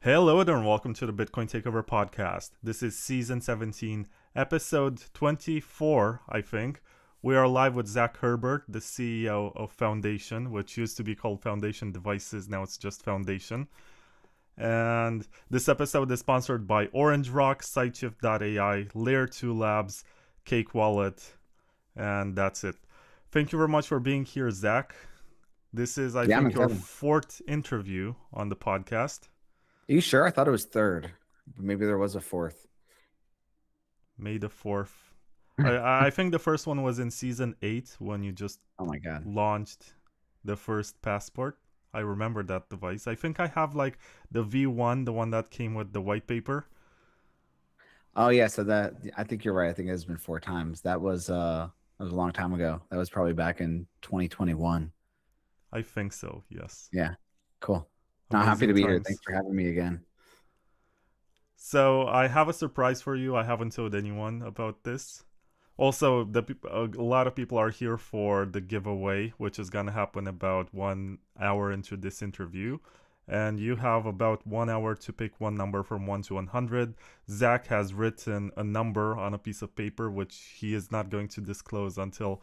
Hello there and welcome to the Bitcoin Takeover podcast. This is season 17, episode 24, I think. We are live with Zach Herbert, the CEO of Foundation, which used to be called Foundation Devices, now it's just Foundation. And this episode is sponsored by Orange Rock, Sideshift.ai, Layer 2 Labs, Cake Wallet, and that's it. Thank you very much for being here, Zach. This is, I think, your fourth interview on the podcast. Are you sure? I thought it was third. Maybe there was a fourth. May the 4th. I think the first one was in season 8 when you just launched the first passport. I remember that device. I think I have like the V1, the one that came with the white paper. Oh yeah, so that I think you're right. I think it has been 4 times. That was a long time ago. That was probably back in 2021. I think so, yes. Yeah, cool. I'm happy to be here. Thanks for having me again. So I have a surprise for you. I haven't told anyone about this. Also, a lot of people are here for the giveaway, which is going to happen about 1 hour into this interview. And you have about 1 hour to pick one number from 1 to 100. Zach has written a number on a piece of paper, which he is not going to disclose until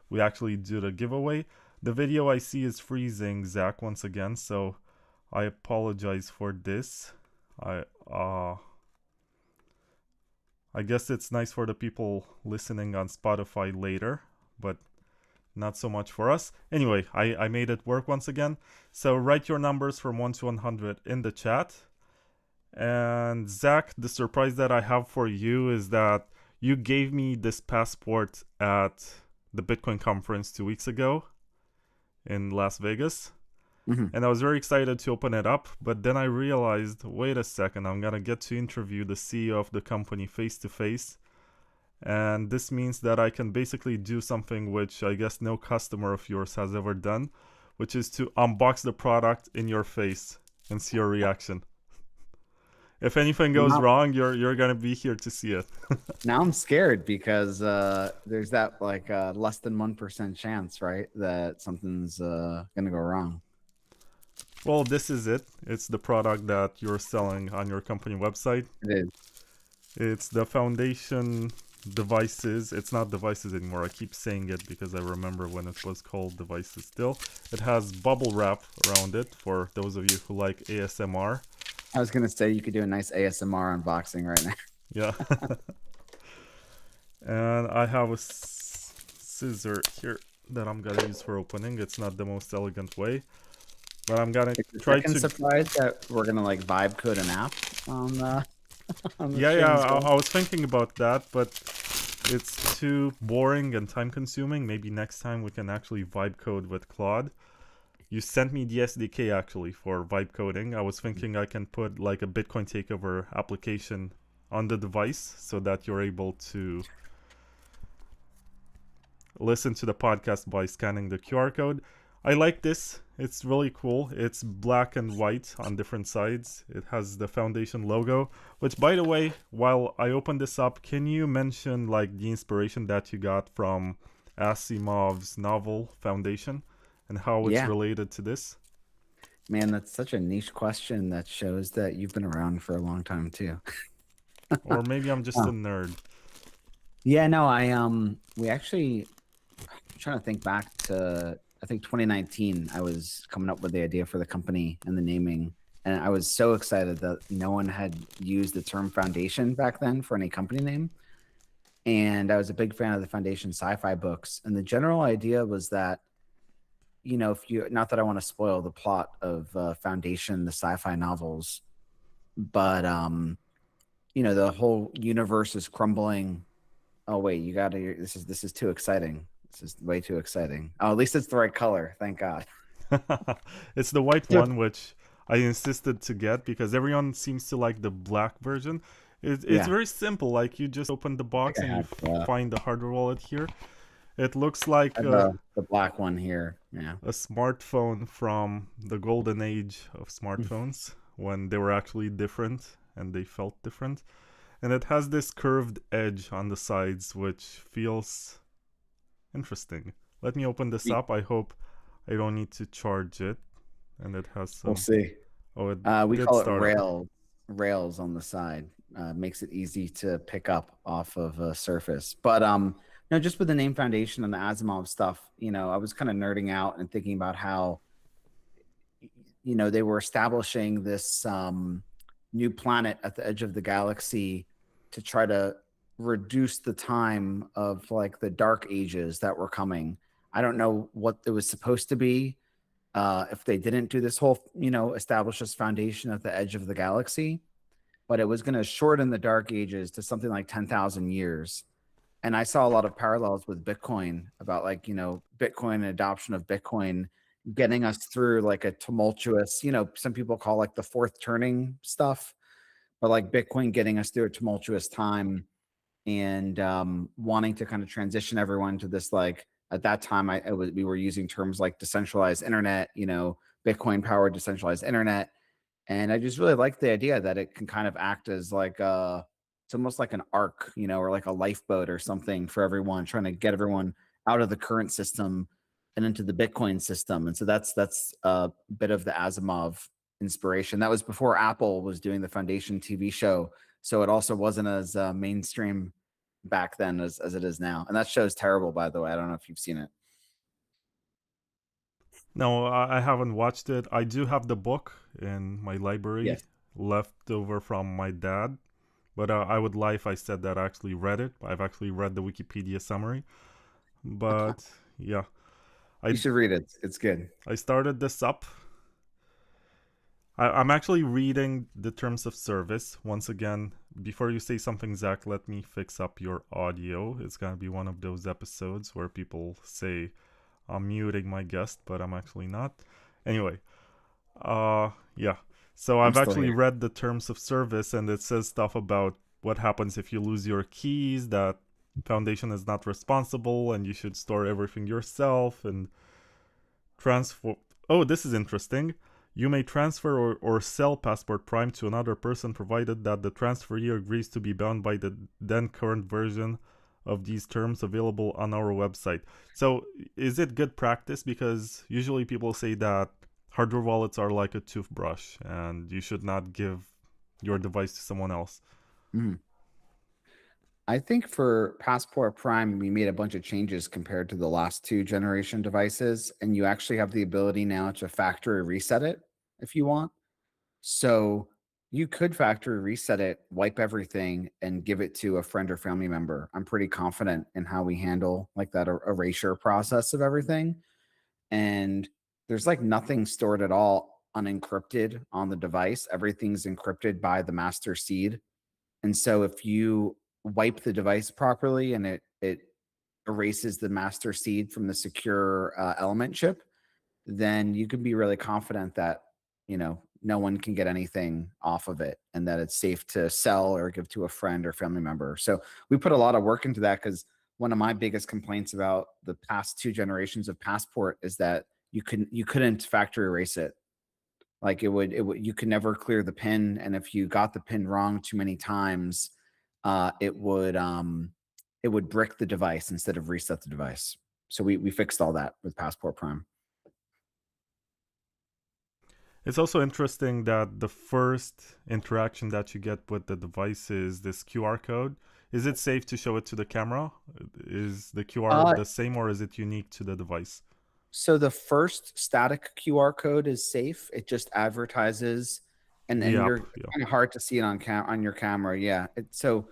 we actually do the giveaway. The video I see is freezing, Zach, once again, so I apologize for this. I guess it's nice for the people listening on Spotify later, but not so much for us. Anyway, I made it work once again. So write your numbers from 1 to 100 in the chat. And Zach, the surprise that I have for you is that you gave me this passport at the Bitcoin conference 2 weeks ago in Las Vegas. And I was very excited to open it up, but then I realized, wait a second, I'm gonna get to interview the CEO of the company face to face. And this means that I can basically do something which I guess no customer of yours has ever done, which is to unbox the product in your face and see your reaction. If anything goes wrong, you're gonna be here to see it. Now I'm scared because there's that like less than 1% chance, right, that something's gonna go wrong. Well, this is it. It's the product that you're selling on your company website. It is. It's the Foundation Devices. It's not Devices anymore. I keep saying it because I remember when it was called Devices still. It has bubble wrap around it for those of you who like ASMR. I was going to say you could do a nice ASMR unboxing right now. Yeah. And I have a scissor here that I'm going to use for opening. It's not the most elegant way. But I'm gonna try to. Surprised that we're gonna like vibe code an app on the. I was thinking about that, but it's too boring and time consuming. Maybe next time we can actually vibe code with Claude. You sent me the SDK actually for vibe coding. I was thinking I can put like a Bitcoin Takeover application on the device so that you're able to listen to the podcast by scanning the QR code. I like this. It's really cool. It's black and white on different sides. It has the Foundation logo, which, by the way, while I open this up, can you mention like the inspiration that you got from Asimov's novel Foundation and how it's related to this? Man, that's such a niche question that shows that you've been around for a long time too. Or maybe I'm just a nerd. Yeah, no, we actually, I'm trying to think back to, I think 2019, I was coming up with the idea for the company and the naming. And I was so excited that no one had used the term Foundation back then for any company name. And I was a big fan of the Foundation Sci-Fi books. And the general idea was that, you know, if you, not that I want to spoil the plot of Foundation, the sci-fi novels, but, you know, the whole universe is crumbling. Oh, wait, you got to, this is too exciting. This is way too exciting. Oh, at least it's the right color. Thank God. It's the white one, which I insisted to get because everyone seems to like the black version. It's very simple. Like you just open the box and you find the hardware wallet here. It looks like the black one here. Yeah, a smartphone from the golden age of smartphones when they were actually different and they felt different. And it has this curved edge on the sides, which feels interesting. Let me open this up. I hope I don't need to charge it. And it has some... We'll see. Oh, it We did call it start up. rails on the side. Makes it easy to pick up off of a surface. But no, just with the name foundation and the Asimov stuff, I was kind of nerding out and thinking about how they were establishing this new planet at the edge of the galaxy to try to reduce the time of like the dark ages that were coming. I don't know what it was supposed to be if they didn't do this whole, establish this foundation at the edge of the galaxy, but it was going to shorten the dark ages to something like 10,000 years. And I saw a lot of parallels with Bitcoin about like, Bitcoin and adoption of Bitcoin getting us through like a tumultuous, some people call like the fourth turning stuff, but like Bitcoin getting us through a tumultuous time and wanting to kind of transition everyone to this, like at that time, we were using terms like decentralized internet, Bitcoin powered decentralized internet. And I just really like the idea that it can kind of act as like it's almost like an arc, or like a lifeboat or something for everyone, trying to get everyone out of the current system and into the Bitcoin system. And so that's a bit of the Asimov inspiration. That was before Apple was doing the Foundation TV show, so it also wasn't as mainstream back then as it is now. And that show's terrible, by the way. I don't know if you've seen it. No, I haven't watched it. I do have the book in my library Yes. left over from my dad, but I would lie if I said that I actually read it. I've actually read the Wikipedia summary, but yeah, You should read it. It's good. I started this up. I'm actually reading the terms of service. Once again, before you say something, Zach, let me fix up your audio. It's going to be one of those episodes where people say I'm muting my guest, but I'm actually not. Anyway, yeah. So I've actually read the terms of service, and it says stuff about what happens if you lose your keys, that Foundation is not responsible, and you should store everything yourself, and transfer. Oh, this is interesting. You may transfer or sell Passport Prime to another person provided that the transferee agrees to be bound by the then current version of these terms available on our website. So is it good practice? Because usually people say that hardware wallets are like a toothbrush and you should not give your device to someone else. I think for Passport Prime, we made a bunch of changes compared to the last two generation devices, and you actually have the ability now to factory reset it if you want. So you could factory reset it, wipe everything, and give it to a friend or family member. I'm pretty confident in how we handle like that erasure process of everything. And there's like nothing stored at all unencrypted on the device. Everything's encrypted by the master seed. And so if you wipe the device properly and it erases the master seed from the secure element chip, then you can be really confident that no one can get anything off of it and that it's safe to sell or give to a friend or family member. So we put a lot of work into that, because one of my biggest complaints about the past two generations of Passport is that you couldn't factory erase it. Like it would you could never clear the pin, and if you got the pin wrong too many times, it would brick the device instead of reset the device. So we fixed all that with Passport Prime. It's also interesting that the first interaction that you get with the device is this QR code. Is it safe to show it to the camera? Is the QR the same, or is it unique to the device? So the first static QR code is safe. It just advertises, and you're kind of hard to see it on your camera. Yeah. So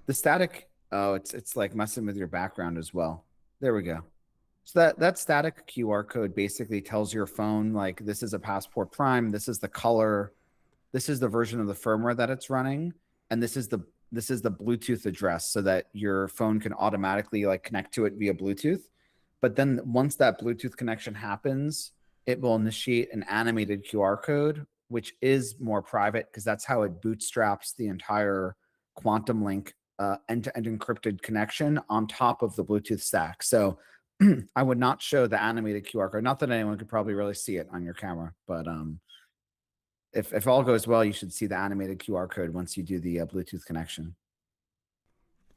the static, it's like messing with your background as well. There we go. So that static QR code basically tells your phone, like, this is a Passport Prime, this is the color, this is the version of the firmware that it's running, and this is the Bluetooth address, so that your phone can automatically like connect to it via Bluetooth. But then once that Bluetooth connection happens, it will initiate an animated QR code, which is more private because that's how it bootstraps the entire Quantum Link end-to-end encrypted connection on top of the Bluetooth stack. So I would not show the animated QR code. Not that anyone could probably really see it on your camera, but if all goes well, you should see the animated QR code once you do the Bluetooth connection.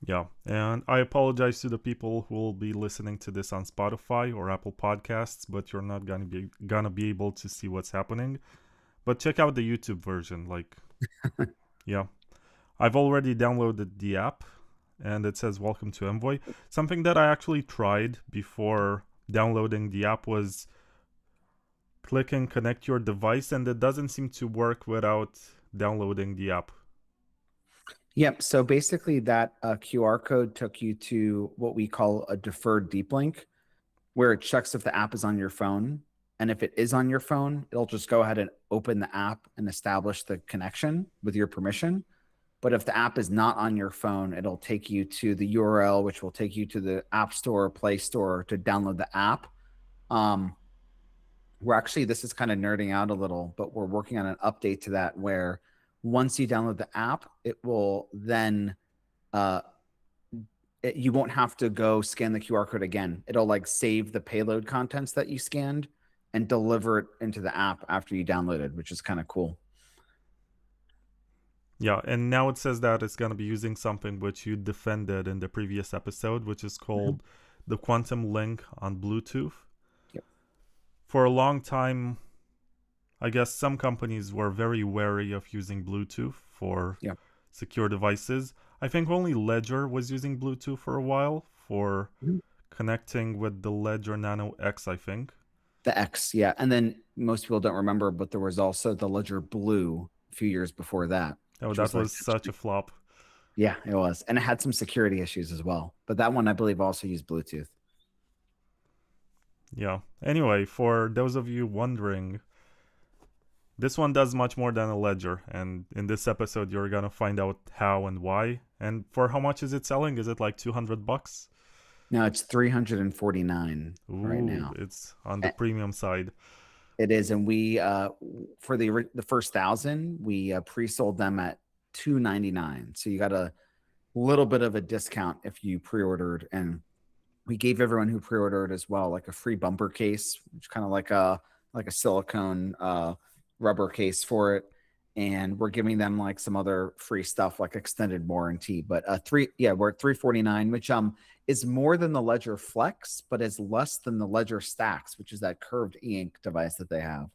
Yeah, and I apologize to the people who will be listening to this on Spotify or Apple Podcasts, but you're not gonna be able to see what's happening. But check out the YouTube version. Like, yeah. I've already downloaded the app, and it says welcome to Envoy. Something that I actually tried before downloading the app was clicking connect your device, and it doesn't seem to work without downloading the app. Yep. So basically, that QR code took you to what we call a deferred deep link, where it checks if the app is on your phone. And if it is on your phone, it'll just go ahead and open the app and establish the connection with your permission. But if the app is not on your phone, it'll take you to the URL, which will take you to the App Store or Play Store to download the app. We're actually, this is kind of nerding out a little, but we're working on an update to that where once you download the app, it will then, you won't have to go scan the QR code again. It'll like save the payload contents that you scanned and deliver it into the app after you downloaded, which is kind of cool. Yeah, and now it says that it's going to be using something which you defended in the previous episode, which is called the quantum link on Bluetooth. Yep. For a long time, I guess some companies were very wary of using Bluetooth for secure devices. I think only Ledger was using Bluetooth for a while for connecting with the Ledger Nano X, I think. The X, yeah. And then most people don't remember, but there was also the Ledger Blue a few years before that. Oh, that was such a flop. Yeah, it was. And it had some security issues as well. But that one, I believe, also used Bluetooth. Yeah. Anyway, for those of you wondering, this one does much more than a Ledger. And in this episode, you're going to find out how and why. And for how much is it selling? Is it like $200? No, it's $349 right now. It's on the premium side. It is, and we for the first 1,000, we pre-sold them at $299. So you got a little bit of a discount if you pre-ordered, and we gave everyone who pre-ordered as well like a free bumper case, which kind of like a silicone rubber case for it. And we're giving them like some other free stuff like extended warranty. But we're at $349, which is more than the Ledger Flex, but is less than the Ledger Stax, which is that curved e-ink device that they have.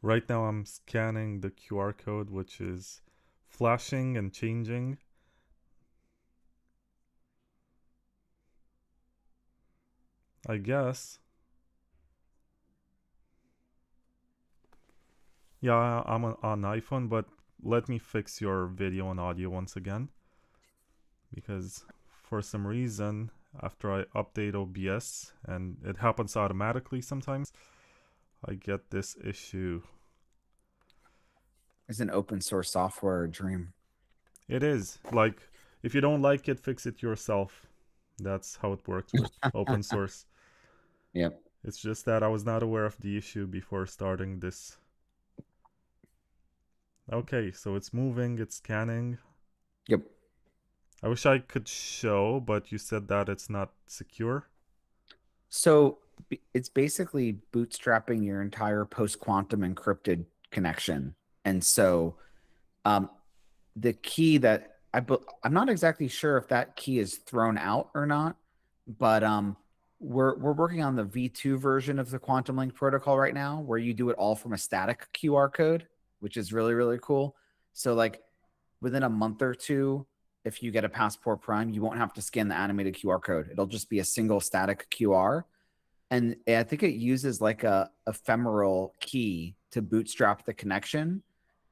Right now I'm scanning the QR code, which is flashing and changing. I guess. Yeah, I'm on iPhone, but let me fix your video and audio once again. Because for some reason, after I update OBS, and it happens automatically sometimes, I get this issue. Is an open source software a dream? It is. Like, if you don't like it, fix it yourself. That's how it works with open source. Yep. It's just that I was not aware of the issue before starting this. Okay, so it's moving, it's scanning. Yep. I wish I could show, but you said that it's not secure. So it's basically bootstrapping your entire post-quantum encrypted connection. And so the key that I'm not exactly sure if that key is thrown out or not, but we're working on the V2 version of the Quantum Link protocol right now, where you do it all from a static QR code, which is really, really cool. So like within a month or two, if you get a Passport Prime, you won't have to scan the animated QR code. It'll just be a single static QR. And I think it uses like a ephemeral key to bootstrap the connection,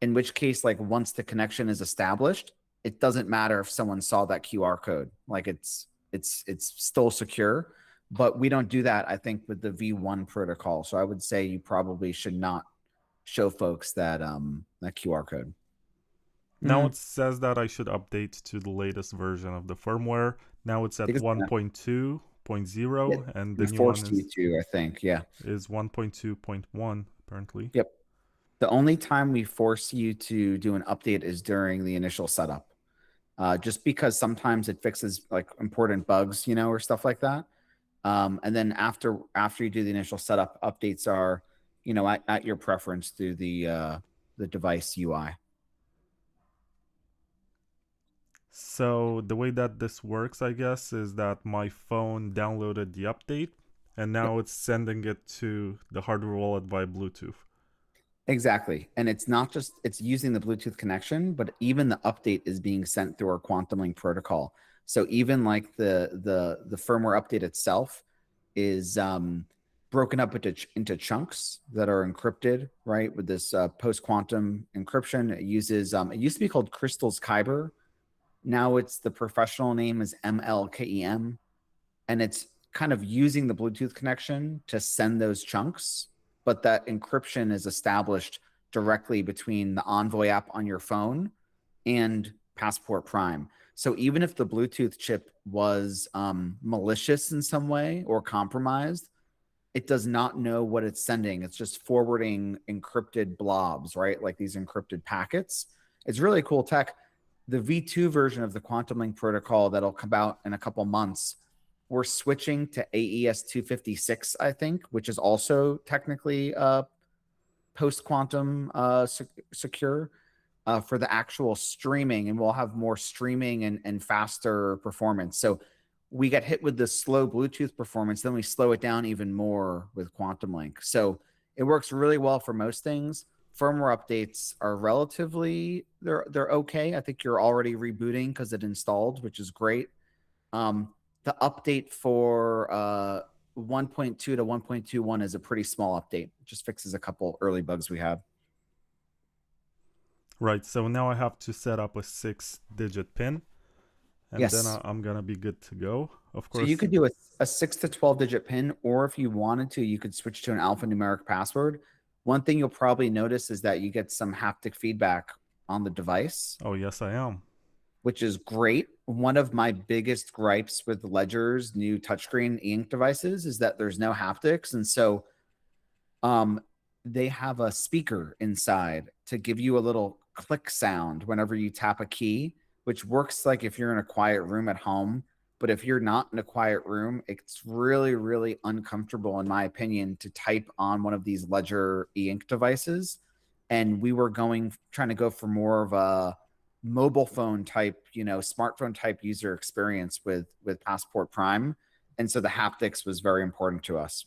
in which case, like once the connection is established, it doesn't matter if someone saw that QR code. Like it's still secure, but we don't do that, I think, with the V1 protocol. So I would say you probably should not show folks that that QR code. Now it says that I should update to the latest version of the firmware. Now it's at 1.2.0, and the new one is to, I think, is 1.2.1 apparently. Yep. The only time we force you to do an update is during the initial setup, just because sometimes it fixes like important bugs, you know, or stuff like that. And then after you do the initial setup, updates are, you know, at your preference through the device UI. So the way that this works, I guess, is that my phone downloaded the update, and now it's sending it to the hardware wallet via Bluetooth. Exactly. And it's not just it's using the Bluetooth connection, but even the update is being sent through our quantum link protocol. So even like the firmware update itself is broken up into chunks that are encrypted, right? With this post quantum encryption. It uses it used to be called Crystal's Kyber. Now it's the professional name is MLKEM, and it's kind of using the Bluetooth connection to send those chunks, but that encryption is established directly between the Envoy app on your phone and Passport Prime. So even if the Bluetooth chip was malicious in some way or compromised, it does not know what it's sending. It's just forwarding encrypted blobs, right? Like these encrypted packets. It's really cool tech. The V2 version of the Quantum Link protocol that'll come out in a couple months, we're switching to AES 256, I think, which is also technically post-quantum secure for the actual streaming, and we'll have more streaming and faster performance. So we get hit with the slow Bluetooth performance, then we slow it down even more with Quantum Link. So it works really well for most things. Firmware updates are relatively they're okay. I think you're already rebooting because it installed, which is great. The update for 1.2 to 1.21 is a pretty small update. It just fixes a couple early bugs we had. Right, so now I have to set up a 6-digit PIN, and Yes. then I'm gonna be good to go. Of course. So you could do a 6 to 12-digit PIN, or if you wanted to, you could switch to an alphanumeric password. One thing you'll probably notice is that you get some haptic feedback on the device. Oh, yes, I am. Which is great. One of my biggest gripes with Ledger's new touchscreen e-ink devices is that there's no haptics. And so they have a speaker inside to give you a little click sound whenever you tap a key, which works like if you're in a quiet room at home. But if you're not in a quiet room, it's really, really uncomfortable, in my opinion, to type on one of these Ledger e-ink devices. And we were trying to go for more of a mobile phone type, smartphone type user experience with Passport Prime. And so the haptics was very important to us.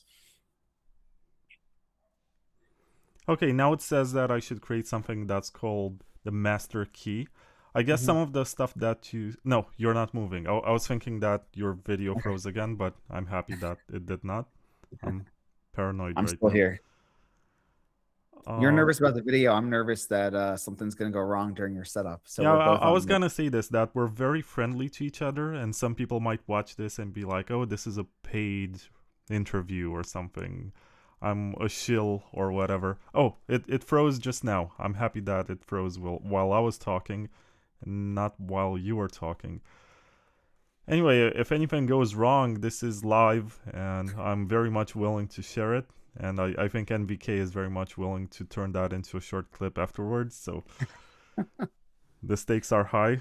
Okay, now it says that I should create something that's called the master key. I guess some of the stuff that no, you're not moving. I was thinking that your video froze again, but I'm happy that it did not. I'm paranoid I'm right still now. here. You're nervous about the video. I'm nervous that something's going to go wrong during your setup. So yeah, we're both I was going to say this, that we're very friendly to each other, and some people might watch this and be like, oh, this is a paid interview or something. I'm a shill or whatever. Oh, it froze just now. I'm happy that it froze while I was talking, and not while you were talking. Anyway, if anything goes wrong, this is live, and I'm very much willing to share it. And I think NVK is very much willing to turn that into a short clip afterwards. So the stakes are high.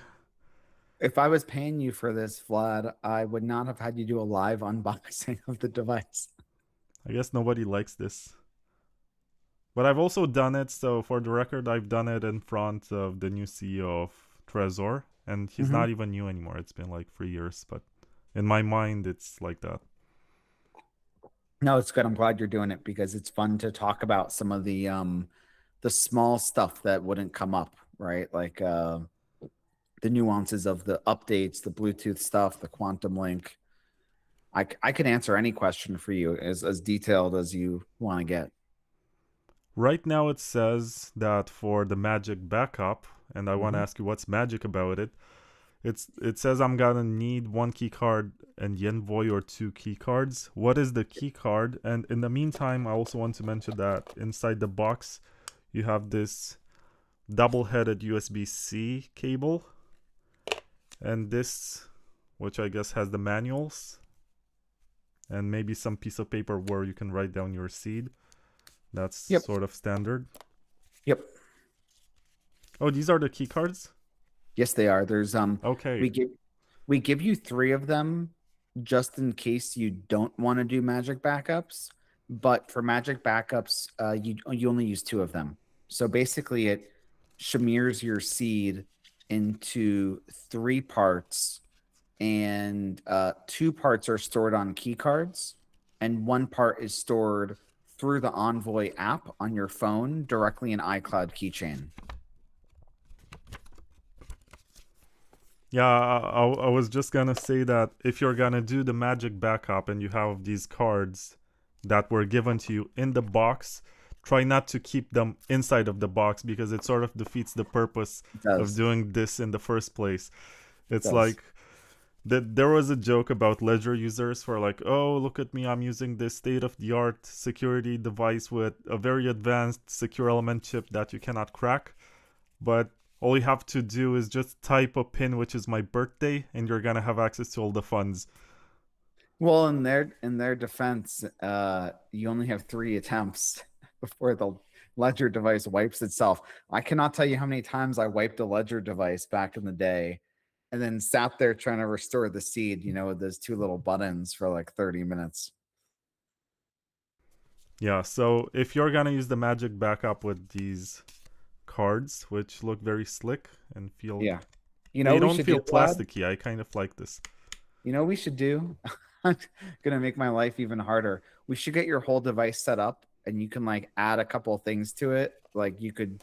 If I was paying you for this, Vlad, I would not have had you do a live unboxing of the device. I guess nobody likes this. But I've also done it, so for the record, I've done it in front of the new CEO of Trezor, and he's not even new anymore. It's been like 3 years, but in my mind, it's like that. No, it's good. I'm glad you're doing it because it's fun to talk about some of the small stuff that wouldn't come up, right? Like the nuances of the updates, the Bluetooth stuff, the quantum link. I can answer any question for you as detailed as you want to get. Right now it says that for the magic backup, and I want to ask you what's magic about it. It says I'm gonna need 1 key card and the Envoy or 2 key cards. What is the key card? And in the meantime, I also want to mention that inside the box, you have this double-headed USB-C cable, and this, which I guess has the manuals, and maybe some piece of paper where you can write down your seed. That's sort of standard. Yep. Oh, these are the key cards? Yes, they are. There's okay. We give you 3 of them just in case you don't want to do magic backups. But for magic backups, you only use 2 of them. So basically, it smears your seed into 3 parts, and 2 parts are stored on key cards, and 1 part is stored through the Envoy app on your phone directly in iCloud keychain. Yeah, I was just gonna say that if you're gonna do the magic backup and you have these cards that were given to you in the box, try not to keep them inside of the box because it sort of defeats the purpose of doing this in the first place. It's like there was a joke about Ledger users for like, oh, look at me, I'm using this state-of-the-art security device with a very advanced secure element chip that you cannot crack, but all you have to do is just type a pin, which is my birthday, and you're gonna have access to all the funds. Well, in their defense, you only have 3 attempts before the Ledger device wipes itself. I cannot tell you how many times I wiped a Ledger device back in the day, and then sat there trying to restore the seed, with those 2 little buttons for like 30 minutes. Yeah, so if you're gonna use the magic backup with these cards, which look very slick and feel they don't feel plasticky. I kind of like this. We should do. I'm gonna make my life even harder. We should get your whole device set up, and you can like add a couple of things to it. Like you could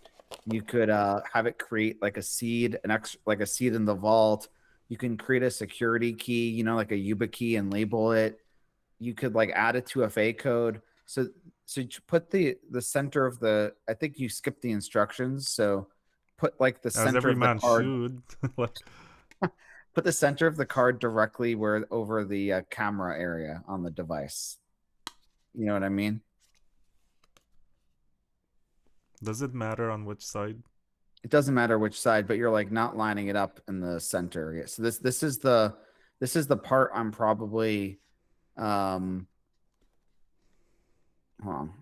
have it create like a seed, like a seed in the vault. You can create a security key, like a YubiKey, and label it. You could like add a 2FA code. So you put the center of the. I think you skipped the instructions. So put like the center of the card. Should. Put the center of the card directly over the camera area on the device. You know what I mean? Does it matter on which side? It doesn't matter which side, but you're like not lining it up in the center. Yeah. So this is the part I'm probably hold on.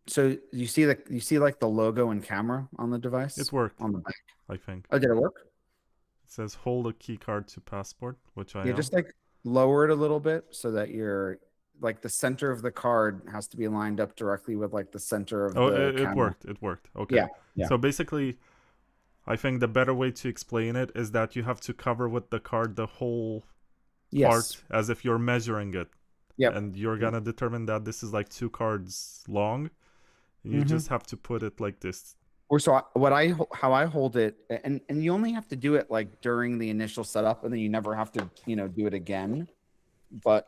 So you see like the logo and camera on the device? It worked on the back. I think. Oh, did it work? It says hold a key card to passport, which I am. Just like lower it a little bit so that you're like the center of the card has to be lined up directly with like the center of the camera. It worked. Okay. Yeah. So basically, I think the better way to explain it is that you have to cover with the card the whole part as if you're measuring it. Yeah. And you're gonna determine that this is like 2 cards long. And you just have to put it like this. Or so how I hold it, and you only have to do it like during the initial setup, and then you never have to do it again. But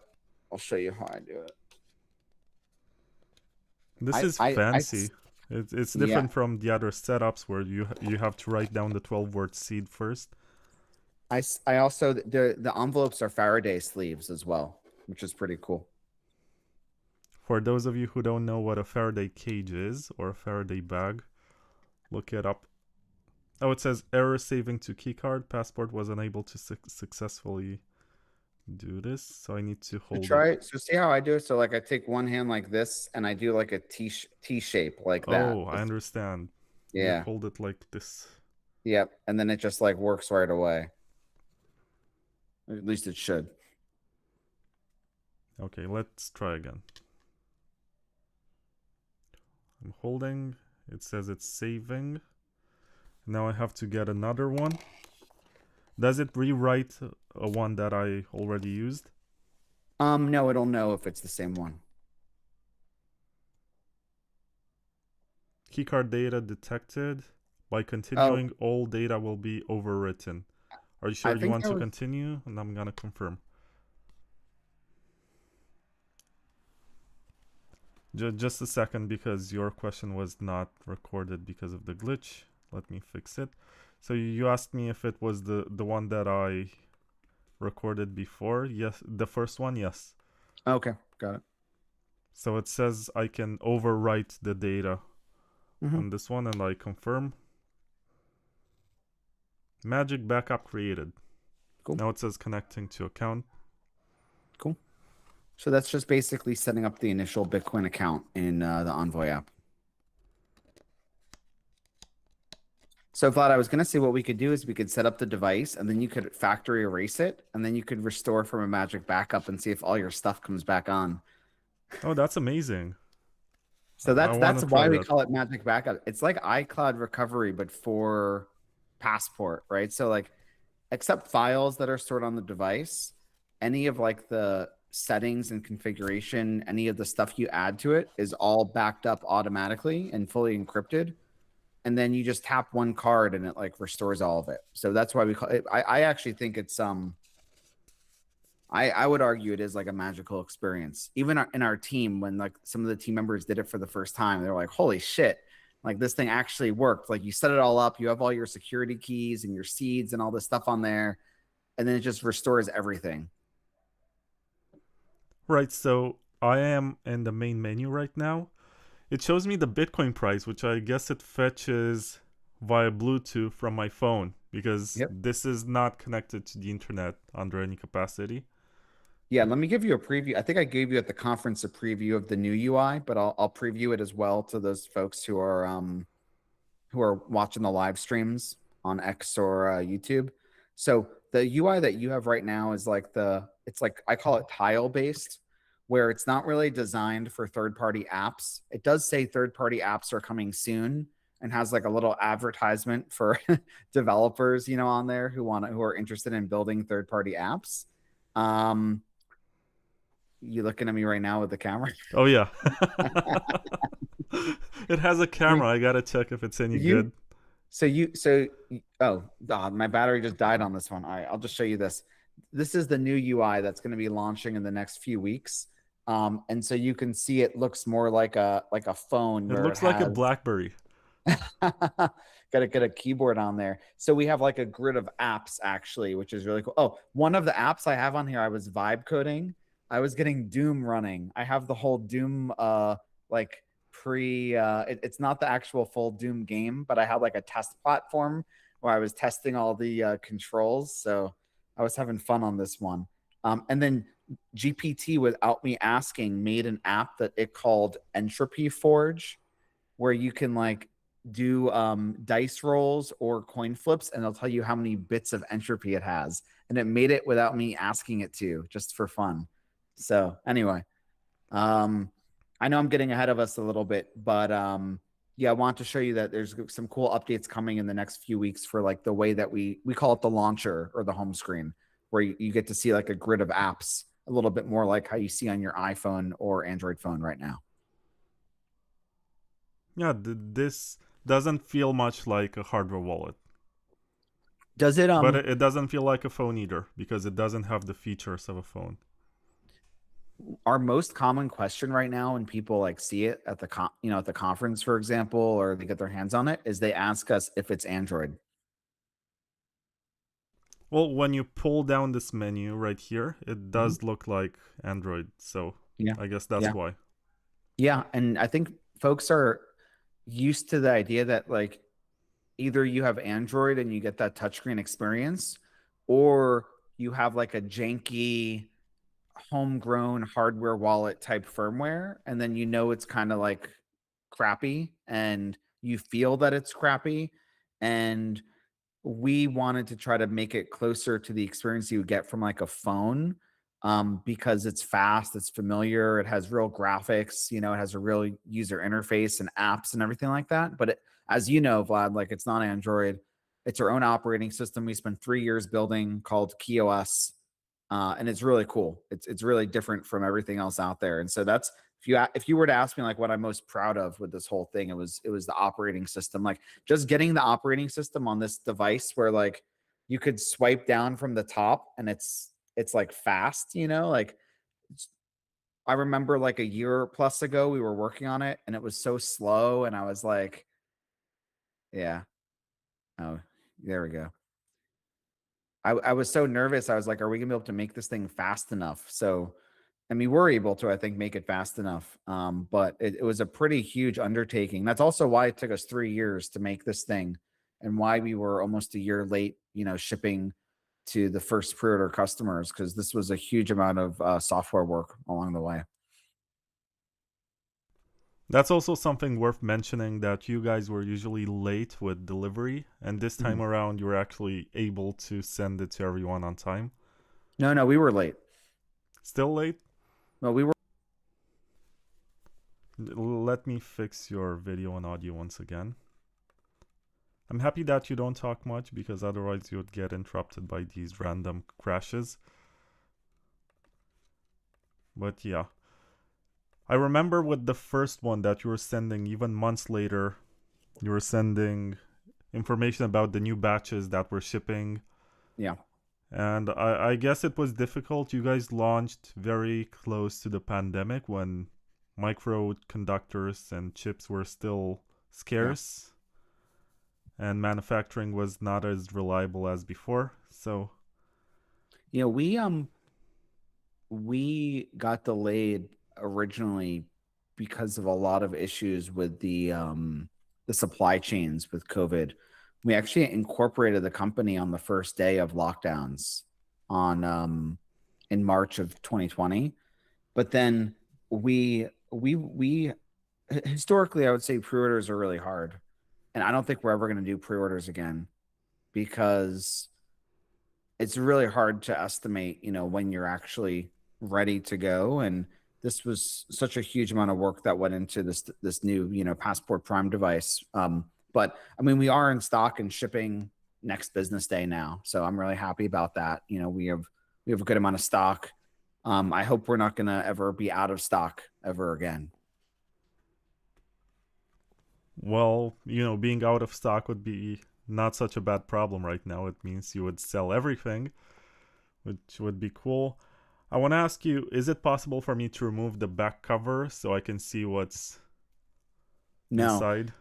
I'll show you how I do it. This is fancy. It's different from the other setups where you have to write down the 12-word seed first. I also the envelopes are Faraday sleeves as well, which is pretty cool. For those of you who don't know what a Faraday cage is or a Faraday bag, look it up. Oh, it says error saving to keycard. Passport was unable to successfully do this, so I need to hold it. So see how I do it? So like I take one hand like this, and I do like a T shape like that. Oh, I understand. Yeah. You hold it like this. Yep, and then it just like works right away. At least it should. Okay, let's try again. I'm holding. It says it's saving. Now I have to get another one. Does it rewrite a one that I already used? No, it'll know if it's the same one. Keycard data detected. By continuing, all data will be overwritten. Are you sure you want to continue? And I'm gonna confirm. Just a second, because your question was not recorded because of the glitch. Let me fix it. So you asked me if it was the one that I recorded before. Yes, the first one, yes. Okay, got it. So it says I can overwrite the data on this one, and I confirm. Magic backup created. Cool. Now it says connecting to account. Cool. So that's just basically setting up the initial Bitcoin account in the Envoy app. So Vlad, I was going to say what we could do is we could set up the device, and then you could factory erase it, and then you could restore from a magic backup and see if all your stuff comes back on. Oh, that's amazing. So that's why we call it magic backup. It's like iCloud recovery, but for Passport, right? So like, except files that are stored on the device, any of like the settings and configuration, any of the stuff you add to it is all backed up automatically and fully encrypted. And then you just tap one card and it like restores all of it. So that's why we call it. I actually think it's I would argue it is like a magical experience. Even in our team, when like some of the team members did it for the first time, they're like, holy shit, like this thing actually worked. Like you set it all up, you have all your security keys and your seeds and all this stuff on there, and then it just restores everything. Right, so I am in the main menu right now. It shows me the Bitcoin price, which I guess it fetches via Bluetooth from my phone, because Yep. this is not connected to the internet under any capacity. Yeah, let me give you a preview. I think I gave you at the conference a preview of the new UI, but I'll preview it as well to those folks who are watching the live streams on X or YouTube. So the UI that you have right now is like it's like I call it tile based, where it's not really designed for third-party apps. It does say third-party apps are coming soon and has like a little advertisement for developers, you know, on there who are interested in building third-party apps. You looking at me right now with the camera? Oh yeah. It has a camera. I gotta check if it's any good. Oh God, my battery just died on this one. All right, I'll just show you this. This is the new UI that's going to be launching in the next few weeks. And so you can see it looks more like a phone. It looks like a BlackBerry. Got to get a keyboard on there. So we have like a grid of apps actually, which is really cool. Oh, one of the apps I have on here, I was vibe coding. I was getting Doom running. I have the whole Doom like it's not the actual full Doom game, but I had like a test platform where I was testing all the controls. So I was having fun on this one. And then GPT, without me asking, made an app that it called Entropy Forge, where you can like do dice rolls or coin flips, and it'll tell you how many bits of entropy it has. And it made it without me asking it to, just for fun. So anyway, I know I'm getting ahead of us a little bit, but yeah, I want to show you that there's some cool updates coming in the next few weeks for like the way that we call it the launcher or the home screen, where you get to see like a grid of apps, a little bit more like how you see on your iPhone or Android phone right now. Yeah, this doesn't feel much like a hardware wallet. Does it? But it doesn't feel like a phone either, because it doesn't have the features of a phone. Our most common question right now when people like see it at the at the conference, for example, or they get their hands on it, is they ask us if it's Android. Well, when you pull down this menu right here, it does look like Android. So yeah, I guess that's why. Yeah, and I think folks are used to the idea that like either you have Android and you get that touchscreen experience, or you have like a janky homegrown hardware wallet type firmware, and then you know it's kind of like crappy and you feel that it's crappy. And we wanted to try to make it closer to the experience you would get from like a phone, because it's fast, it's familiar, it has real graphics, you know, it has a real user interface and apps and everything like that. But as you know, Vlad, like it's not Android, it's our own operating system we spent 3 years building called KeyOS. And it's really cool. It's really different from everything else out there. And so that's, if you were to ask me like what I'm most proud of with this whole thing, it was the operating system. Like just getting the operating system on this device where like you could swipe down from the top and it's like fast, you know, like I remember like a year plus ago we were working on it and it was so slow and I was like, yeah. Oh, there we go. I was so nervous. I was like, are we gonna be able to make this thing fast enough? So, I mean, we're able to, I think, make it fast enough. But it was a pretty huge undertaking. That's also why it took us 3 years to make this thing and why we were almost a year late, you know, shipping to the first pre-order customers, because this was a huge amount of software work along the way. That's also something worth mentioning, that you guys were usually late with delivery, and this time around you were actually able to send it to everyone on time. No, we were late. Still late? No, we were. Let me fix your video and audio once again. I'm happy that you don't talk much, because otherwise you would get interrupted by these random crashes. But yeah. I remember with the first one that you were sending, even months later, you were sending information about the new batches that were shipping. Yeah. And I guess it was difficult. You guys launched very close to the pandemic when microconductors and chips were still Yeah. scarce and manufacturing was not as reliable as before. So, You know, we got delayed originally because of a lot of issues with the supply chains with COVID. We actually incorporated the company on the first day of lockdowns on in March of 2020. But then we historically, I would say pre-orders are really hard. And I don't think we're ever going to do pre-orders again because it's really hard to estimate, you know, when you're actually ready to go. And this was such a huge amount of work that went into this new, you know, Passport Prime device. But I mean, we are in stock and shipping next business day now, so I'm really happy about that. You know, we have a good amount of stock. I hope we're not going to ever be out of stock ever again. well, being out of stock would be not such a bad problem right now. It means you would sell everything, which would be cool. I want to ask you, is it possible for me to remove the back cover so I can see what's No, inside?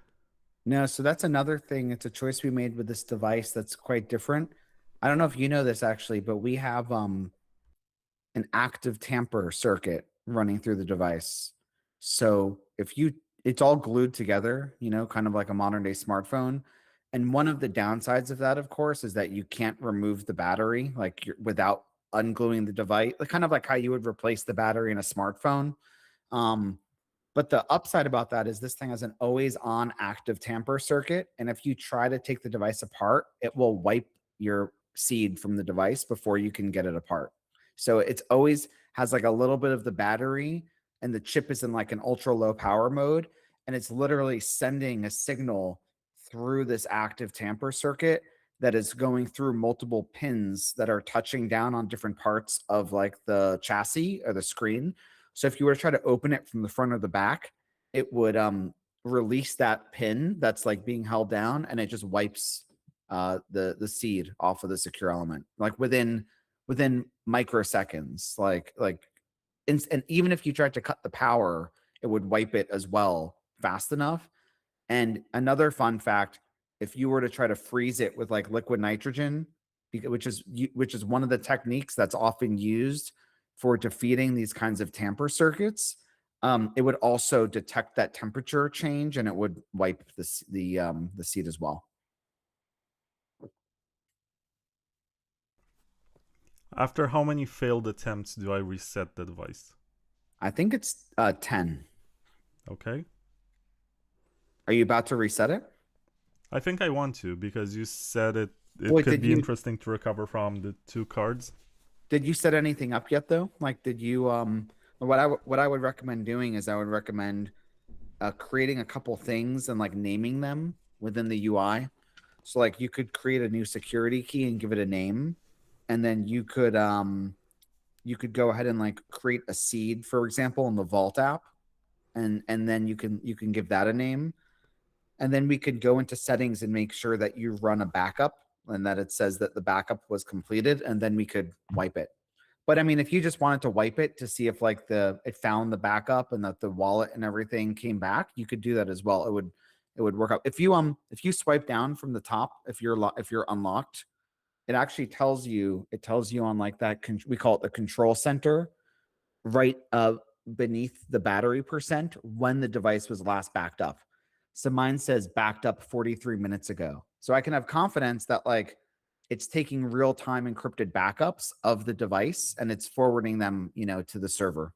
no. So that's another thing. It's a choice we made with this device that's quite different. I don't know if you know this actually, but we have an active tamper circuit running through the device. So if you, it's all glued together, you know, kind of like a modern day smartphone. And one of the downsides of that, of course, is that you can't remove the battery like without ungluing the device, like kind of like how you would replace the battery in a smartphone. Um, but the upside about that is this thing has an always on active tamper circuit. And if you try to take the device apart, it will wipe your seed from the device before you can get it apart. So it's always has like a little bit of the battery and the chip is in like an ultra low power mode. And it's literally sending a signal through this active tamper circuit that is going through multiple pins that are touching down on different parts of like the chassis or the screen. So if you were to try to open it from the front or the back, it would release that pin that's like being held down, and it just wipes the seed off of the secure element like within microseconds. And even if you tried to cut the power, it would wipe it as well fast enough. And another fun fact: if you were to try to freeze it with like liquid nitrogen, which is one of the techniques that's often used for defeating these kinds of tamper circuits, it would also detect that temperature change and it would wipe the seed as well. After how many failed attempts do I reset the device? I think it's 10. Okay. Are you about to reset it? I think I want to because you said it Wait, could be interesting to recover from the two cards. did you set anything up yet though? Like did you what I would recommend doing is I would recommend creating a couple things and like naming them within the UI. So like you could create a new security key and give it a name, and then you could go ahead and like create a seed, for example, in the Vault app, and then you can give that a name, and then we could go into settings and make sure that you run a backup and that it says that the backup was completed, and then we could wipe it. But I mean, if you just wanted to wipe it to see if like it found the backup and that the wallet and everything came back, you could do that as well. It would work out. If you swipe down from the top, if you're unlocked, it tells you on like that we call it the control center, right beneath the battery percent when the device was last backed up. So mine says backed up 43 minutes ago. So I can have confidence that like it's taking real-time encrypted backups of the device and it's forwarding them, you know, to the server.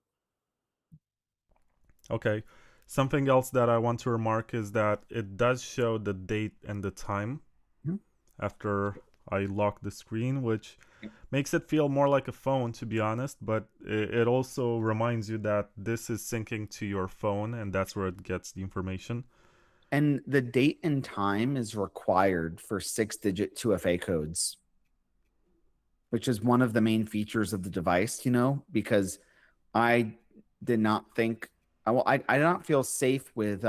Okay. Something else that I want to remark is that it does show the date and the time after I lock the screen, which makes it feel more like a phone, to be honest, but it also reminds you that this is syncing to your phone and that's where it gets the information. And the date and time is required for 6-digit 2FA codes, which is one of the main features of the device, you know, because I did not think. I did not feel safe with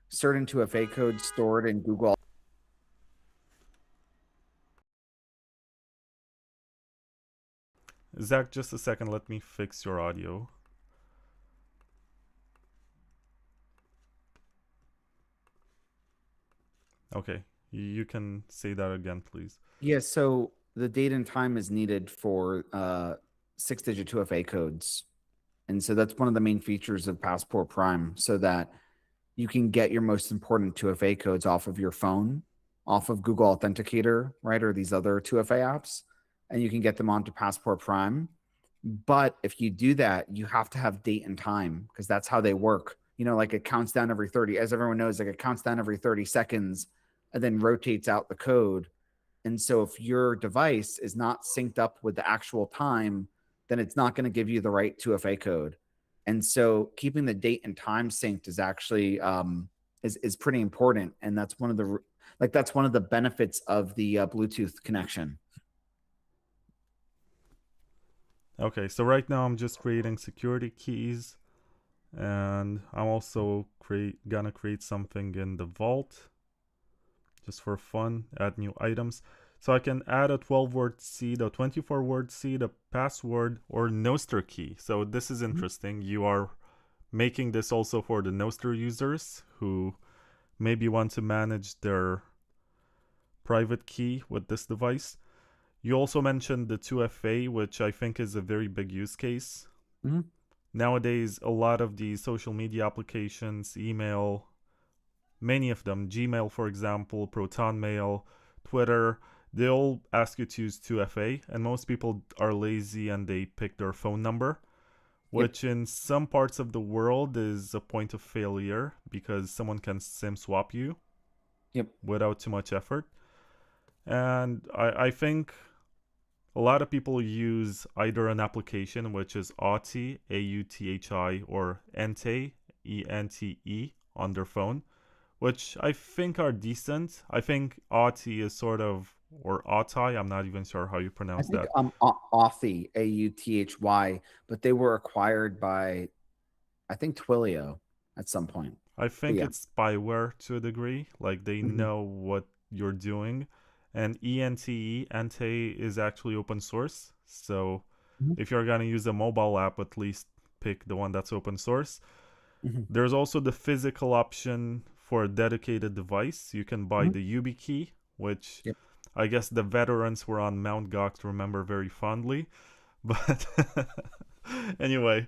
certain 2FA codes stored in Google. Zach, just a second. Let me fix your audio. Okay, you can say that again, please. Yeah, so the date and time is needed for 6-digit 2FA codes. And so that's one of the main features of Passport Prime, so that you can get your most important 2FA codes off of your phone, off of Google Authenticator, right? Or these other 2FA apps, and you can get them onto Passport Prime. But if you do that, you have to have date and time because that's how they work. You know, like it counts down every 30, as everyone knows, like it counts down every 30 seconds and then rotates out the code. And so if your device is not synced up with the actual time, then it's not going to give you the right 2FA code. And so keeping the date and time synced is actually is pretty important. And that's one of the benefits of the Bluetooth connection. Okay, so right now I'm just creating security keys, and I'm also gonna create something in the vault just for fun, add new items. So I can add a 12-word seed, a 24-word seed, a password, or Noster key. So this is interesting. You are making this also for the Noster users who maybe want to manage their private key with this device. You also mentioned the 2FA, which I think is a very big use case. Mm-hmm. Nowadays, a lot of the social media applications, email, many of them, Gmail, for example, Proton Mail, Twitter, they all ask you to use 2FA, and most people are lazy and they pick their phone number, which in some parts of the world is a point of failure because someone can SIM swap you without too much effort. And I think a lot of people use either an application, which is Authi, A-U-T-H-I, or Ente, E-N-T-E, on their phone, which I think are decent. I think Authi is sort of, or Authi, I'm not even sure how you I pronounce think that. Authy, Authy, but they were acquired by, I think, Twilio at some point. I But think yeah. it's spyware to a degree, like they Mhm. know what you're doing. And ENTE, Ente, is actually open source. So Mhm. if you're gonna use a mobile app, at least pick the one that's open source. Mhm. There's also the physical option for a dedicated device. You can buy Mhm. the YubiKey, which Yep. I guess the veterans who are on Mount Gox remember very fondly. But anyway,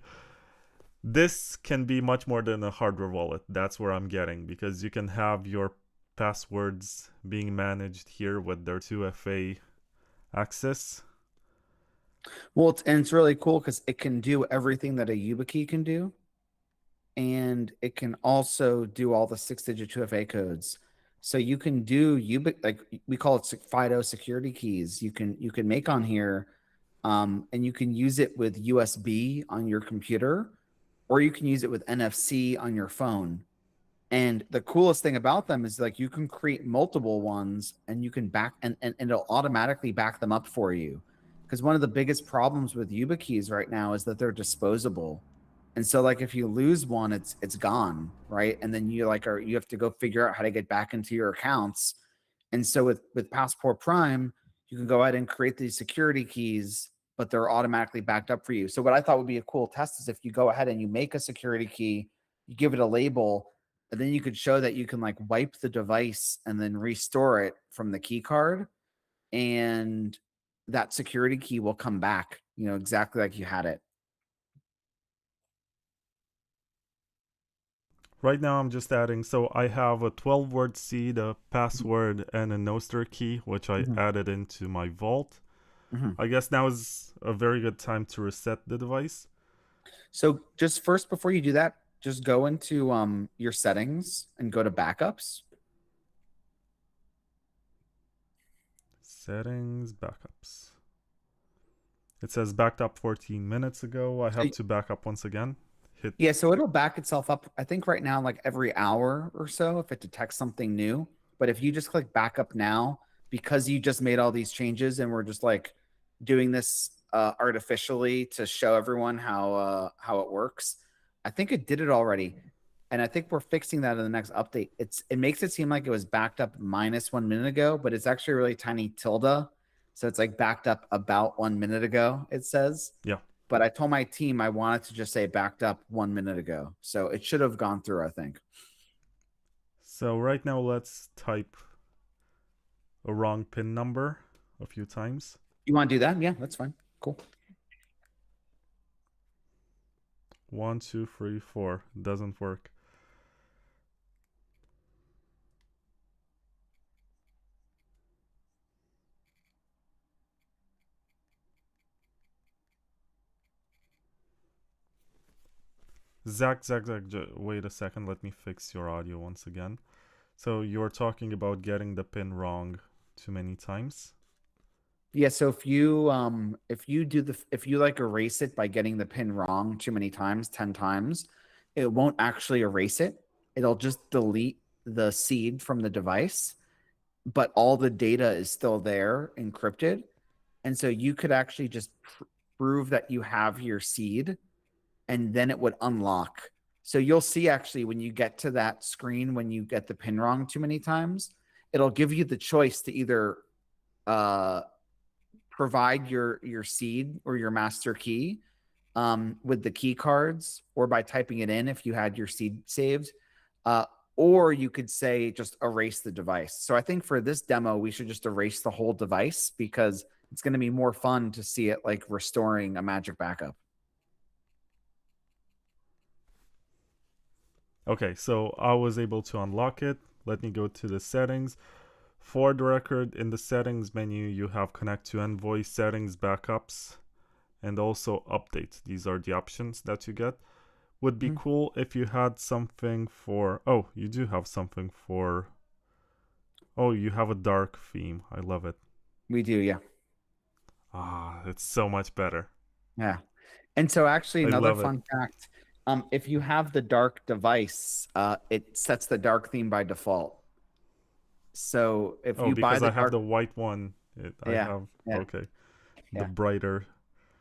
this can be much more than a hardware wallet. That's where I'm getting, because you can have your passwords being managed here with their 2FA access. Well, it's really cool because it can do everything that a YubiKey can do, and it can also do all the 6-digit 2FA codes. So you can do like we call it FIDO security keys. You can make on here, and you can use it with USB on your computer, or you can use it with NFC on your phone. And the coolest thing about them is like you can create multiple ones and you can back and it'll automatically back them up for you. Because one of the biggest problems with YubiKeys right now is that they're disposable. And so like if you lose one, it's gone, right? And then you have to go figure out how to get back into your accounts. And so with Passport Prime, you can go ahead and create these security keys, but they're automatically backed up for you. So what I thought would be a cool test is if you go ahead and you make a security key, you give it a label, and then you could show that you can like wipe the device and then restore it from the key card, and that security key will come back, exactly like you had it. Right now I'm just adding, so I have a 12-word seed, a password, and a Noster key, which I Mhm. added into my vault. Mhm. I guess now is a very good time to reset the device. So just first, before you do that, just go into your settings and go to backups. Settings, backups. It says backed up 14 minutes ago. I So, have to back up once again. Hit. yeah, so it'll back itself up, I think right now, like every hour or so if it detects something new. But if you just click backup now, because you just made all these changes and we're just like doing this artificially to show everyone how it works. I think it did it already, and I think we're fixing that in the next update. It makes it seem like it was backed up -1 minute ago, but it's actually a really tiny tilde, so it's like backed up about 1 minute ago. It says. Yeah. But I told my team I wanted to just say backed up 1 minute ago, so it should have gone through, I think. So right now, let's type a wrong pin number a few times. You want to do that? Yeah, that's fine. Cool. 1, 2, 3, 4. Doesn't work. Zach, wait a second. Let me fix your audio once again. So you're talking about getting the pin wrong too many times. Yeah, so if you like erase it by getting the pin wrong too many times, 10 times, it won't actually erase it. It'll just delete the seed from the device, but all the data is still there encrypted. And so you could actually just prove that you have your seed, and then it would unlock. So you'll see actually when you get to that screen, when you get the pin wrong too many times, it'll give you the choice to either provide your seed or your master key with the key cards, or by typing it in if you had your seed saved, or you could say just erase the device. So I think for this demo, we should just erase the whole device, because it's going to be more fun to see it like restoring a magic backup. Okay, so I was able to unlock it. Let me go to the settings. For the record, in the settings menu, you have connect to Envoy, settings, backups, and also update. These are the options that you get. Would be cool if you had something for... Oh, you do have something for... Oh, you have a dark theme. I love it. We do, yeah. Ah, it's so much better. Yeah. And so actually another fun fact, if you have the dark device, it sets the dark theme by default. So if you buy the I have the white one, okay, the brighter.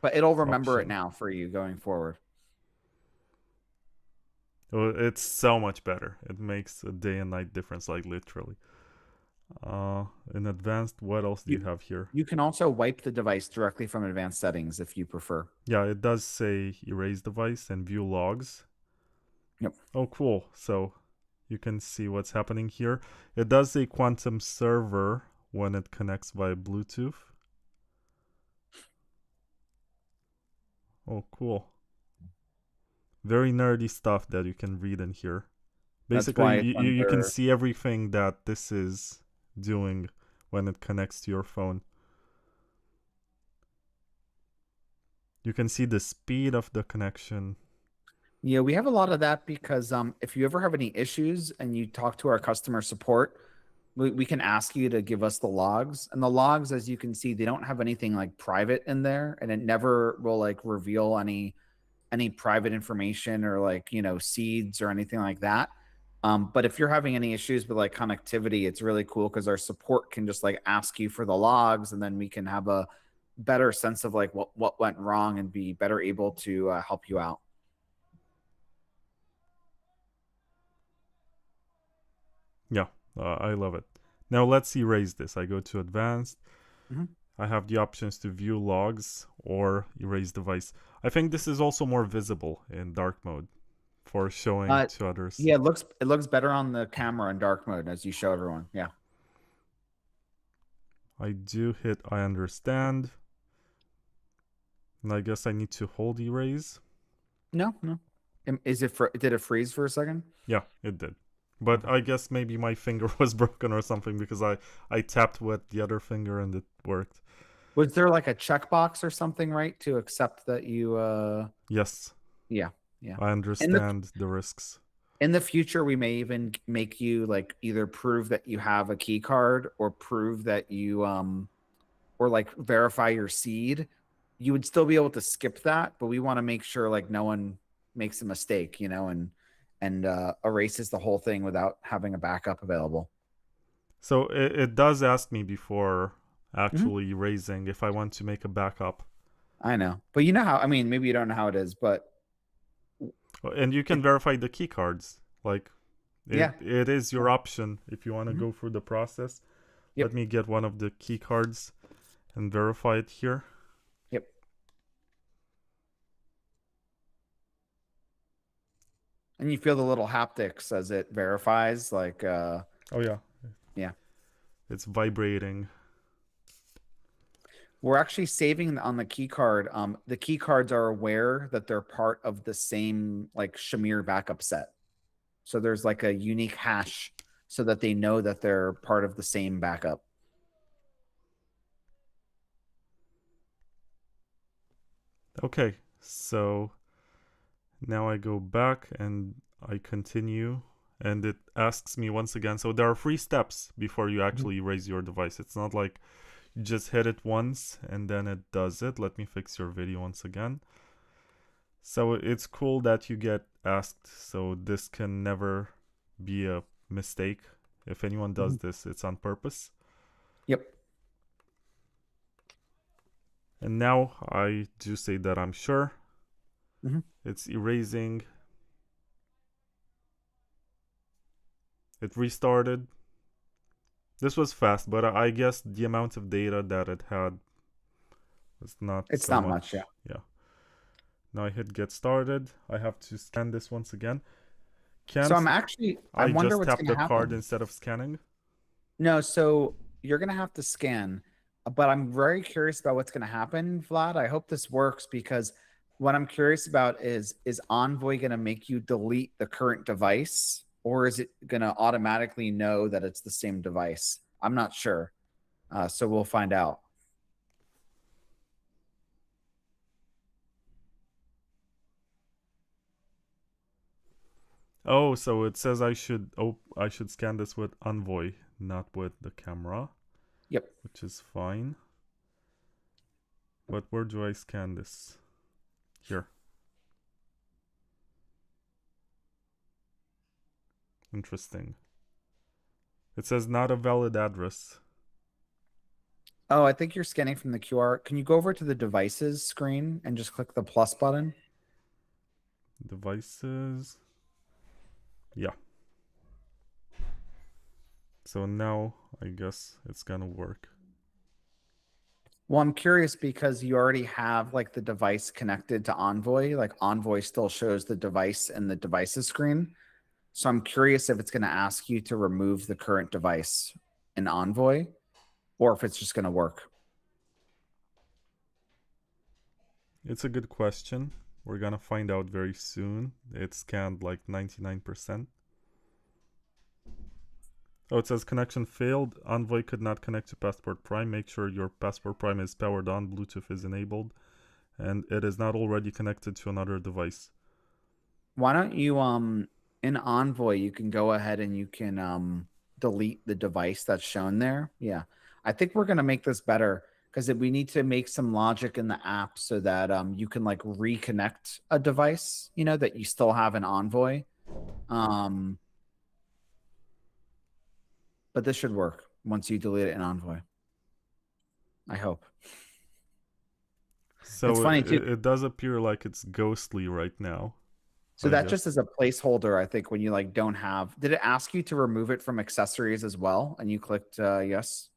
But it'll remember it now for you going forward. Oh, it's so much better. It makes a day and night difference, like literally. In advanced, what else do you have here? You can also wipe the device directly from advanced settings if you prefer. Yeah, it does say erase device and view logs. Yep. Oh, cool. So you can see what's happening here. It does say quantum server when it connects via Bluetooth. Oh, cool. Very nerdy stuff that you can read in here. Basically, you can see everything that this is doing when it connects to your phone. You can see the speed of the connection. Yeah, we have a lot of that because if you ever have any issues and you talk to our customer support, we can ask you to give us the logs. And the logs, as you can see, they don't have anything like private in there, and it never will like reveal any private information or like, you know, seeds or anything like that. But if you're having any issues with like connectivity, it's really cool because our support can just like ask you for the logs, and then we can have a better sense of like what went wrong and be better able to help you out. Yeah, I love it. Now let's erase this. I go to advanced. I have the options to view logs or erase device. I think this is also more visible in dark mode for showing to others. Yeah, it looks better on the camera in dark mode as you show everyone. Yeah. I do hit I understand. And I guess I need to hold erase. No. Did it freeze for a second? Yeah, it did. But I guess maybe my finger was broken or something because I tapped with the other finger and it worked. Was there like a checkbox or something, right, to accept that you Yes. Yeah. I understand the risks. In the future, we may even make you like either prove that you have a key card or prove that you or like verify your seed. You would still be able to skip that, but we want to make sure like no one makes a mistake, you know, and erases the whole thing without having a backup available. So it does ask me before actually erasing if I want to make a backup. I know, but you know how, I mean, maybe you don't know how it is, but And you can it, verify the key cards. Like yeah. it is your option if you want to Mhm. go through the process. Yep. Let me get one of the key cards and verify it here. Yep. And you feel the little haptics as it verifies, like, Oh yeah, yeah. it's vibrating. We're actually saving on the key card. The key cards are aware that they're part of the same like Shamir backup set. So there's like a unique hash so that they know that they're part of the same backup. Okay, so now I go back and I continue, and it asks me once again. So there are 3 steps before you actually raise your device. It's not like you just hit it once and then it does it. Let me fix your video once again. So it's cool that you get asked, so this can never be a mistake. If anyone does this, it's on purpose. Yep. And now I do say that I'm sure. It's erasing. It restarted. This was fast, but I guess the amount of data that it had was not It's so not much, yeah. Yeah. Now I hit get started. I have to scan this once again. So Can't I'm actually, I I wonder just what's tap going the to card happen. instead of scanning? No, so you're going to have to scan, but I'm very curious about what's going to happen, Vlad. I hope this works because what I'm curious about is Envoy going to make you delete the current device or is it going to automatically know that it's the same device? I'm not sure. So we'll find out. Oh, so it says I should scan this with Envoy, not with the camera, Yep. which is fine. But where do I scan this? Here. Interesting. It says not a valid address. Oh, I think you're scanning from the QR. Can you go over to the devices screen and just click the plus button? Devices. Yeah. So now I guess it's gonna work. Well, I'm curious because you already have like the device connected to Envoy. Like Envoy still shows the device in the devices screen. So I'm curious if it's going to ask you to remove the current device in Envoy or if it's just going to work. It's a good question. We're gonna find out very soon. It scanned like 99%. Oh, it says connection failed. Envoy could not connect to Passport Prime. Make sure your Passport Prime is powered on, Bluetooth is enabled, and it is not already connected to another device. Why don't you in Envoy you can go ahead and you can delete the device that's shown there. Yeah. I think we're going to make this better because we need to make some logic in the app so that you can like reconnect a device, you know, that you still have in Envoy. But this should work once you delete it in Envoy. I hope. So It's funny too. it does appear like it's ghostly right now, So I that just guess. as a placeholder, I think when you like don't have, did it ask you to remove it from accessories as well? And you clicked yes.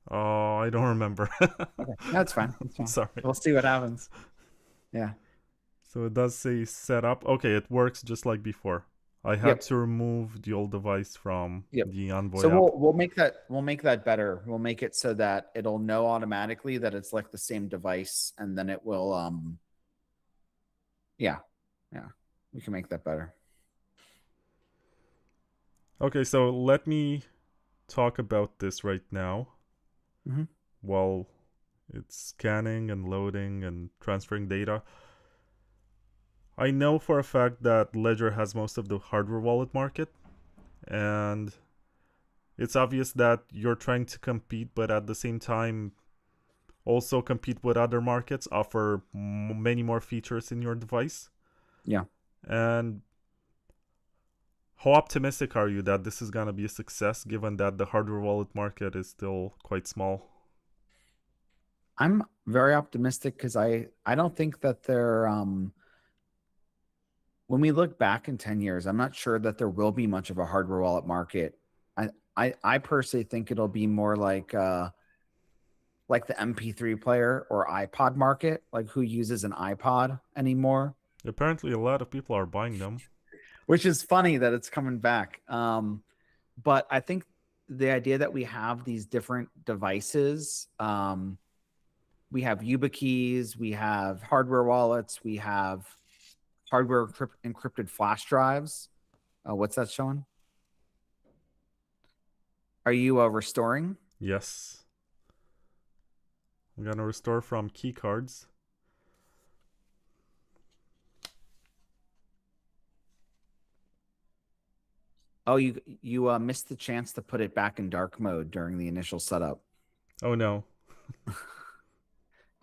Oh, I don't remember. Okay, that's fine. That's fine. Sorry. We'll see what happens. Yeah. So it does say setup. Okay, it works just like before. I had Yep. to remove the old device from Yep. the Envoy So app. we'll make that better. We'll make it so that it'll know automatically that it's like the same device, and then it will yeah. We can make that better. Okay, so let me talk about this right now while it's scanning and loading and transferring data. I know for a fact that Ledger has most of the hardware wallet market, and it's obvious that you're trying to compete, but at the same time also compete with other markets, offer many more features in your device. Yeah. And how optimistic are you that this is going to be a success given that the hardware wallet market is still quite small? I'm very optimistic because I don't think that they're when we look back in 10 years, I'm not sure that there will be much of a hardware wallet market. I personally think it'll be more like the MP3 player or iPod market, like who uses an iPod anymore, Apparently, a lot of people are buying them. which is funny that it's coming back. But I think the idea that we have these different devices, we have YubiKeys, we have hardware wallets, we have hardware encrypted flash drives. What's that showing? Are you restoring? Yes. I'm gonna restore from key cards. Oh, you missed the chance to put it back in dark mode during the initial setup. Oh no.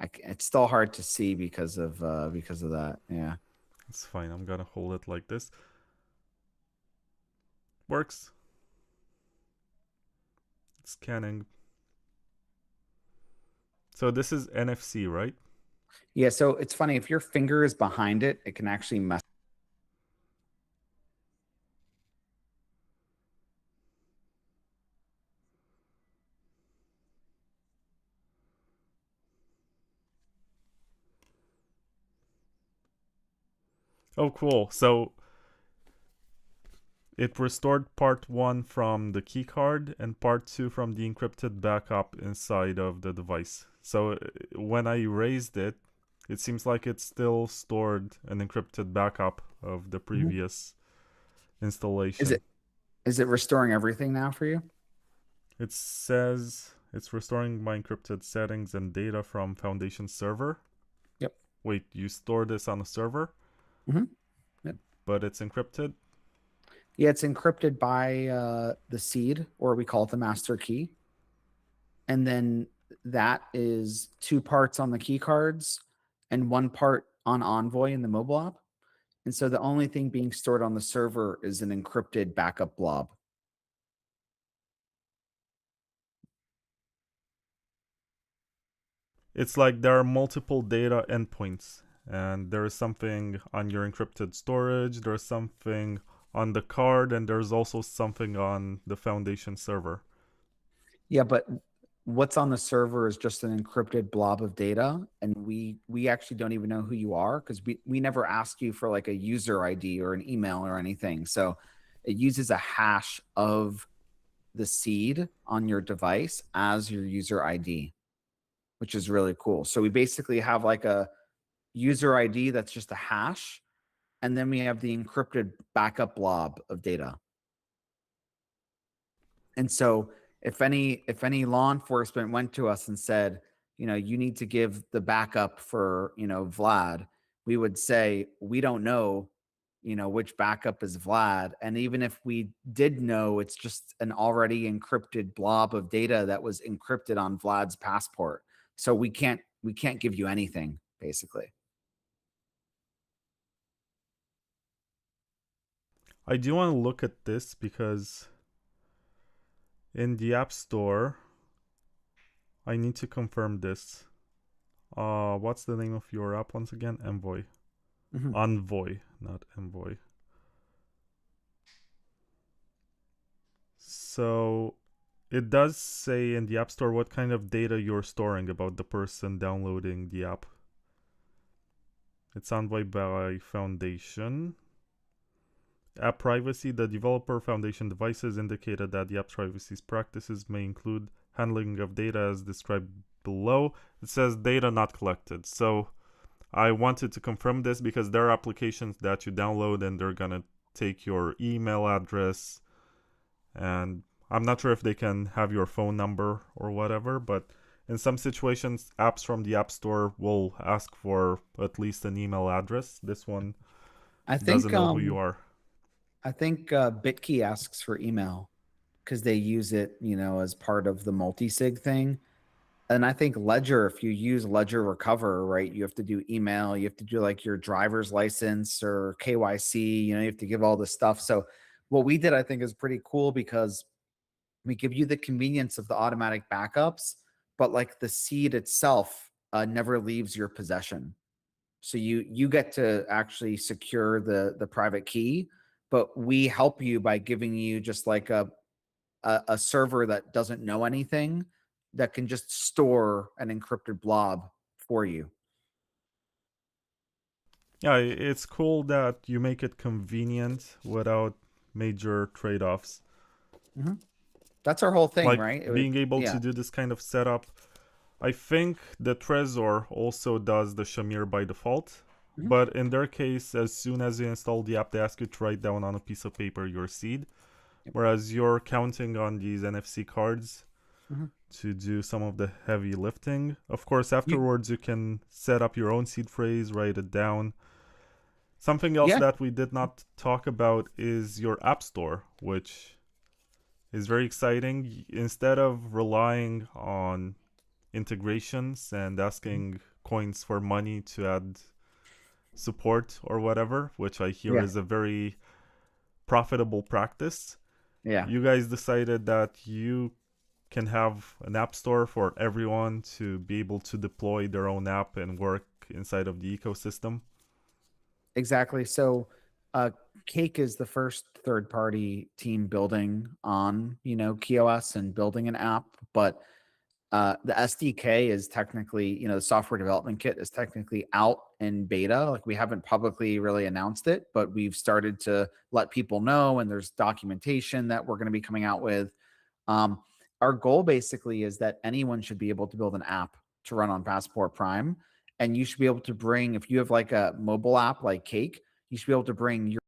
It's still hard to see because of that. Yeah. It's fine. I'm gonna hold it like this. Works. Scanning. So this is NFC, right? Yeah. So it's funny if your finger is behind it, it can actually mess. Oh, cool. So it restored part 1 from the key card and part 2 from the encrypted backup inside of the device. So when I erased it, it seems like it still stored an encrypted backup of the previous installation. Is it restoring everything now for you? It says it's restoring my encrypted settings and data from Foundation server. Yep. Wait, you store this on a server? Mm-hmm. Yep. But it's encrypted? Yeah, it's encrypted by the seed, or we call it the master key. And then that is 2 parts on the key cards and 1 part on Envoy in the mobile app. And so the only thing being stored on the server is an encrypted backup blob. It's like there are multiple data endpoints, and there is something on your encrypted storage, there's something on the card, and there's also something on the Foundation server. Yeah, but what's on the server is just an encrypted blob of data, and we actually don't even know who you are because we never ask you for like a user ID or an email or anything. So it uses a hash of the seed on your device as your user ID, which is really cool. So we basically have like a user ID that's just a hash, and then we have the encrypted backup blob of data. And so if any law enforcement went to us and said, you need to give the backup for, Vlad, we would say, we don't know, which backup is Vlad. And even if we did know, it's just an already encrypted blob of data that was encrypted on Vlad's passport. So we can't give you anything, basically. I do want to look at this because in the App Store, I need to confirm this. What's the name of your app once again? Envoy. Mm-hmm. Envoy, not Envoy. So it does say in the App Store what kind of data you're storing about the person downloading the app. It's Envoy by Foundation. App privacy. The developer Foundation devices indicated that the app's privacy practices may include handling of data as described below. It says data not collected. So I wanted to confirm this because there are applications that you download and they're gonna take your email address, and I'm not sure if they can have your phone number or whatever, but in some situations apps from the App Store will ask for at least an email address. This one doesn't know who you are. I think BitKey asks for email because they use it, as part of the multi-sig thing. And I think Ledger, if you use Ledger Recover, right, you have to do email, you have to do like your driver's license or KYC, you have to give all this stuff. So what we did, I think, is pretty cool because we give you the convenience of the automatic backups, but like the seed itself never leaves your possession. So you get to actually secure the private key, but we help you by giving you just like a server that doesn't know anything that can just store an encrypted blob for you. Yeah, it's cool that you make it convenient without major trade-offs. Mm-hmm. That's our whole thing, Like right? being able Yeah. to do this kind of setup. I think the Trezor also does the Shamir by default, Mm-hmm. but in their case, as soon as you install the app, they ask you to write down on a piece of paper your seed, Yep. whereas you're counting on these NFC cards Mm-hmm. to do some of the heavy lifting. Of course, You, afterwards, you can set up your own seed phrase, write it down. Something else yeah, that we did not talk about is your App Store, which is very exciting. Instead of relying on integrations and asking coins for money to add support or whatever, which I hear yeah, is a very profitable practice, yeah. you guys decided that you can have an app store for everyone to be able to deploy their own app and work inside of the ecosystem. Exactly. So, Cake is the first third-party team building on, KeyOS and building an app, but the SDK is technically, the software development kit is technically out in beta. Like we haven't publicly really announced it, but we've started to let people know, and there's documentation that we're going to be coming out with. Um, our goal basically is that anyone should be able to build an app to run on Passport Prime. And you should be able to bring, if you have like a mobile app like Cake, you should be able to bring your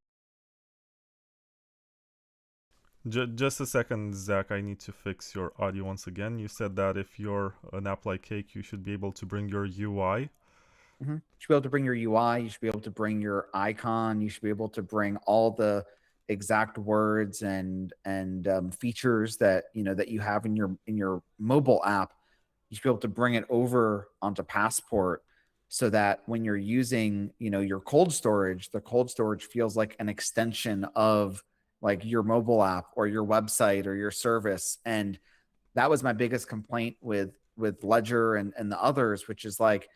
Just a second, Zach. I need to fix your audio once again. You said that if you're an app like Cake, you should be able to bring your UI. You should be able to bring your UI. You should be able to bring your icon. You should be able to bring all the exact words and features that that you have in your mobile app. You should be able to bring it over onto Passport, so that when you're using your cold storage, the cold storage feels like an extension of like your mobile app or your website or your service. And that was my biggest complaint with Ledger and the others, which is like,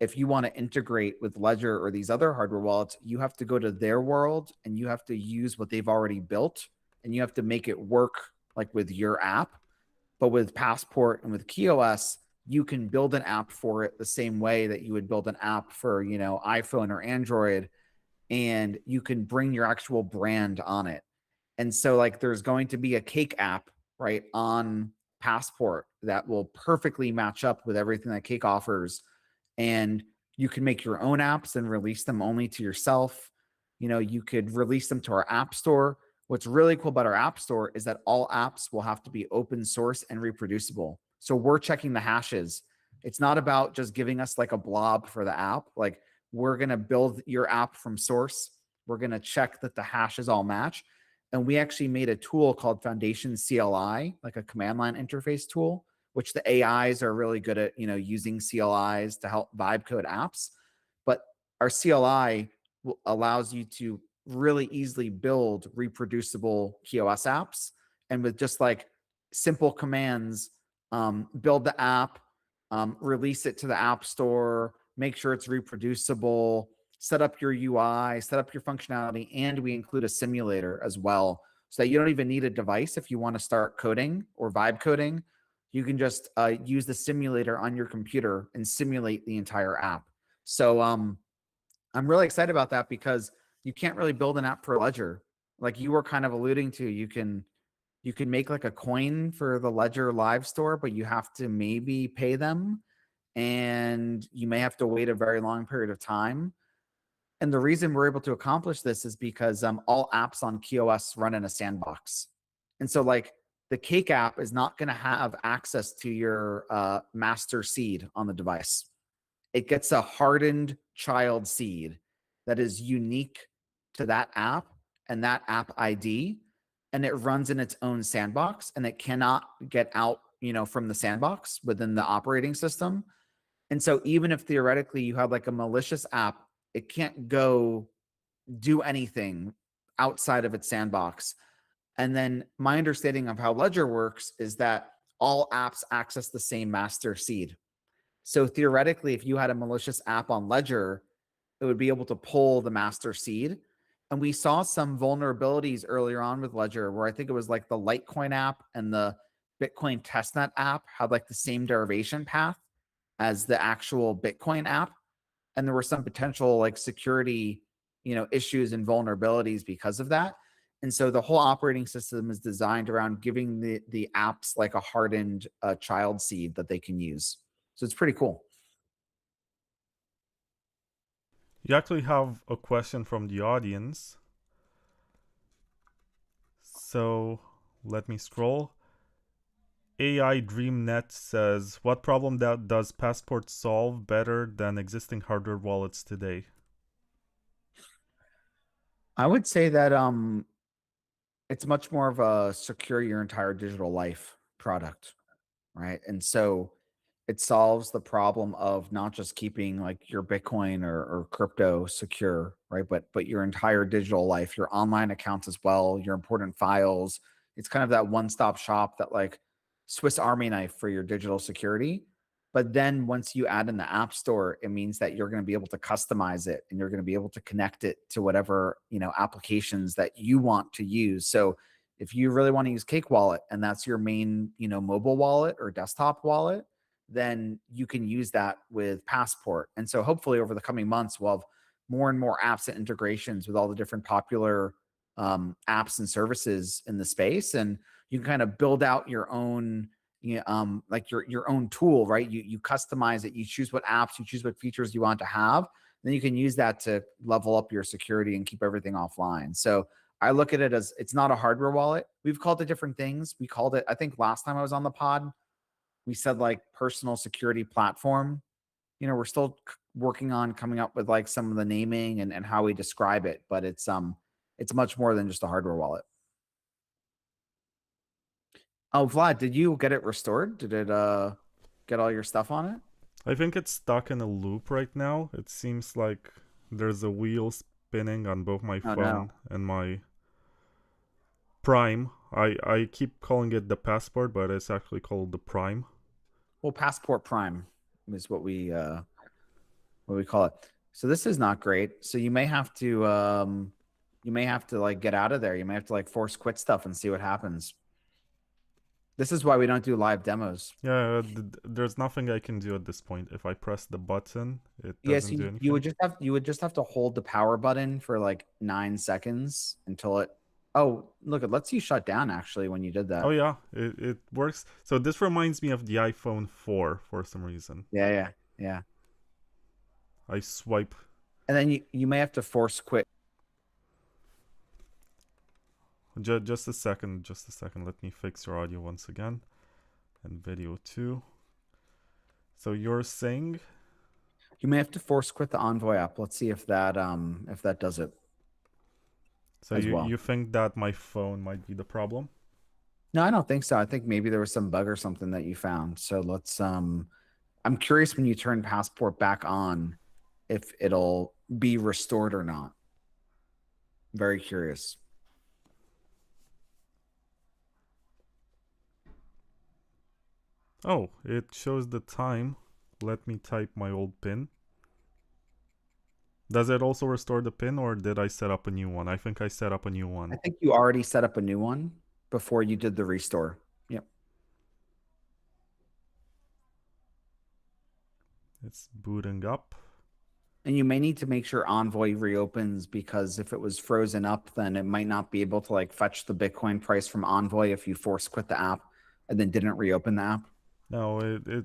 if you want to integrate with Ledger or these other hardware wallets, you have to go to their world and you have to use what they've already built, and you have to make it work like with your app. But with Passport and with KeyOS, you can build an app for it the same way that you would build an app for, iPhone or Android, and you can bring your actual brand on it. And so like there's going to be a Cake app, right, on Passport that will perfectly match up with everything that Cake offers. And you can make your own apps and release them only to yourself. You could release them to our app store. What's really cool about our app store is that all apps will have to be open source and reproducible. So we're checking the hashes. It's not about just giving us like a blob for the app. Like we're going to build your app from source. We're going to check that the hashes all match. And we actually made a tool called Foundation CLI, like a command line interface tool, which the AIs are really good at, using CLIs to help vibe code apps. But our CLI allows you to really easily build reproducible KeyOS apps. And with just like simple commands, build the app, release it to the app store, make sure it's reproducible, set up your UI, set up your functionality, and we include a simulator as well, so that you don't even need a device if you want to start coding or vibe coding. You can just use the simulator on your computer and simulate the entire app. So I'm really excited about that, because you can't really build an app for Ledger. Like you were kind of alluding to, you can make like a coin for the Ledger live store, but you have to maybe pay them, and you may have to wait a very long period of time. And the reason we're able to accomplish this is because all apps on KeyOS run in a sandbox. And so like the Cake app is not going to have access to your master seed on the device. It gets a hardened child seed that is unique to that app and that app ID. And it runs in its own sandbox, and it cannot get out, from the sandbox within the operating system. And so even if theoretically you have like a malicious app, it can't go do anything outside of its sandbox. And then my understanding of how Ledger works is that all apps access the same master seed. So theoretically, if you had a malicious app on Ledger, it would be able to pull the master seed. And we saw some vulnerabilities earlier on with Ledger where I think it was like the Litecoin app and the Bitcoin testnet app had like the same derivation path as the actual Bitcoin app. And there were some potential like security, issues and vulnerabilities because of that. And so the whole operating system is designed around giving the apps like a hardened child seed that they can use. So it's pretty cool. You actually have a question from the audience. So let me scroll. AI DreamNet says, what problem does Passport solve better than existing hardware wallets today? I would say that it's much more of a secure your entire digital life product, right? And so it solves the problem of not just keeping like your Bitcoin or crypto secure, right? But your entire digital life, your online accounts as well, your important files. It's kind of that one-stop shop, that like Swiss Army knife for your digital security. But then once you add in the App Store, it means that you're going to be able to customize it and you're going to be able to connect it to whatever, applications that you want to use. So if you really want to use Cake Wallet and that's your main, mobile wallet or desktop wallet, then you can use that with Passport. And so hopefully over the coming months, we'll have more and more apps and integrations with all the different popular apps and services in the space. And you can kind of build out your own, like your own tool, right? You customize it, you choose what apps, you choose what features you want to have. Then you can use that to level up your security and keep everything offline. So I look at it as it's not a hardware wallet. We've called it different things. We called it, I think last time I was on the pod, we said like personal security platform. We're still working on coming up with like some of the naming and how we describe it, but it's much more than just a hardware wallet. Oh, Vlad, did you get it restored? Did it get all your stuff on it? I think it's stuck in a loop right now. It seems like there's a wheel spinning on both my Oh phone no. and my Prime. I keep calling it the Passport, but it's actually called the Prime. Well, Passport Prime is what we call it. So this is not great. So you may have to like get out of there. You may have to like force quit stuff and see what happens. This is why we don't do live demos. Yeah, there's nothing I can do at this point. If I press the button, it Yes, doesn't do anything. you would just have to hold the power button for like 9 seconds until it. Oh, look, it lets you shut down actually when you did that. Oh yeah, it works. So this reminds me of the iPhone 4 for some reason. Yeah. I swipe. And then you may have to force quit. Just a second. Let me fix your audio once again, and video too. So you're saying You may have to force quit the Envoy app. Let's see if that does it. so you think that my phone might be the problem? No, I don't think so. I think maybe there was some bug or something that you found. So let's I'm curious when you turn Passport back on if it'll be restored or not. Very curious. Oh, it shows the time. Let me type my old PIN. Does it also restore the PIN, or did I set up a new one? I think I set up a new one. I think you already set up a new one before you did the restore. Yep. It's booting up. And you may need to make sure Envoy reopens, because if it was frozen up, then it might not be able to like fetch the Bitcoin price from Envoy if you force quit the app and then didn't reopen the app. No, it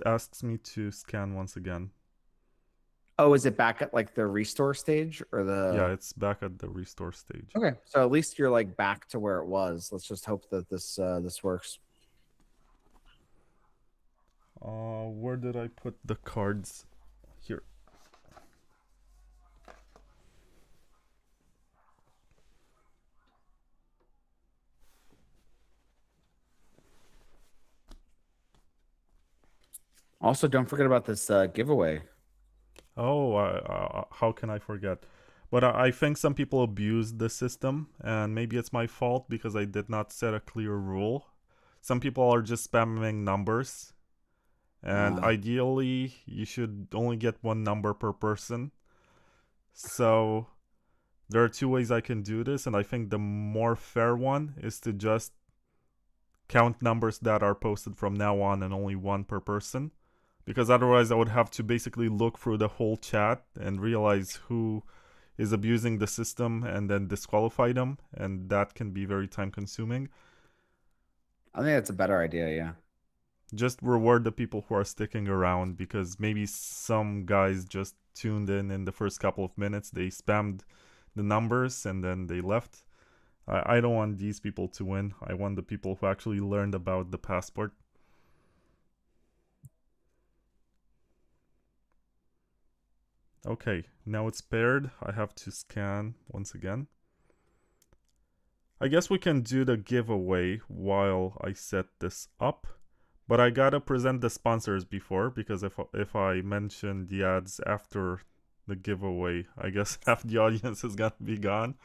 asks me to scan once again. Oh, is it back at like the restore stage or the? Yeah, it's back at the restore stage. Okay, so at least you're like back to where it was. Let's just hope that this works. Where did I put the cards? Here. Also, don't forget about this giveaway. Oh, how can I forget? But I think some people abused the system, and maybe it's my fault because I did not set a clear rule. Some people are just spamming numbers, and ideally you should only get one number per person. So there are two ways I can do this, and I think the more fair one is to just count numbers that are posted from now on and only one per person. Because otherwise I would have to basically look through the whole chat and realize who is abusing the system and then disqualify them, and that can be very time consuming. I think that's a better idea, yeah. Just reward the people who are sticking around, because maybe some guys just tuned in the first couple of minutes, they spammed the numbers and then they left. I don't want these people to win. I want the people who actually learned about the passport. Okay, now it's paired. I have to scan once again. I guess we can do the giveaway while I set this up, but I gotta present the sponsors before, because if I mention the ads after the giveaway, I guess half the audience is gonna be gone.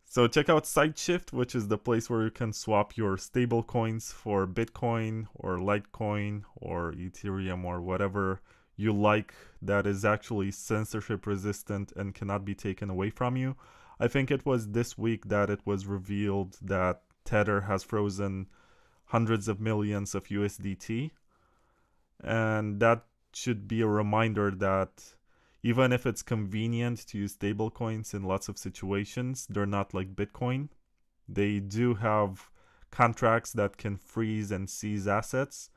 So check out SiteShift, which is the place where you can swap your stable coins for Bitcoin or Litecoin or Ethereum or whatever you like that is actually censorship resistant and cannot be taken away from you. I think it was this week that it was revealed that Tether has frozen hundreds of millions of USDT, and that should be a reminder that even if it's convenient to use stablecoins in lots of situations, they're not like Bitcoin. They do have contracts that can freeze and seize assets,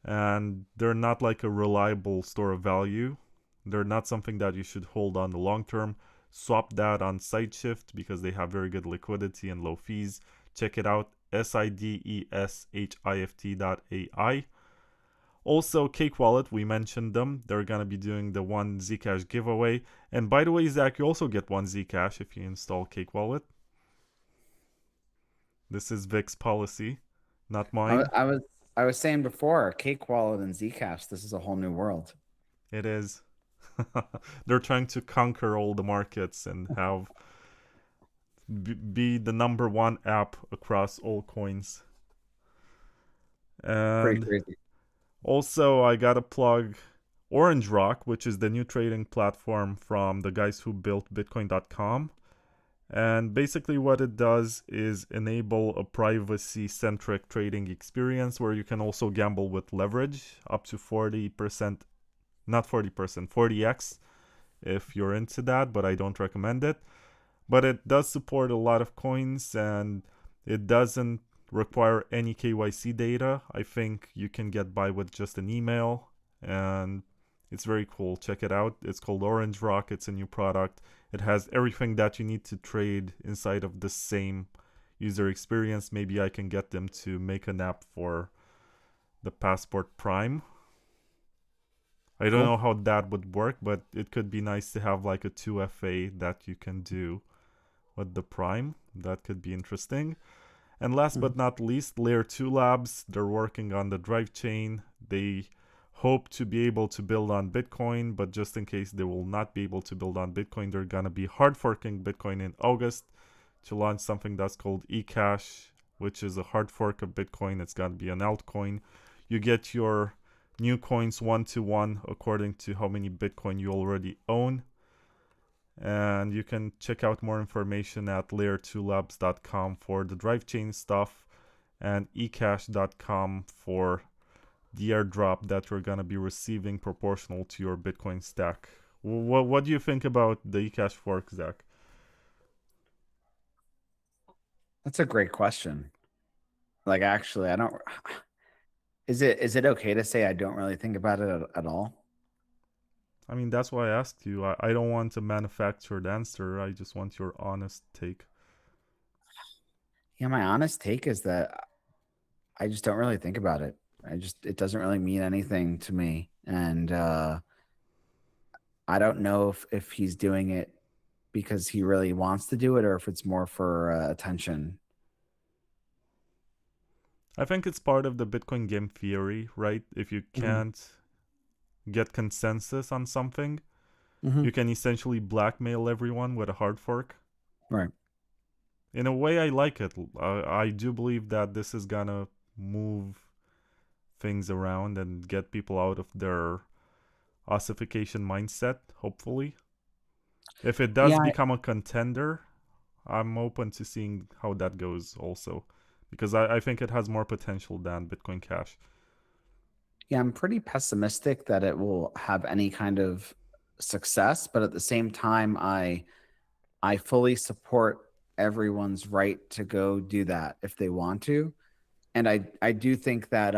and they're not like a reliable store of value. They're not something that you should hold on the long term. Swap that on SiteShift because they have very good liquidity and low fees. Check it out, sideshift.ai. Also, Cake Wallet, we mentioned them. They're going to be doing the 1 Zcash giveaway. And by the way, Zach, you also get 1 Zcash if you install Cake Wallet. This is Vic's policy, not mine. I was saying before, Cake Wallet and Zcash, this is a whole new world. It is. They're trying to conquer all the markets and have be the #1 app across all coins. And pretty crazy. Also, I gotta plug Orange Rock, which is the new trading platform from the guys who built Bitcoin.com. And basically what it does is enable a privacy-centric trading experience where you can also gamble with leverage up to 40%, not 40%, 40x if you're into that, but I don't recommend it. But it does support a lot of coins, and it doesn't require any KYC data. I think you can get by with just an email, and it's very cool. Check it out. It's called Orange Rock. It's a new product. It has everything that you need to trade inside of the same user experience. Maybe I can get them to make an app for the Passport Prime. I don't know how that would work, but it could be nice to have like a 2FA that you can do with the Prime. That could be interesting. And last but not least, Layer 2 Labs. They're working on the drive chain. They hope to be able to build on Bitcoin, but just in case they will not be able to build on Bitcoin, they're going to be hard forking Bitcoin in August to launch something that's called eCash, which is a hard fork of Bitcoin. It's going to be an altcoin. You get your new coins 1-to-1 according to how many Bitcoin you already own. And you can check out more information at layer2labs.com for the drive chain stuff and ecash.com for the airdrop that you're going to be receiving proportional to your Bitcoin stack. What do you think about the eCash fork, Zach? That's a great question. Like, actually, I don't... Is it okay to say I don't really think about it at all? I mean, that's why I asked you. I don't want a manufactured answer. I just want your honest take. Yeah, my honest take is that I just don't really think about it. It doesn't really mean anything to me. And I don't know if he's doing it because he really wants to do it or if it's more for attention. I think it's part of the Bitcoin game theory, right? If you can't get consensus on something, you can essentially blackmail everyone with a hard fork. Right. in a way, I like it. I do believe that this is gonna move things around and get people out of their ossification mindset, hopefully. If it does Yeah, become a contender, I'm open to seeing how that goes also. Because I think it has more potential than Bitcoin Cash. yeah, I'm pretty pessimistic that it will have any kind of success, but at the same time, I fully support everyone's right to go do that if they want to. And I do think that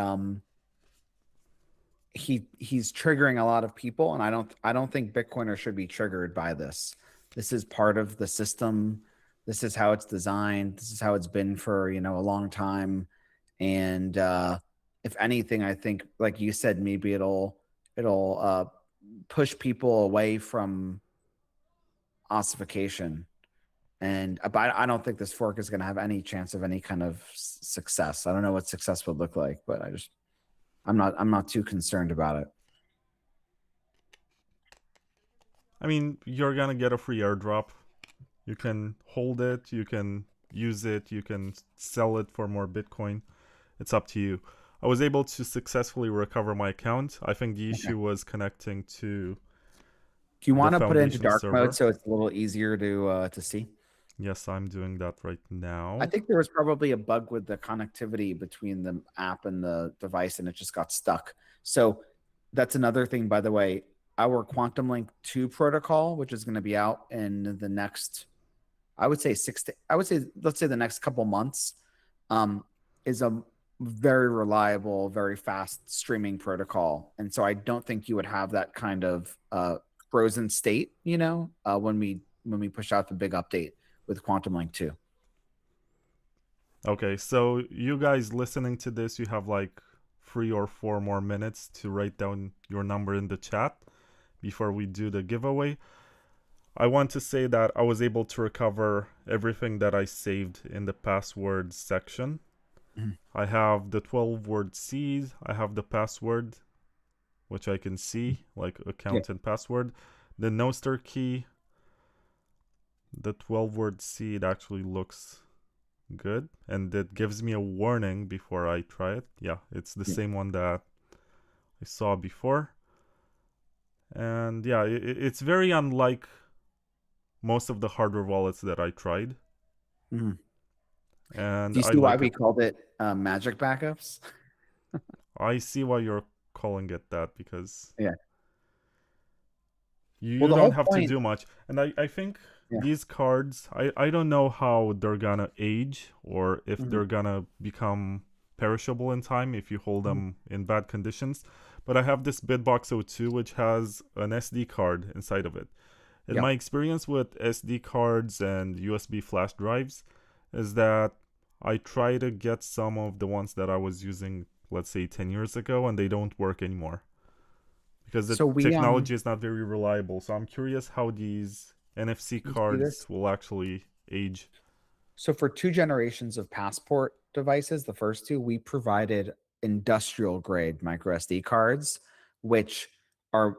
he's triggering a lot of people, and I don't think Bitcoiners should be triggered by this. This is part of the system. This is how it's designed. This is how it's been for, a long time. And if anything, I think, like you said, maybe it'll push people away from ossification. And but I don't think this fork is going to have any chance of any kind of success. I don't know what success would look like, but I'm not too concerned about it. I mean, you're gonna get a free airdrop. You can hold it, you can use it, you can sell it for more Bitcoin. It's up to you. I was able to successfully recover my account. I think the issue was connecting to Do you want the to put it into foundation dark server. mode so it's a little easier to see? Yes, I'm doing that right now. I think there was probably a bug with the connectivity between the app and the device, and it just got stuck. So that's another thing, by the way. Our Quantum Link 2 protocol, which is going to be out in the next, let's say the next couple months, is a very reliable, very fast streaming protocol. And so I don't think you would have that kind of frozen state, when we push out the big update with Quantum Link 2. Okay, so you guys listening to this, you have like 3 or 4 more minutes to write down your number in the chat before we do the giveaway. I want to say that I was able to recover everything that I saved in the passwords section. I have the 12-word seed, I have the password, which I can see, like account and password. The Noster key, the 12-word seed actually looks good, and it gives me a warning before I try it. Yeah, it's the same one that I saw before. And yeah, it's very unlike most of the hardware wallets that I tried. Mm. And Do you I see why like we it. called it magic backups? I see why you're calling it that, because Yeah. Well, you the don't whole have to point. do much. And I think Yeah. these cards, I don't know how they're gonna age or if they're gonna become perishable in time if you hold them in bad conditions. But I have this Bitbox 02 which has an SD card inside of it. In my experience with SD cards and USB flash drives is that I try to get some of the ones that I was using, let's say 10 years ago, and they don't work anymore because the So we technology is not very reliable. So I'm curious how these NFC you see this? cards will actually age. So for 2 generations of Passport devices, the first 2, we provided industrial grade micro SD cards, which are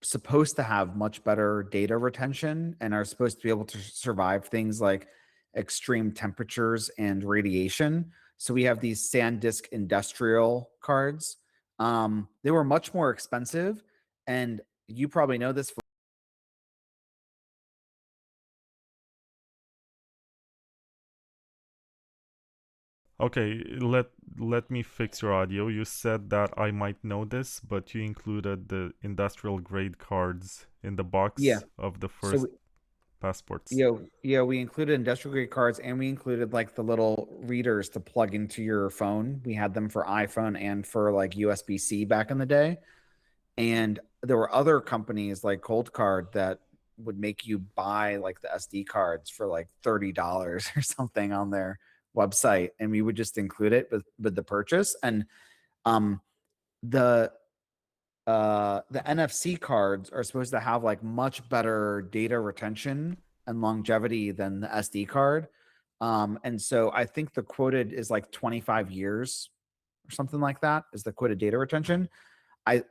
supposed to have much better data retention and are supposed to be able to survive things like extreme temperatures and radiation. So we have these SanDisk industrial cards. They were much more expensive, and you probably know this. Okay, let me fix your audio. You said that I might know this, but you included the industrial grade cards in the box of the first passports. Yeah, we included industrial grade cards, and we included like the little readers to plug into your phone. We had them for iPhone and for like USB-C back in the day. And there were other companies like Cold Card that would make you buy like the SD cards for like $30 or something on their website, and we would just include it with the purchase. And um the NFC cards are supposed to have like much better data retention and longevity than the SD card. And so I think the quoted is like 25 years or something like that is the quoted data retention.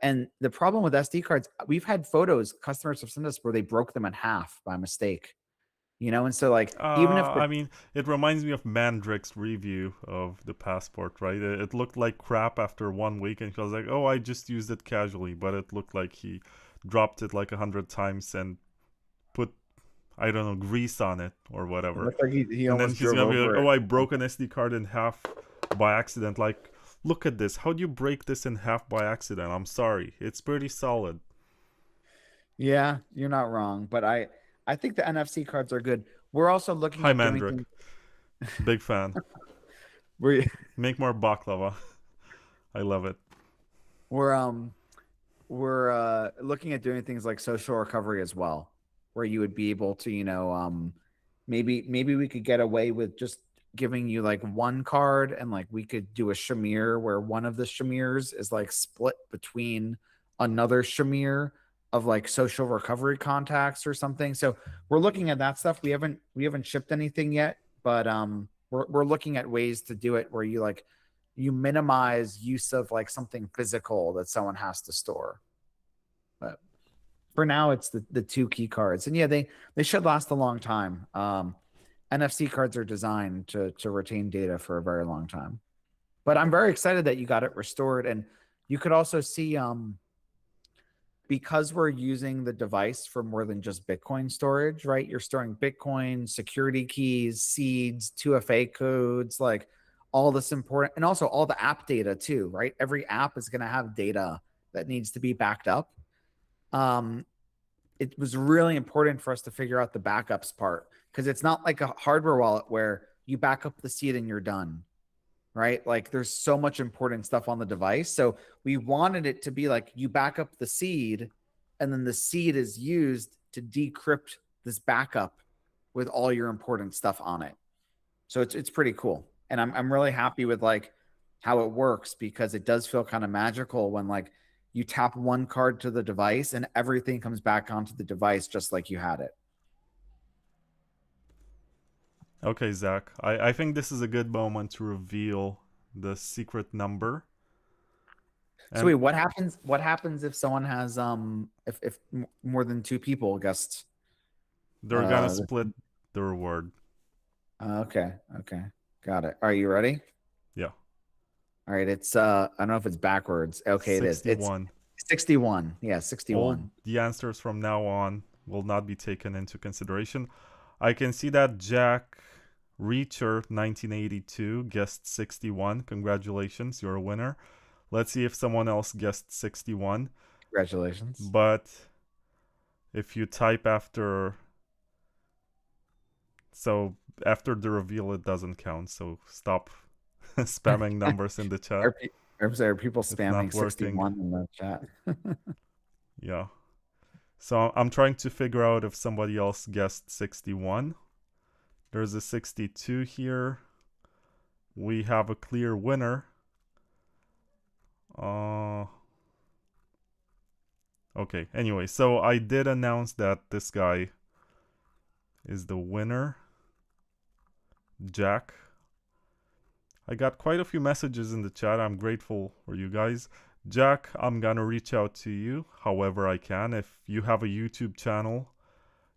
And the problem with SD cards, we've had photos customers have sent us where they broke them in half by mistake. you know. And so like even if the I mean, it reminds me of Mandrick's review of the passport, right? It looked like crap after 1 week, and he was like, "Oh, I just used it casually," but it looked like he dropped it like 100 times and put, I don't know, grease on it or it whatever. looked like he And then almost he's drove gonna be like, over "Oh, it. I broke an SD card in half by accident." Like, look at this. How do you break this in half by accident? I'm sorry. It's pretty solid. Yeah, you're not wrong, but I think the NFC cards are good. We're also looking Hi, at doing Mandrick. things. Big fan. We Make more baklava. I love it. we're looking at doing things like social recovery as well, where you would be able to, maybe we could get away with just giving you like one card, and like we could do a shamir where one of the shamirs is like split between another shamir of like social recovery contacts or something. So we're looking at that stuff. We haven't shipped anything yet, but we're looking at ways to do it where you minimize use of like something physical that someone has to store. But for now, it's the two key cards, and yeah, they should last a long time. NFC cards are designed to retain data for a very long time. But I'm very excited that you got it restored, and you could also see because we're using the device for more than just Bitcoin storage, right? You're storing Bitcoin, security keys, seeds, 2FA codes, like all this important, and also all the app data too, right? Every app is going to have data that needs to be backed up. It was really important for us to figure out the backups part, because it's not like a hardware wallet where you back up the seed and you're done, right? Like there's so much important stuff on the device. So we wanted it to be like you back up the seed, and then the seed is used to decrypt this backup with all your important stuff on it. So it's pretty cool. And I'm really happy with like how it works, because it does feel kind of magical when like you tap one card to the device and everything comes back onto the device just like you had it. Okay, Zach. I think this is a good moment to reveal the secret number. So And wait, what happens if someone has if more than two people guessed? they're gonna split the reward. Okay, okay, got it. Are you ready? Yeah. All right, it's I don't know if it's backwards. Okay, it is. It's 61. 61. Yeah, All 61. the answers from now on will not be taken into consideration. I can see that Jack Reacher 1982 guessed 61. Congratulations, you're a winner. Let's see if someone else guessed 61. Congratulations. But if you type after, so after the reveal, it doesn't count. So stop spamming numbers in the chat. Are people It's spamming not working. 61 in the chat? Yeah. So I'm trying to figure out if somebody else guessed 61. There's a 62 here. We have a clear winner. Okay, anyway, so I did announce that this guy is the winner. Jack. I got quite a few messages in the chat. I'm grateful for you guys. Jack, I'm gonna reach out to you however I can. If you have a YouTube channel,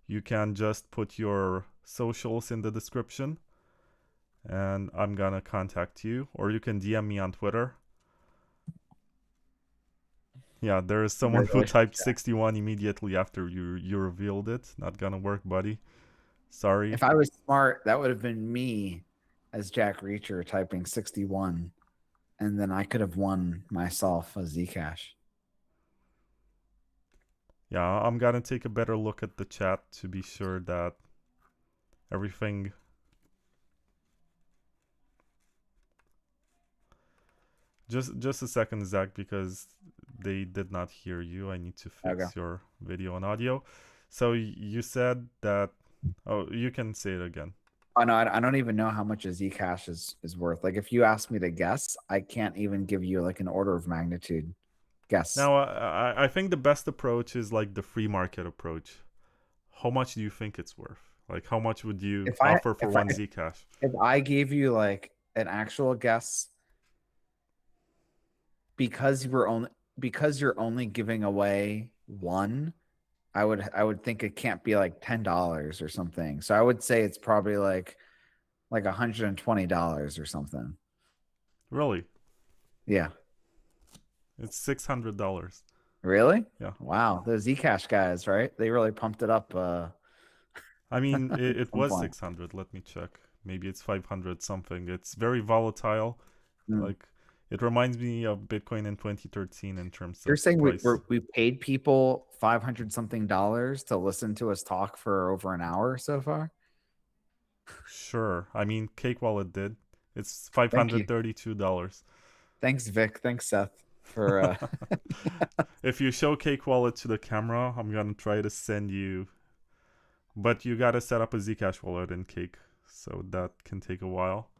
you can just put your socials in the description and I'm gonna contact you, or you can DM me on Twitter. Yeah, there is someone who typed 61 immediately after you revealed it. Not gonna work, buddy. Sorry. If I was smart, that would have been me as Jack Reacher typing 61, and then I could have won myself a Zcash. Yeah, I'm gonna take a better look at the chat to be sure that everything. Just a second, Zach, because they did not hear you. I need to fix your video and audio. So you said that. Oh, you can say it again. Oh no, I don't even know how much a Zcash is worth. Like if you ask me to guess, I can't even give you like an order of magnitude guess. Now, I think the best approach is like the free market approach. How much do you think it's worth? Like, how much would you offer for one Zcash? If I gave you like an actual guess, because you're only giving away one, I would think it can't be like $10 or something. So I would say it's probably like $120 or something. Really? Yeah. It's $600. Really? Yeah. Wow. Those Zcash guys, right? They really pumped it up I mean, at it some was point. 600. Let me check. Maybe it's 500 something. It's very volatile. Mm. Like, it reminds me of Bitcoin in 2013 in terms You're of saying price. we paid people 500 something dollars to listen to us talk for over an hour so far? Sure. I mean, Cake Wallet did. It's Thank you. $532. Thanks, Vic. Thanks, Seth, for If you show Cake Wallet to the camera, I'm gonna try to send you. But you gotta set up a Zcash wallet in Cake, so that can take a while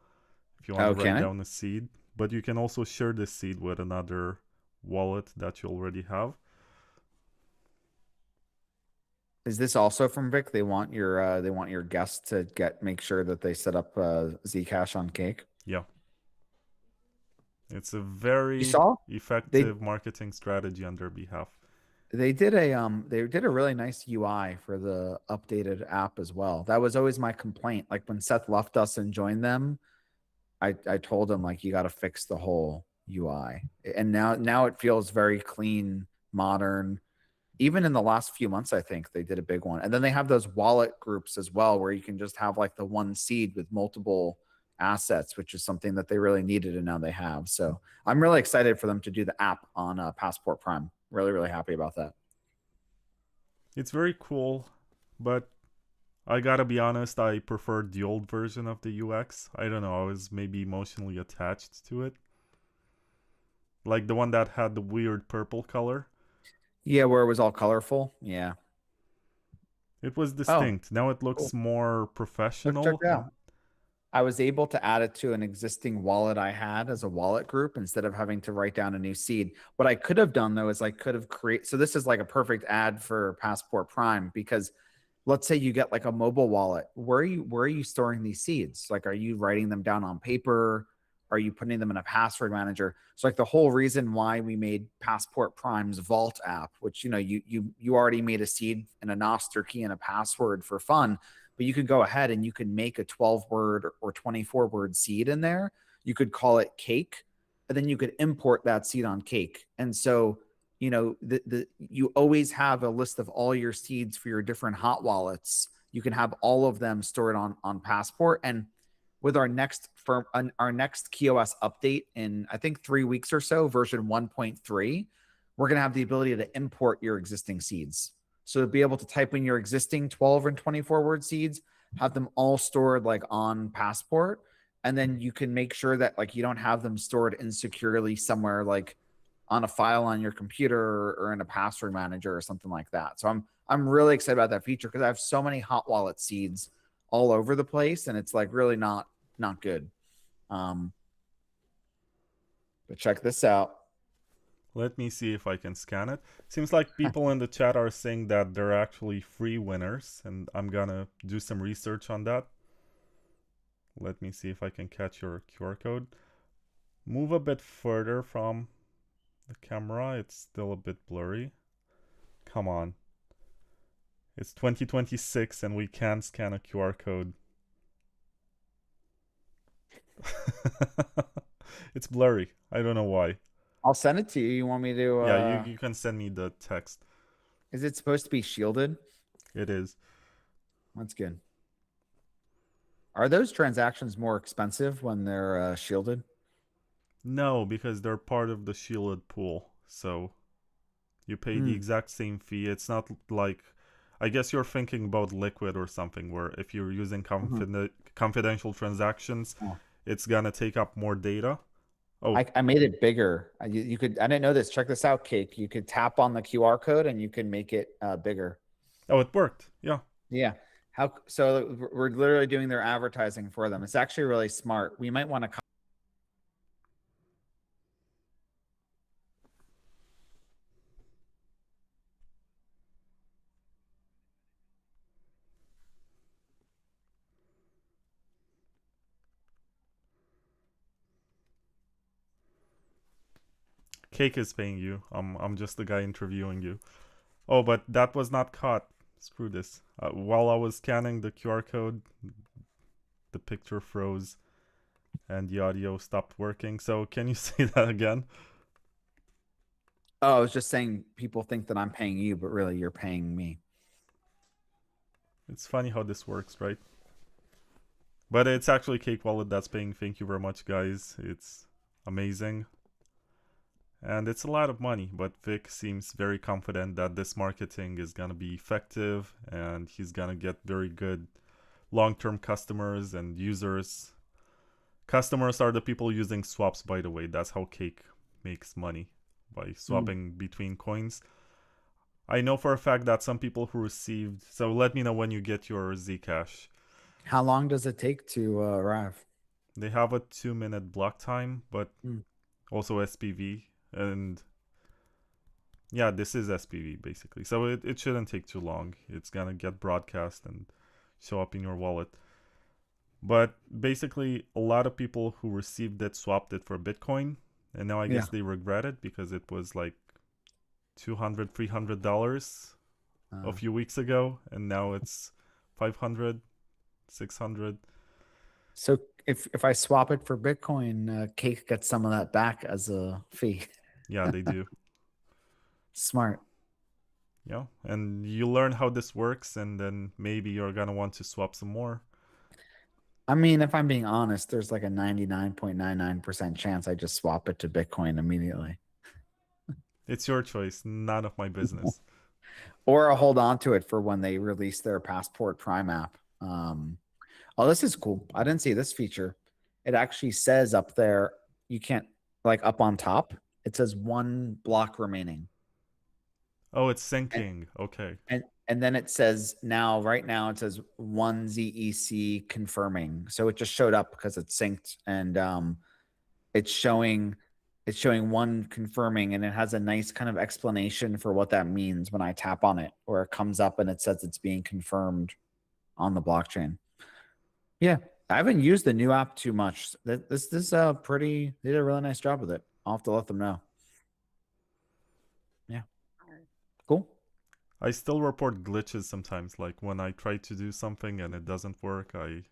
if you want to Oh, write can it? down a seed. But you can also share this seed with another wallet that you already have. Is this also from Vic? They want your guests to make sure that they set up Zcash on Cake. Yeah, it's a You very saw? They effective marketing strategy on their behalf. they did a really nice UI for the updated app as well. That was always my complaint. Like when Seth left us and joined them, I told him like you got to fix the whole UI. And now it feels very clean, modern. Even in the last few months, I think they did a big one. And then they have those wallet groups as well, where you can just have like the one seed with multiple assets, which is something that they really needed and now they have. So I'm really excited for them to do the app on Passport Prime. Really, really happy about that. It's very cool, but I gotta be honest, I preferred the old version of the UX. I don't know, I was maybe emotionally attached to it. Like the one that had the weird purple color. Yeah, where it was all colorful. Yeah. It was Oh, distinct. Now it looks cool. more Let's check professional. it out. I was able to add it to an existing wallet I had as a wallet group instead of having to write down a new seed. What I could have done though is I could have created. So this is like a perfect ad for Passport Prime because let's say you get like a mobile wallet. Where are you storing these seeds? Like, are you writing them down on paper? Are you putting them in a password manager? So like the whole reason why we made Passport Prime's Vault app, which you already made a seed and a Nostr key and a password for fun, but you could go ahead and you could make a 12 word or 24 word seed in there. You could call it Cake, and then you could import that seed on Cake. And so you always have a list of all your seeds for your different hot wallets. You can have all of them stored on Passport. And with our next KeyOS update in I think 3 weeks or so, version 1.3, we're going to have the ability to import your existing seeds. So to be able to type in your existing 12 and 24 word seeds, have them all stored like on Passport, and then you can make sure that like you don't have them stored insecurely somewhere like on a file on your computer or in a password manager or something like that. So I'm really excited about that feature because I have so many hot wallet seeds all over the place, and it's like really not good. Um, but check this out. Let me see if I can scan it. Seems like people in the chat are saying that they're actually free winners, and I'm gonna do some research on that. Let me see if I can catch your QR code. Move a bit further from the camera. It's still a bit blurry. Come on. It's 2026 and we can't scan a QR code. It's blurry. I don't know why. I'll send it to you. You want me to? Yeah, you can send me the text. Is it supposed to be shielded? It is. That's good. Are those transactions more expensive when they're shielded? No, because they're part of the shielded pool. So you pay the exact same fee. It's not like, I guess you're thinking about Liquid or something, where if you're using confidential transactions, Oh. it's gonna take up more data. Oh, I made it bigger. You could. I didn't know this. Check this out, Cake. You could tap on the QR code and you can make it bigger. oh, it worked. Yeah. Yeah. How so? We're literally doing their advertising for them. It's actually really smart. We might want to. Cake is paying you. I'm just the guy interviewing you. Oh, but that was not caught. Screw this. While I was scanning the QR code, the picture froze and the audio stopped working. So can you say that again? Oh, I was just saying people think that I'm paying you, but really you're paying me. It's funny how this works, right? But it's actually Cake Wallet that's paying. Thank you very much, guys. It's amazing. And it's a lot of money, but Vic seems very confident that this marketing is gonna be effective and he's gonna get very good long-term customers and users. Customers are the people using swaps, by the way. That's how Cake makes money, by swapping between coins. I know for a fact that some people who received, so let me know when you get your Zcash. How long does it take to arrive? They have a 2-minute block time, but Mm. also SPV. And yeah, this is SPV basically. So it shouldn't take too long. It's gonna get broadcast and show up in your wallet. But basically, a lot of people who received it swapped it for Bitcoin. And now I Yeah. guess they regret it because it was like $200, $300 a few weeks ago. And now it's 500, 600. So if I swap it for Bitcoin, Cake gets some of that back as a fee. Yeah, they do. Smart. Yeah. And you learn how this works, and then maybe you're gonna want to swap some more. I mean, if I'm being honest, there's like a 99.99% chance I just swap it to Bitcoin immediately. It's your choice, none of my business. Or I'll hold on to it for when they release their Passport Prime app. Oh, this is cool. I didn't see this feature. It actually says up there, you can't, like up on top, it says 1 block remaining. Oh, it's syncing. Okay. And then it says now, right now, it says 1 ZEC confirming. So it just showed up because it's synced, and it's showing 1 confirming, and it has a nice kind of explanation for what that means when I tap on it, where it comes up and it says it's being confirmed on the blockchain. Yeah, I haven't used the new app too much. This pretty. They did a really nice job with it. I'll have to let them know. Yeah, cool. I still report glitches sometimes, like when I try to do something and it doesn't work, I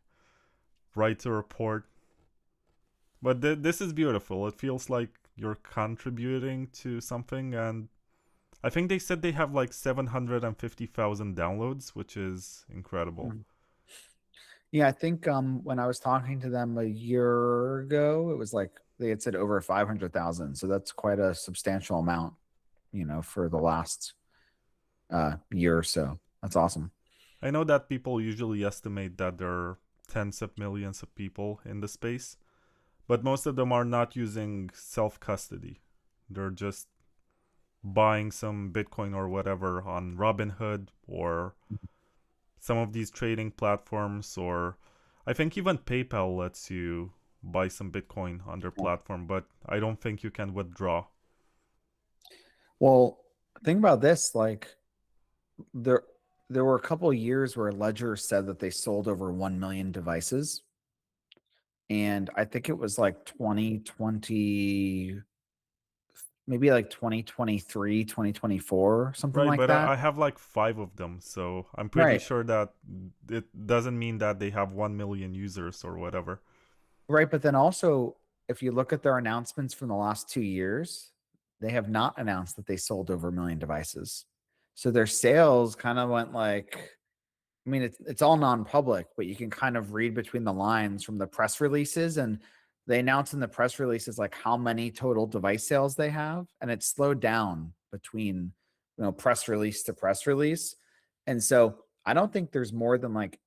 write a report. But this is beautiful. It feels like you're contributing to something, and I think they said they have like 750,000 downloads, which is incredible. Yeah, I think when I was talking to them a year ago, it was like they had said over 500,000. So that's quite a substantial amount, for the last year or so. That's awesome. I know that people usually estimate that there are tens of millions of people in the space, but most of them are not using self-custody. They're just buying some Bitcoin or whatever on Robinhood or some of these trading platforms, or I think even PayPal lets you buy some Bitcoin on their platform, but I don't think you can withdraw. Well, think about this, like there were a couple of years where Ledger said that they sold over 1 million devices. And I think it was like 2020, maybe like 2023, 2024, something Right, like but that. I have like 5 of them, so I'm pretty Right. sure that it doesn't mean that they have 1 million users or whatever. Right. But then also, if you look at their announcements from the last 2 years, they have not announced that they sold over 1 million devices. So their sales kind of went like, I mean, it's all non-public, but you can kind of read between the lines from the press releases, and they announce in the press releases like how many total device sales they have, and it's slowed down between press release to press release. And so I don't think there's more than like,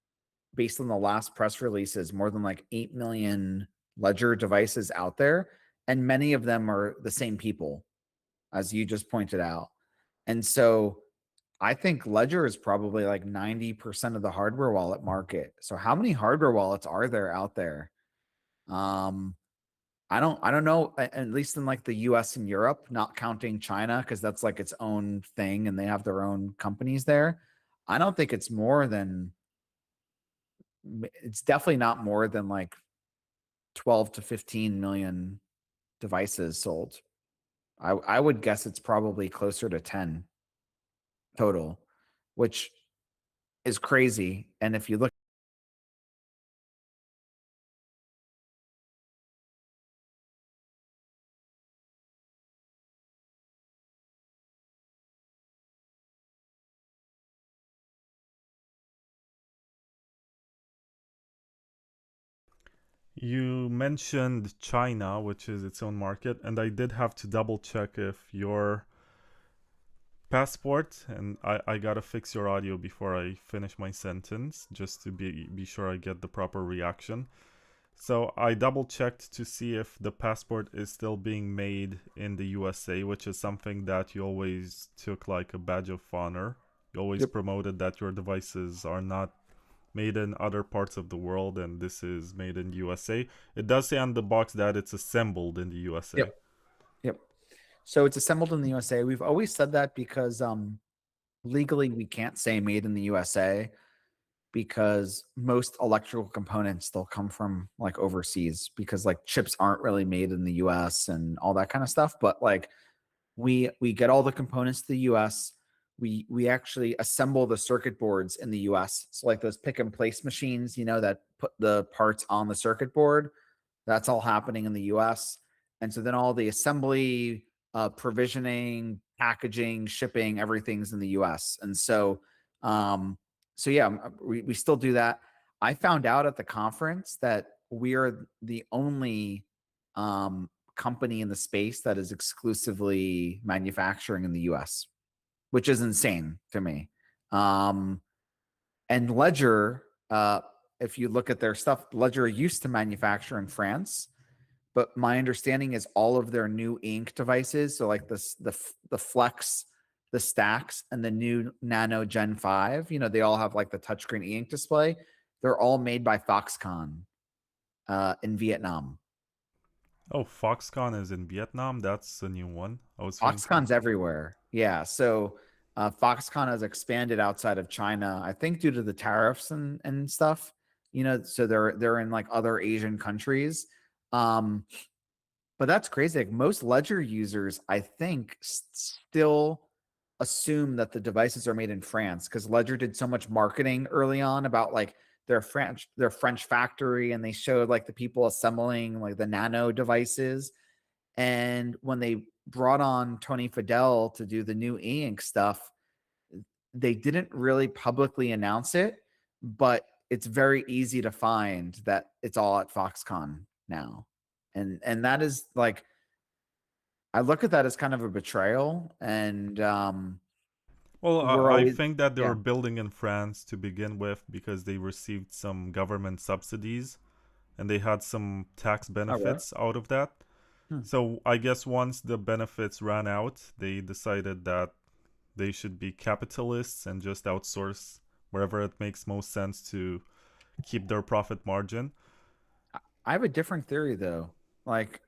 based on the last press releases, more than like 8 million Ledger devices out there, and many of them are the same people, as you just pointed out. And so I think Ledger is probably like 90% of the hardware wallet market. So how many hardware wallets are there out there? Um, I don't know, at least in like the US and Europe, not counting China, because that's like its own thing and they have their own companies there. I don't think it's definitely not more than like 12 to 15 million devices sold. I would guess it's probably closer to 10. total, which is crazy. And if you look, You mentioned China, which is its own market, and I did have to double check if your passport, and I gotta fix your audio before I finish my sentence, just to be sure I get the proper reaction. So I double checked to see if the passport is still being made in the USA, which is something that you always took like a badge of honor. You always Yep. promoted that your devices are not made in other parts of the world and this is made in the USA. It does say on the box that it's assembled in the USA. Yep. Yep. So it's assembled in the USA. We've always said that because legally we can't say made in the USA because most electrical components they'll come from like overseas because like chips aren't really made in the US and all that kind of stuff. But like we get all the components to the US. We actually assemble the circuit boards in the US. So like those pick and place machines, you know, that put the parts on the circuit board, that's all happening in the US. And so then all the assembly, provisioning, packaging, shipping, everything's in the US. And so yeah, we still do that. I found out at the conference that we are the only company in the space that is exclusively manufacturing in the US, which is insane to me. And Ledger, if you look at their stuff, Ledger used to manufacture in France, but my understanding is all of their new ink devices, so like the Flex, the Stacks, and the new Nano Gen 5, you know, they all have like the touchscreen e-ink display. They're all made by Foxconn in Vietnam. Oh, Foxconn is in Vietnam? That's a new one. I was thinking. Foxconn's everywhere. Yeah. So Foxconn has expanded outside of China, I think due to the tariffs and stuff. You know, so they're in like other Asian countries. Um, but that's crazy. Like most Ledger users, I think, still assume that the devices are made in France because Ledger did so much marketing early on about like their French factory, and they showed like the people assembling like the nano devices. And when they brought on Tony Fadell to do the new e-ink stuff, they didn't really publicly announce it, but it's very easy to find that it's all at Foxconn now. And that is like, I look at that as kind of a betrayal. And Well, we're I always, think that they yeah. were building in France to begin with because they received some government subsidies and they had some tax Oh, really? benefits out of that. Hmm. So I guess once the benefits ran out, they decided that they should be capitalists and just outsource wherever it makes most sense to keep their profit margin. I have a different theory though. Like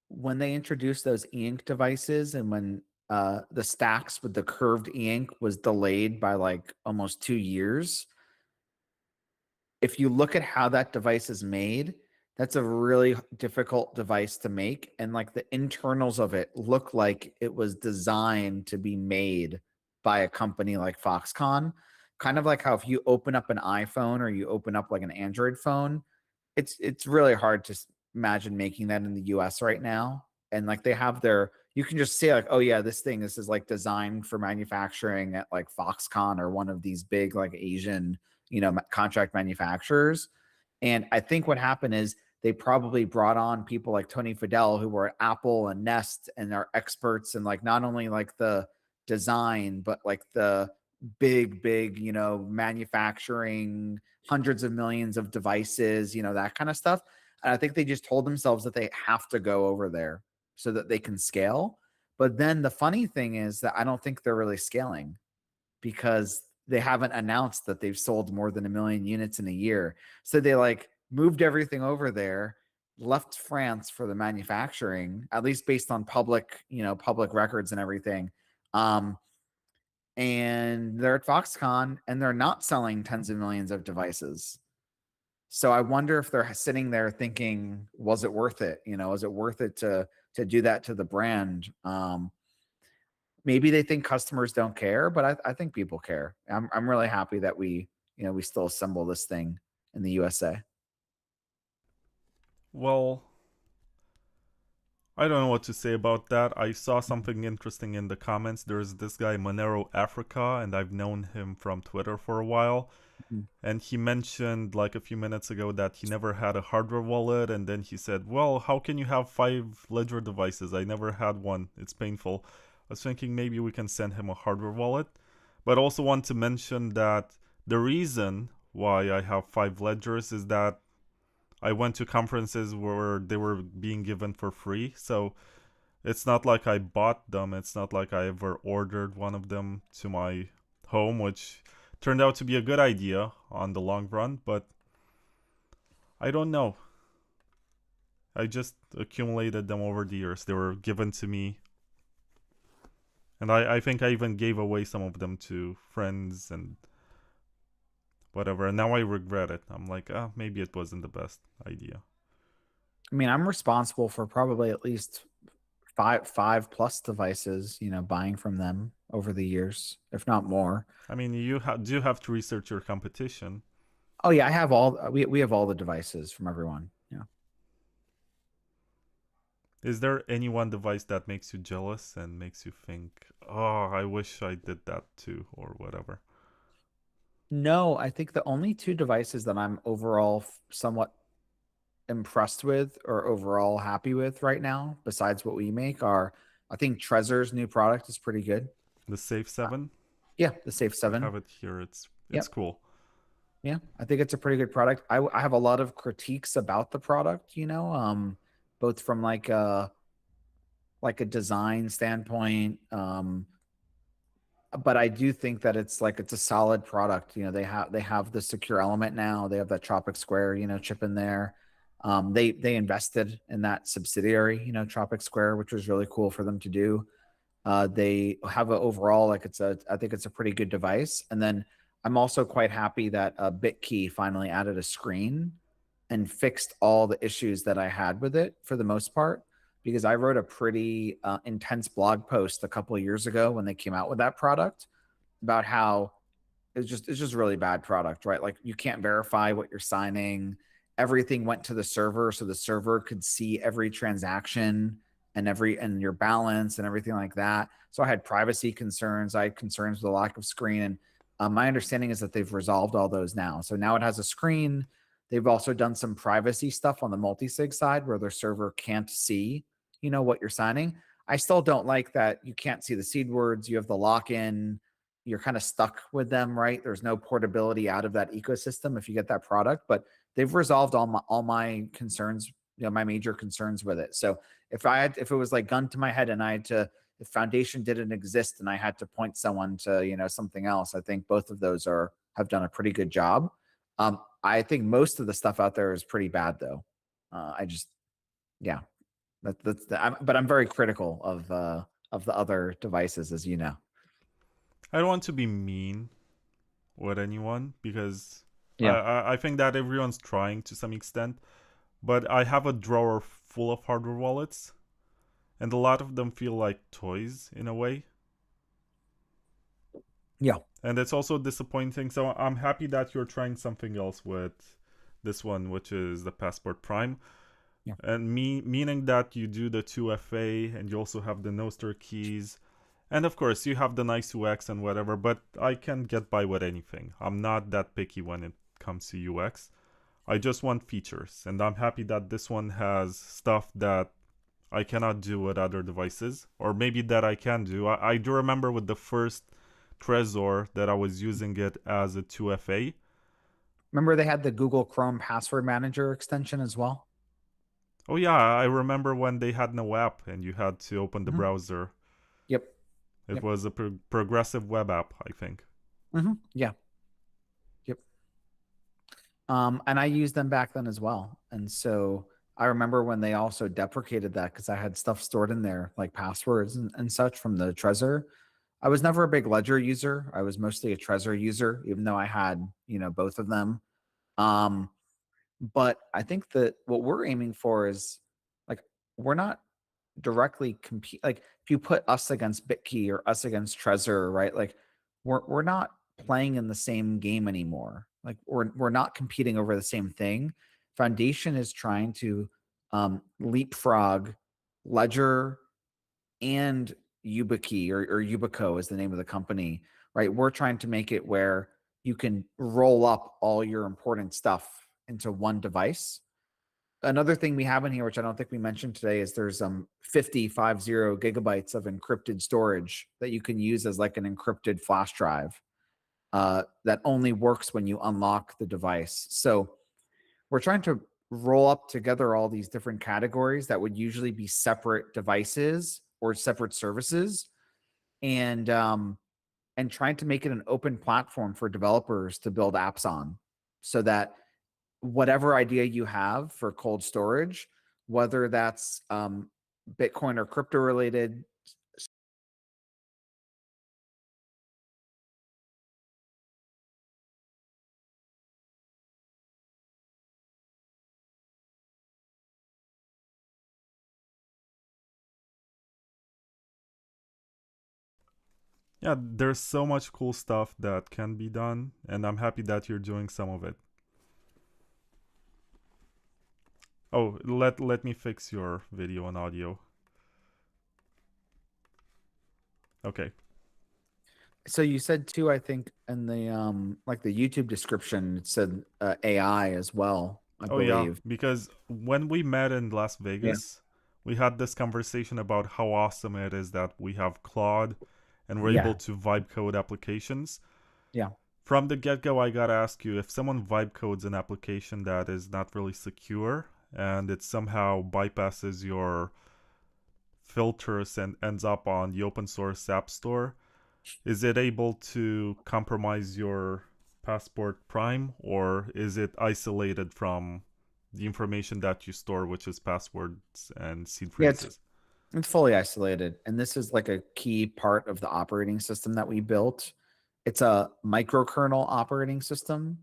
when they introduced those e-ink devices and when the stacks with the curved e-ink was delayed by like almost 2 years, if you look at how that device is made, that's a really difficult device to make. And like the internals of it look like it was designed to be made by a company like Foxconn. Kind of like how if you open up an iPhone or you open up like an Android phone, it's really hard to imagine making that in the US right now. And like they have their, you can just say like, oh yeah, this is like designed for manufacturing at like Foxconn or one of these big like Asian, you know, contract manufacturers. And I think what happened is they probably brought on people like Tony Fadell who were at Apple and Nest and are experts in like not only like the design, but like the big, you know, manufacturing hundreds of millions of devices, you know, that kind of stuff. And I think they just told themselves that they have to go over there so that they can scale. But then the funny thing is that I don't think they're really scaling because they haven't announced that they've sold more than 1 million units in a year. So they like moved everything over there, left France for the manufacturing, at least based on public, you know, public records and everything. And they're at Foxconn and they're not selling tens of millions of devices. So I wonder if they're sitting there thinking, was it worth it? You know, is it worth it to do that to the brand? maybe they think customers don't care, but I think people care. I'm really happy that we still assemble this thing in the USA. Well, I don't know what to say about that. I saw something interesting in the comments. There's this guy Monero Africa, and I've known him from Twitter for a while. Mhm. And he mentioned like a few minutes ago that he never had a hardware wallet, and then he said, "Well, how can you have 5 Ledger devices? I never had one. It's painful." I was thinking maybe we can send him a hardware wallet, but also want to mention that the reason why I have 5 ledgers is that I went to conferences where they were being given for free. So it's not like I bought them. It's not like I ever ordered one of them to my home, which turned out to be a good idea on the long run. But I don't know. I just accumulated them over the years. They were given to me. And I think I even gave away some of them to friends and whatever. And now I regret it. I'm like, maybe it wasn't the best idea. I mean, I'm responsible for probably at least five plus devices, buying from them over the years, if not more. I mean, you do have to research your competition. Oh yeah, I have all we have all the devices from everyone. Yeah. Is there any one device that makes you jealous and makes you think, oh, I wish I did that too, or whatever? No, I think the only two devices that I'm overall somewhat impressed with or overall happy with right now, besides what we make, are I think Trezor's new product is pretty good. The Safe 7? Yeah, the Safe I 7. have it here. It's Yep. cool. Yeah, I think it's a pretty good product. I have a lot of critiques about the product, both from like a design standpoint, but I do think that it's a solid product. They have the secure element now. They have that Tropic Square, chip in there. They invested in that subsidiary, Tropic Square, which was really cool for them to do. They have a overall I think it's a pretty good device. And then I'm also quite happy that BitKey finally added a screen and fixed all the issues that I had with it for the most part, because I wrote a pretty intense blog post a couple of years ago when they came out with that product about how it's just really bad product, right? Like you can't verify what you're signing. Everything went to the server, so the server could see every transaction and your balance and everything like that. So I had privacy concerns. I had concerns with the lack of screen. And my understanding is that they've resolved all those now. So now it has a screen. They've also done some privacy stuff on the multi-sig side where their server can't see, what you're signing. I still don't like that you can't see the seed words. You have the lock-in. You're kind of stuck with them, right? There's no portability out of that ecosystem if you get that product, but they've resolved all my concerns, my major concerns with it. So if it was like gun to my head and if Foundation didn't exist and I had to point someone to, something else, I think both of those have done a pretty good job. I think most of the stuff out there is pretty bad though. Yeah, but I'm very critical of the other devices, as you know. I don't want to be mean with anyone because Yeah. I think that everyone's trying to some extent, but I have a drawer full of hardware wallets, and a lot of them feel like toys in a way. Yeah. And it's also disappointing. So I'm happy that you're trying something else with this one, which is the Passport Prime. Yeah. And meaning that you do the 2FA and you also have the Noster keys. And of course, you have the nice UX and whatever, but I can get by with anything. I'm not that picky when it comes to UX. I just want features. And I'm happy that this one has stuff that I cannot do with other devices. Or maybe that I can do. I do remember with the first Trezor that I was using it as a 2FA. Remember they had the Google Chrome Password Manager extension as well? Oh yeah, I remember when they had no app and you had to open the Mhm. browser. Yep. It Yep. was a progressive web app, I think. Yeah. Yep. And I used them back then as well. And so I remember when they also deprecated that because I had stuff stored in there like passwords and such from the Trezor. I was never a big Ledger user. I was mostly a Trezor user, even though I had, both of them. But I think that what we're aiming for is like we're not directly compete. Like if you put us against BitKey or us against Trezor, right? Like we're not playing in the same game anymore. Like we're not competing over the same thing. Foundation is trying to leapfrog Ledger and YubiKey or Yubico is the name of the company, right? We're trying to make it where you can roll up all your important stuff into one device. Another thing we have in here, which I don't think we mentioned today, is there's 50 gigabytes of encrypted storage that you can use as like an encrypted flash drive that only works when you unlock the device. So we're trying to roll up together all these different categories that would usually be separate devices or separate services, and trying to make it an open platform for developers to build apps on, so that whatever idea you have for cold storage, whether that's Bitcoin or crypto related. Yeah, there's so much cool stuff that can be done, and I'm happy that you're doing some of it. Oh, let me fix your video and audio. Okay. So you said too, I think in the like the YouTube description, it said AI as well, I Oh yeah, believe. because when we met in Las Yeah. Vegas, we had this conversation about how awesome it is that we have Claude and we're able Yeah. to vibe code applications. Yeah. From the get-go, I gotta ask you, if someone vibe codes an application that is not really secure and it somehow bypasses your filters and ends up on the open source app store, is it able to compromise your Passport Prime, or is it isolated from the information that you store, which is passwords and seed Yeah, phrases? it's fully isolated. And this is like a key part of the operating system that we built. It's a microkernel operating system,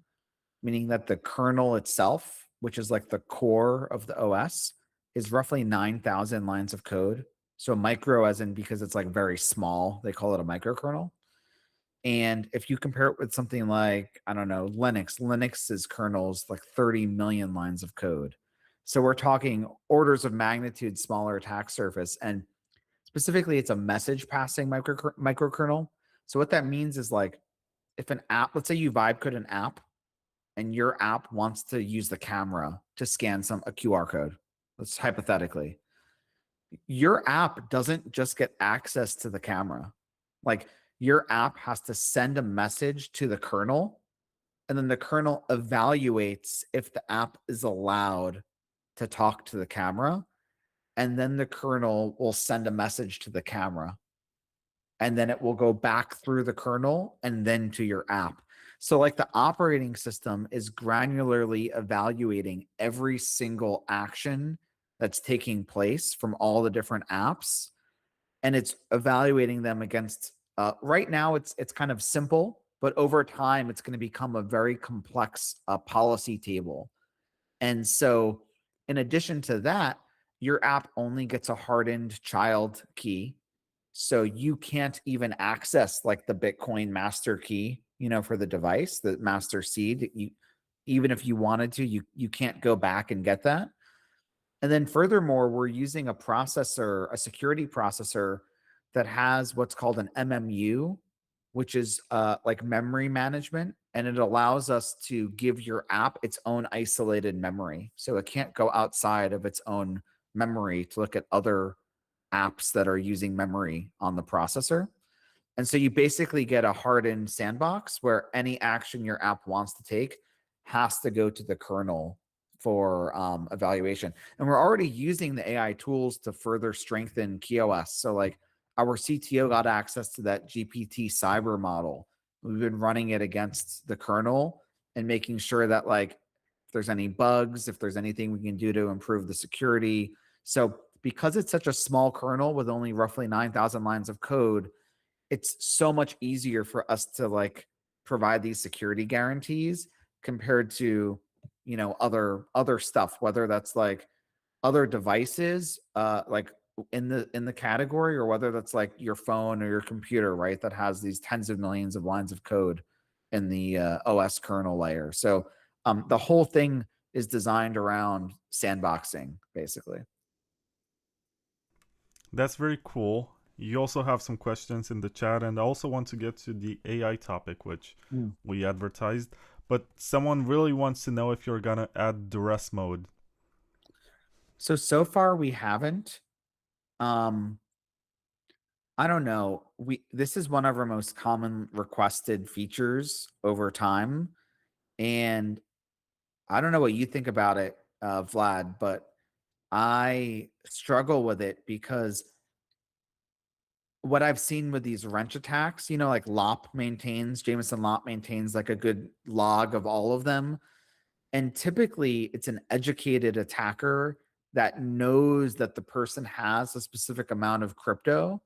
meaning that the kernel itself, which is like the core of the OS, is roughly 9,000 lines of code. So micro as in because it's like very small, they call it a microkernel. And if you compare it with something like, I don't know, Linux's kernels like 30 million lines of code. So we're talking orders of magnitude smaller attack surface. And specifically, it's a message passing microkernel. So what that means is like if an app, let's say you vibe code an app and your app wants to use the camera to scan a QR code. Let's hypothetically, your app doesn't just get access to the camera. Like your app has to send a message to the kernel, and then the kernel evaluates if the app is allowed to talk to the camera. And then the kernel will send a message to the camera, and then it will go back through the kernel and then to your app. So like the operating system is granularly evaluating every single action that's taking place from all the different apps, and it's evaluating them against right now it's kind of simple, but over time it's going to become a very complex policy table. And so in addition to that, your app only gets a hardened child key, so you can't even access like the Bitcoin master key, for the device, the master seed. Even if you wanted to, you can't go back and get that. And then furthermore, we're using a security processor that has what's called an MMU, which is like memory management, and it allows us to give your app its own isolated memory, so it can't go outside of its own memory to look at other apps that are using memory on the processor. And so you basically get a hardened sandbox where any action your app wants to take has to go to the kernel for evaluation. And we're already using the AI tools to further strengthen KeyOS. So like our CTO got access to that GPT cyber model. We've been running it against the kernel and making sure that like if there's any bugs, if there's anything we can do to improve the security. So because it's such a small kernel with only roughly 9,000 lines of code, it's so much easier for us to like provide these security guarantees compared to other stuff, whether that's like other devices like in the category, or whether that's like your phone or your computer, right? That has these tens of millions of lines of code in the OS kernel layer. So the whole thing is designed around sandboxing, basically. That's very cool. You also have some questions in the chat, and I also want to get to the AI topic, which we advertised. But someone really wants to know if you're gonna add duress mode. So far we haven't. I don't know. This is one of our most common requested features over time, and I don't know what you think about it, Vlad, but I struggle with it because what I've seen with these wrench attacks, you know, like Jameson Lop maintains like a good log of all of them. And typically it's an educated attacker that knows that the person has a specific amount of crypto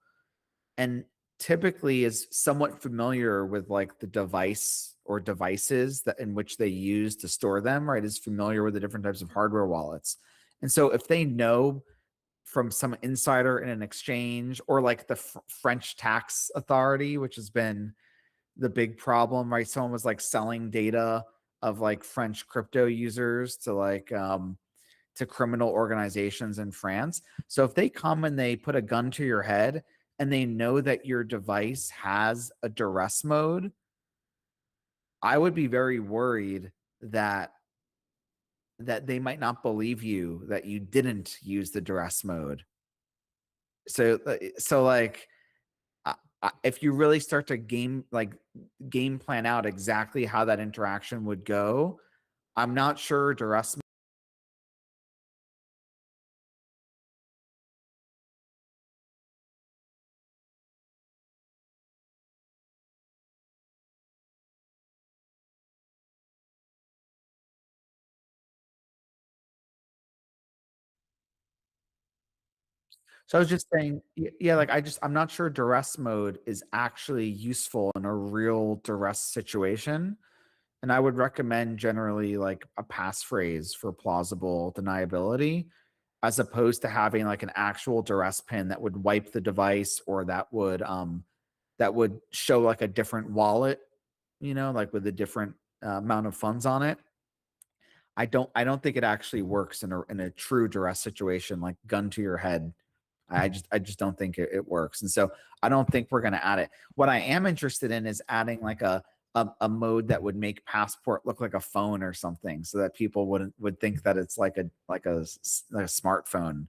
and typically is somewhat familiar with like the device or devices that in which they use to store them, right? Is familiar with the different types of hardware wallets. And so if they know from some insider in an exchange, or like the French tax authority, which has been the big problem, right? Someone was like selling data of like French crypto users to like to criminal organizations in France. So if they come and they put a gun to your head and they know that your device has a duress mode, I would be very worried that they might not believe you that you didn't use the duress mode. So like if you really start to game plan out exactly how that interaction would go, I'm not sure duress. So I was just saying, yeah, like I'm not sure duress mode is actually useful in a real duress situation. And I would recommend generally like a passphrase for plausible deniability, as opposed to having like an actual duress pin that would wipe the device, or that would show like a different wallet, you know, like with a different amount of funds on it. I don't think it actually works in a true duress situation, like gun to your head. I just don't think it works. And so I don't think we're going to add it. What I am interested in is adding like a mode that would make Passport look like a phone or something, so that people would think that it's like a smartphone,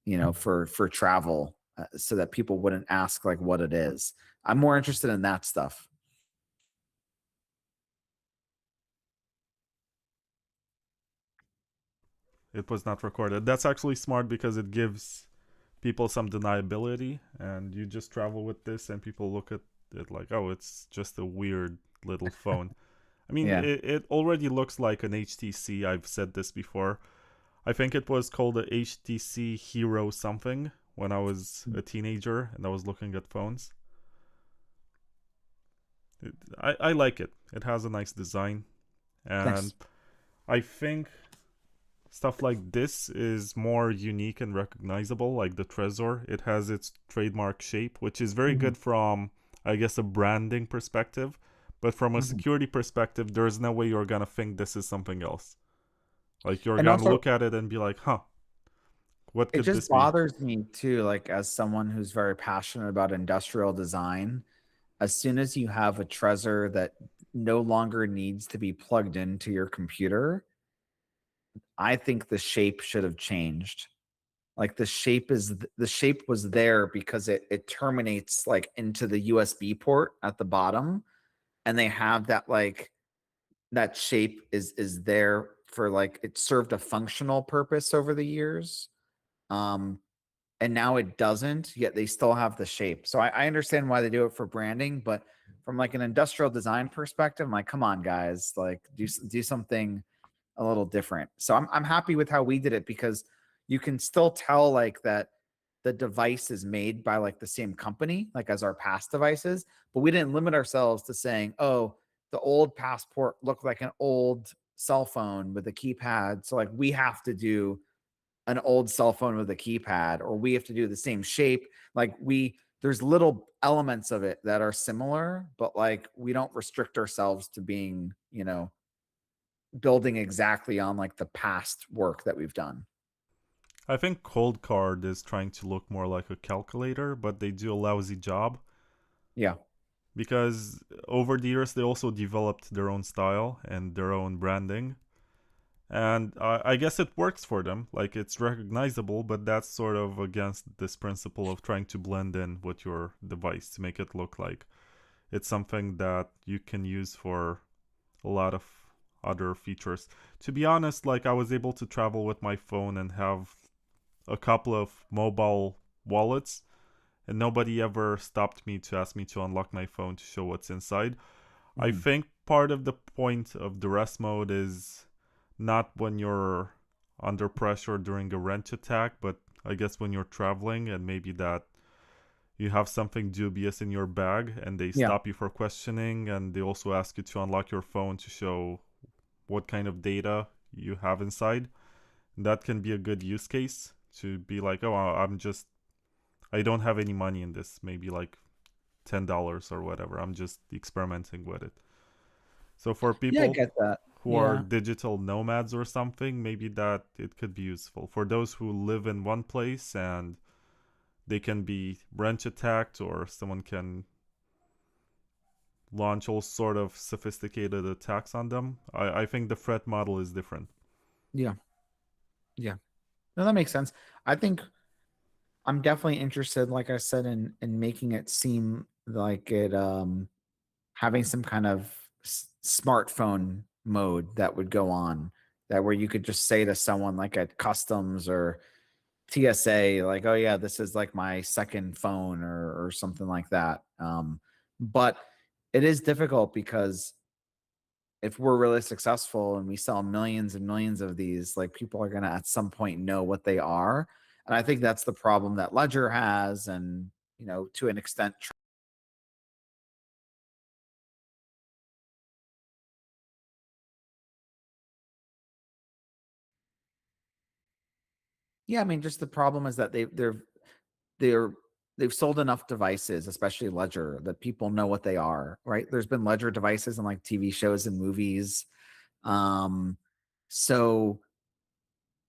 you know, for travel, so that people wouldn't ask like what it is. I'm more interested in that stuff. It was not recorded. That's actually smart because it gives people some deniability, and you just travel with this, and people look at it like, oh, it's just a weird little phone. I mean, Yeah. it already looks like an HTC. I've said this before. I think it was called a HTC Hero something when I was a teenager and I was looking at phones. I like it. It has a nice design. And Thanks. I think stuff like this is more unique and recognizable, like the Trezor. It has its trademark shape, which is very good from, I guess, a branding perspective. But from a security perspective, there's no way you're going to think this is something else. Like, you're And going to also, look at it and be like, huh, what it could just this be? bothers me too, like as someone who's very passionate about industrial design, as soon as you have a Trezor that no longer needs to be plugged into your computer, I think the shape should have changed. Like the shape was there because it terminates like into the USB port at the bottom, and they have that like that shape is there for like it served a functional purpose over the years. And now it doesn't, yet they still have the shape. So I understand why they do it for branding, but from like an industrial design perspective, I'm like, come on, guys, like do something a little different. So I'm happy with how we did it, because you can still tell like that the device is made by like the same company, like as our past devices, but we didn't limit ourselves to saying, oh, the old Passport looked like an old cell phone with a keypad. So like we have to do an old cell phone with a keypad, or we have to do the same shape. Like there's little elements of it that are similar, but like we don't restrict ourselves to being, building exactly on like the past work that we've done. I think Cold Card is trying to look more like a calculator, but they do a lousy job Yeah. because over the years they also developed their own style and their own branding. And I guess it works for them. Like it's recognizable, but that's sort of against this principle of trying to blend in with your device to make it look like it's something that you can use for a lot of other features. To be honest, like I was able to travel with my phone and have a couple of mobile wallets, and nobody ever stopped me to ask me to unlock my phone to show what's inside. I Mhm. think part of the point of duress mode is not when you're under pressure during a wrench attack, but I guess when you're traveling and maybe that you have something dubious in your bag and they Yeah. stop you for questioning and they also ask you to unlock your phone to show what kind of data you have inside. That can be a good use case to be like, oh, I don't have any money in this, maybe like $10 or whatever. I'm just experimenting with it. So for Yeah, I people get that. who are Yeah. digital nomads or something, maybe that it could be useful. For those who live in one place and they can be wrench attacked or someone can launch all sort of sophisticated attacks on them, I think the threat model is different. Yeah. Yeah. No, that makes sense. I think I'm definitely interested, like I said, in making it seem like it having some kind of smartphone mode that would go on, that where you could just say to someone like at customs or TSA, like, oh yeah, this is like my second phone or something like that. But it is difficult because if we're really successful and we sell millions and millions of these, like people are gonna at some point know what they are. And I think that's the problem that Ledger has, and to an extent. Yeah, I mean, just the problem is that they're they've sold enough devices, especially Ledger, that people know what they are, right? There's been Ledger devices in like TV shows and movies. Um, so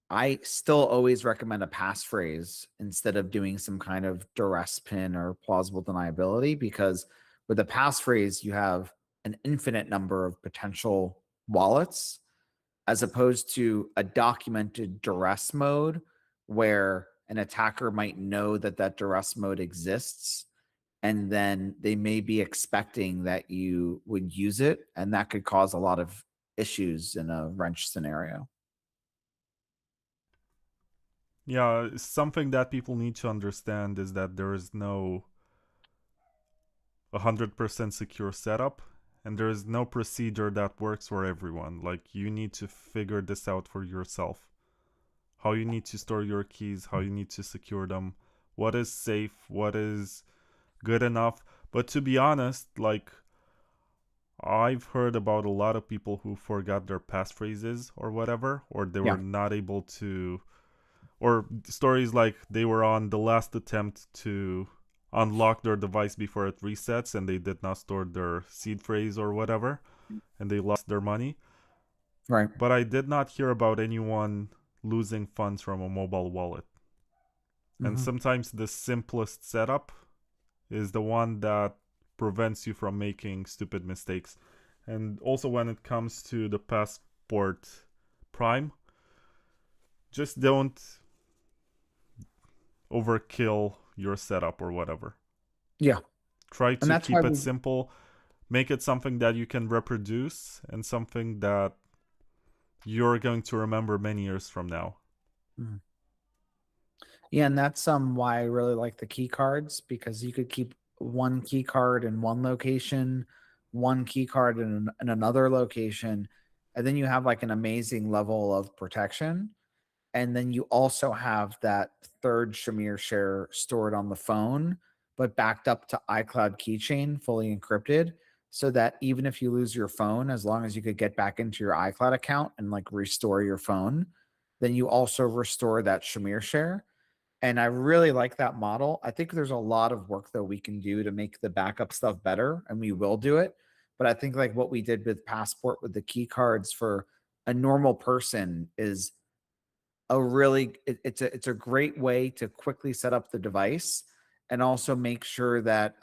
I still always recommend a passphrase instead of doing some kind of duress pin or plausible deniability, because with a passphrase, you have an infinite number of potential wallets as opposed to a documented duress mode where an attacker might know that that duress mode exists, and then they may be expecting that you would use it, and that could cause a lot of issues in a wrench scenario. Yeah, something that people need to understand is that there is no 100% secure setup and there is no procedure that works for everyone. Like you need to figure this out for yourself. How you need to store your keys, how you need to secure them, what is safe, what is good enough. But to be honest, like I've heard about a lot of people who forgot their passphrases or whatever, or they were Yeah. not able to, or stories like they were on the last attempt to unlock their device before it resets and they did not store their seed phrase or whatever and they lost their money. Right. But I did not hear about anyone losing funds from a mobile wallet. And Hmm. sometimes the simplest setup is the one that prevents you from making stupid mistakes. And also when it comes to the passport prime, just don't overkill your setup or whatever. Yeah. Try And to that's why keep it we. simple, make it something that you can reproduce and something that you're going to remember many years from now. Mhm. Yeah, and that's why I really like the key cards, because you could keep one key card in one location, one key card in another location, and then you have like an amazing level of protection. And then you also have that third Shamir share stored on the phone, but backed up to iCloud keychain, fully encrypted, so that even if you lose your phone, as long as you could get back into your iCloud account and like restore your phone, then you also restore that Shamir share. And I really like that model. I think there's a lot of work that we can do to make the backup stuff better, and we will do it. But I think like what we did with Passport with the key cards for a normal person is a really it's a great way to quickly set up the device and also make sure that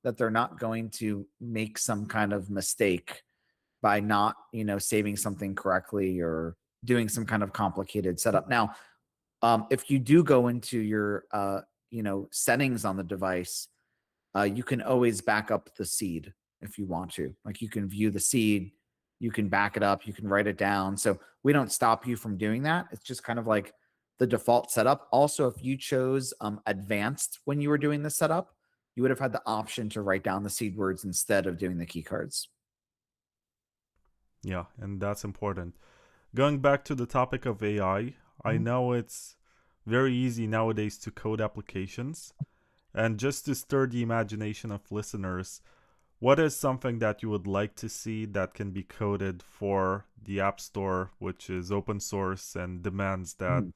that they're not going to make some kind of mistake by not, saving something correctly or doing some kind of complicated setup. Now, if you do go into your settings on the device, you can always back up the seed if you want to. Like, you can view the seed, you can back it up, you can write it down. So we don't stop you from doing that. It's just kind of like the default setup. Also, if you chose advanced when you were doing the setup, you would have had the option to write down the seed words instead of doing the key cards. Yeah, and that's important. Going back to the topic of AI, I know it's very easy nowadays to code applications. And just to stir the imagination of listeners, what is something that you would like to see that can be coded for the App Store, which is open source and demands that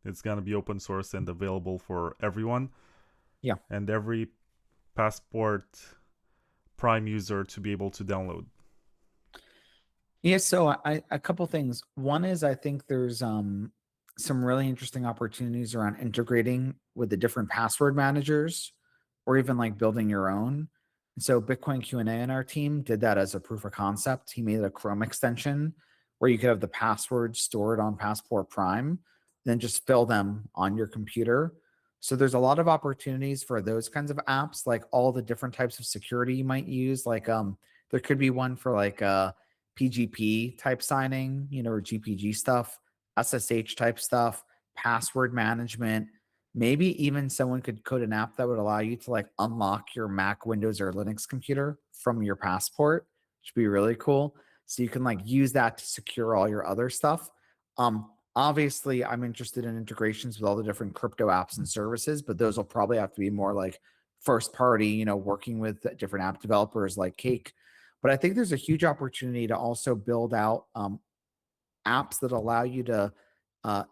it's going to be open source and available for everyone? Yeah. And every Passport Prime user to be able to download. Yeah, so a couple things. One is I think there's some really interesting opportunities around integrating with the different password managers or even like building your own. And so Bitcoin Q&A in our team did that as a proof of concept. He made a Chrome extension where you could have the passwords stored on Passport Prime, then just fill them on your computer. So there's a lot of opportunities for those kinds of apps, like all the different types of security you might use. Like there could be one for like PGP type signing, or GPG stuff, SSH type stuff, password management. Maybe even someone could code an app that would allow you to like unlock your Mac, Windows, or Linux computer from your Passport, which would be really cool. So you can like use that to secure all your other stuff. Obviously, I'm interested in integrations with all the different crypto apps and services, but those will probably have to be more like first party, working with different app developers like Cake. But I think there's a huge opportunity to also build out apps that allow you to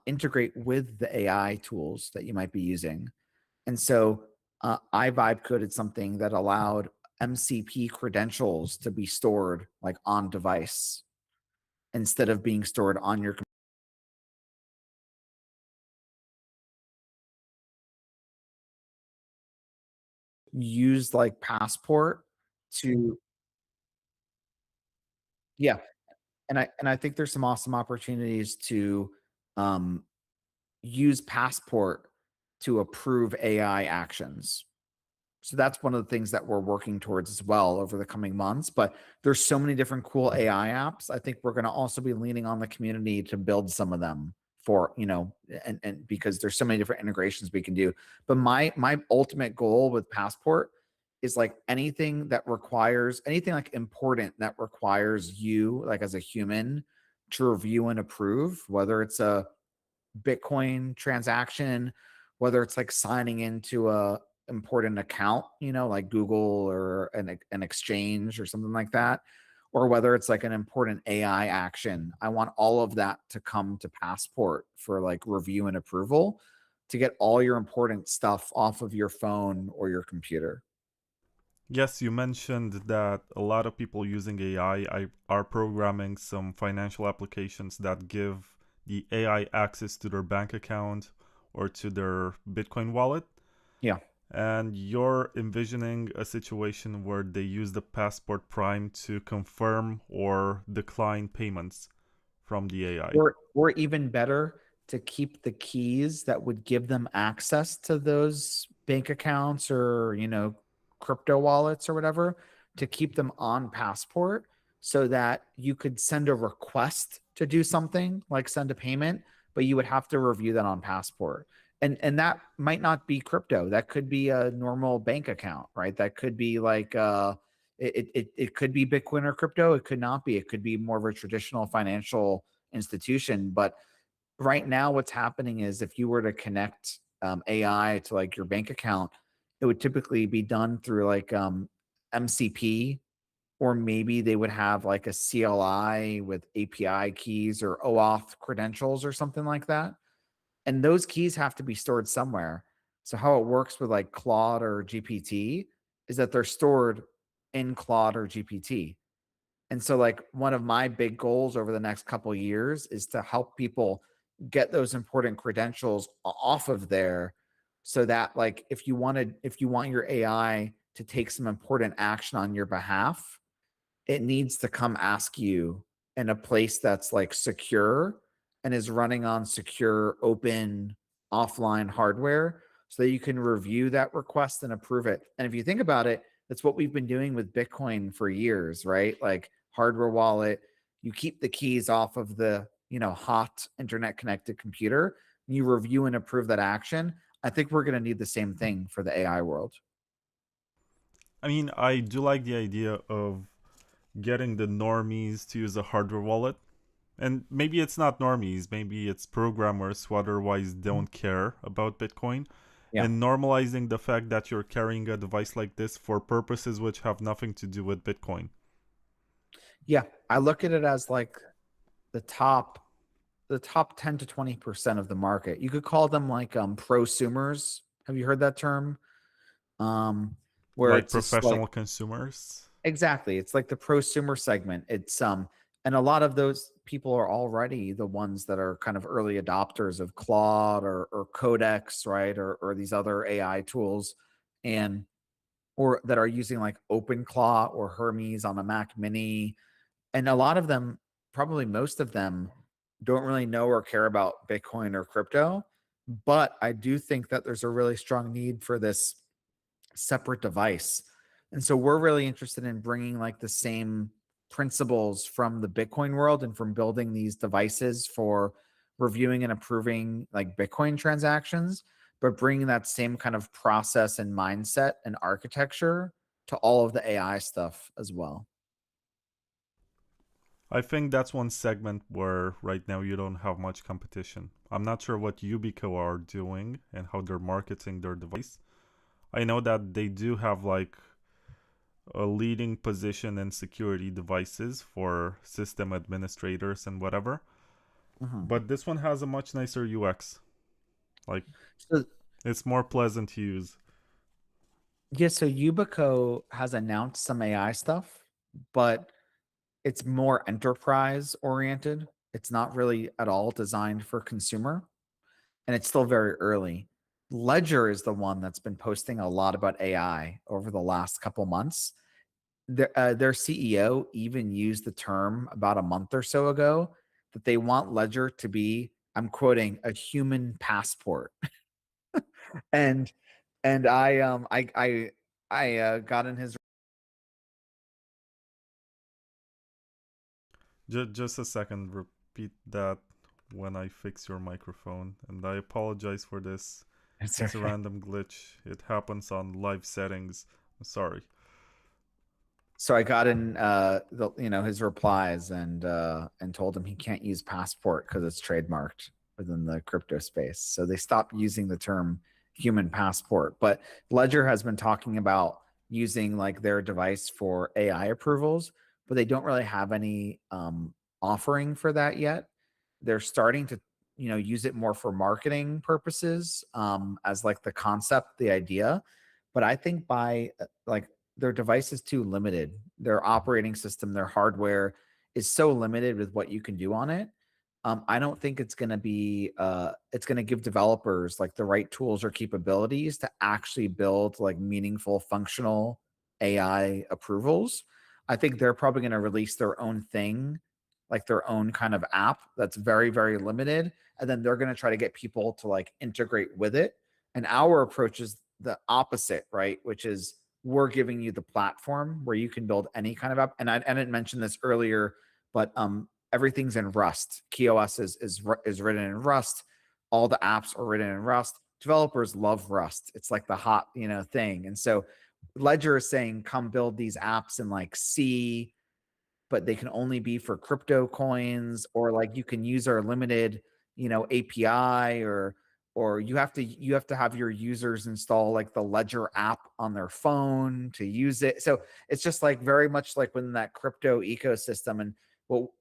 integrate with the AI tools that you might be using. And so I vibe coded something that allowed MCP credentials to be stored like on device instead of being stored on your used like Passport to yeah. And I think there's some awesome opportunities to um, use Passport to approve AI actions. So that's one of the things that we're working towards as well over the coming months. But there's so many different cool AI apps. I think we're going to also be leaning on the community to build some of them for, and because there's so many different integrations we can do. But my ultimate goal with Passport is like anything like important that requires you like as a human to review and approve, whether it's a Bitcoin transaction, whether it's like signing into a important account, like Google or an exchange or something like that, or whether it's like an important AI action. I want all of that to come to Passport for like review and approval to get all your important stuff off of your phone or your computer. Yes, you mentioned that a lot of people using are programming some financial applications that give the AI access to their bank account or to their Bitcoin wallet. Yeah. And you're envisioning a situation where they use the Passport Prime to confirm or decline payments from the AI. Or even better, to keep the keys that would give them access to those bank accounts or, crypto wallets or whatever, to keep them on Passport so that you could send a request to do something like send a payment, but you would have to review that on Passport. And that might not be crypto. That could be a normal bank account, right? That could be like it could be Bitcoin or crypto. It could not be. It could be more of a traditional financial institution. But right now, what's happening is if you were to connect AI to like your bank account, it would typically be done through like MCP or maybe they would have like a CLI with API keys or OAuth credentials or something like that. And those keys have to be stored somewhere. So how it works with like Claude or GPT is that they're stored in Claude or GPT. And so like one of my big goals over the next couple of years is to help people get those important credentials off of there, so that like if you want your AI to take some important action on your behalf, it needs to come ask you in a place that's like secure and is running on secure, open, offline hardware, so that you can review that request and approve it. And if you think about it, that's what we've been doing with Bitcoin for years, right? Like hardware wallet, you keep the keys off of the, hot internet connected computer, you review and approve that action. I think we're going to need the same thing for the AI world. I mean, I do like the idea of getting the normies to use a hardware wallet. And maybe it's not normies, maybe it's programmers who otherwise don't care about Bitcoin. Yeah. And normalizing the fact that you're carrying a device like this for purposes which have nothing to do with Bitcoin. Yeah. I look at it as like the top 10 to 20% of the market. You could call them like prosumers. Have you heard that term? Where Like it's just like professional consumers. exactly, it's like the prosumer segment. It's and a lot of those people are already the ones that are kind of early adopters of Claude or Codex, right? Or these other AI tools, and or that are using like OpenClaw or Hermes on a Mac Mini. And a lot of them, probably most of them, don't really know or care about Bitcoin or crypto. But I do think that there's a really strong need for this separate device. And so we're really interested in bringing like the same principles from the Bitcoin world and from building these devices for reviewing and approving like Bitcoin transactions, but bringing that same kind of process and mindset and architecture to all of the AI stuff as well. I think that's one segment where right now you don't have much competition. I'm not sure what YubiKey are doing and how they're marketing their device. I know that they do have like a leading position in security devices for system administrators and whatever. But this one has a much nicer UX. Like, So, it's more pleasant to use. yeah, so YubiKey has announced some AI stuff, but it's more enterprise oriented. It's not really at all designed for consumer, and it's still very early. Ledger is the one that's been posting a lot about AI over the last couple months. Their CEO even used the term about a month or so ago that they want Ledger to be, I'm quoting, a human passport. and and I got in his. Just a second, repeat that when I fix your microphone. And I apologize for this. It's It's a okay. random glitch. It happens on live settings. I'm sorry. So I got in his replies and told him he can't use passport because it's trademarked within the crypto space. So they stopped using the term human passport. But Ledger has been talking about using like their device for AI approvals, but they don't really have any offering for that yet. They're starting to use it more for marketing purposes, as like the concept, the idea. But I think by like their device is too limited. Their operating system, their hardware is so limited with what you can do on it. I don't think it's going to be it's going to give developers like the right tools or capabilities to actually build like meaningful functional AI approvals. I think they're probably going to release their own thing, like their own kind of app that's very, very limited. And then they're going to try to get people to like integrate with it. And our approach is the opposite, right? Which is we're giving you the platform where you can build any kind of app. And I didn't mention this earlier, but everything's in Rust. KeyOS is written in Rust. All the apps are written in Rust. Developers love Rust. It's like the hot, thing. And so Ledger is saying, come build these apps in like C, but they can only be for crypto coins, or like you can use our limited, API or or you have to have your users install like the Ledger app on their phone to use it. So it's just like very much like within that crypto ecosystem. And well,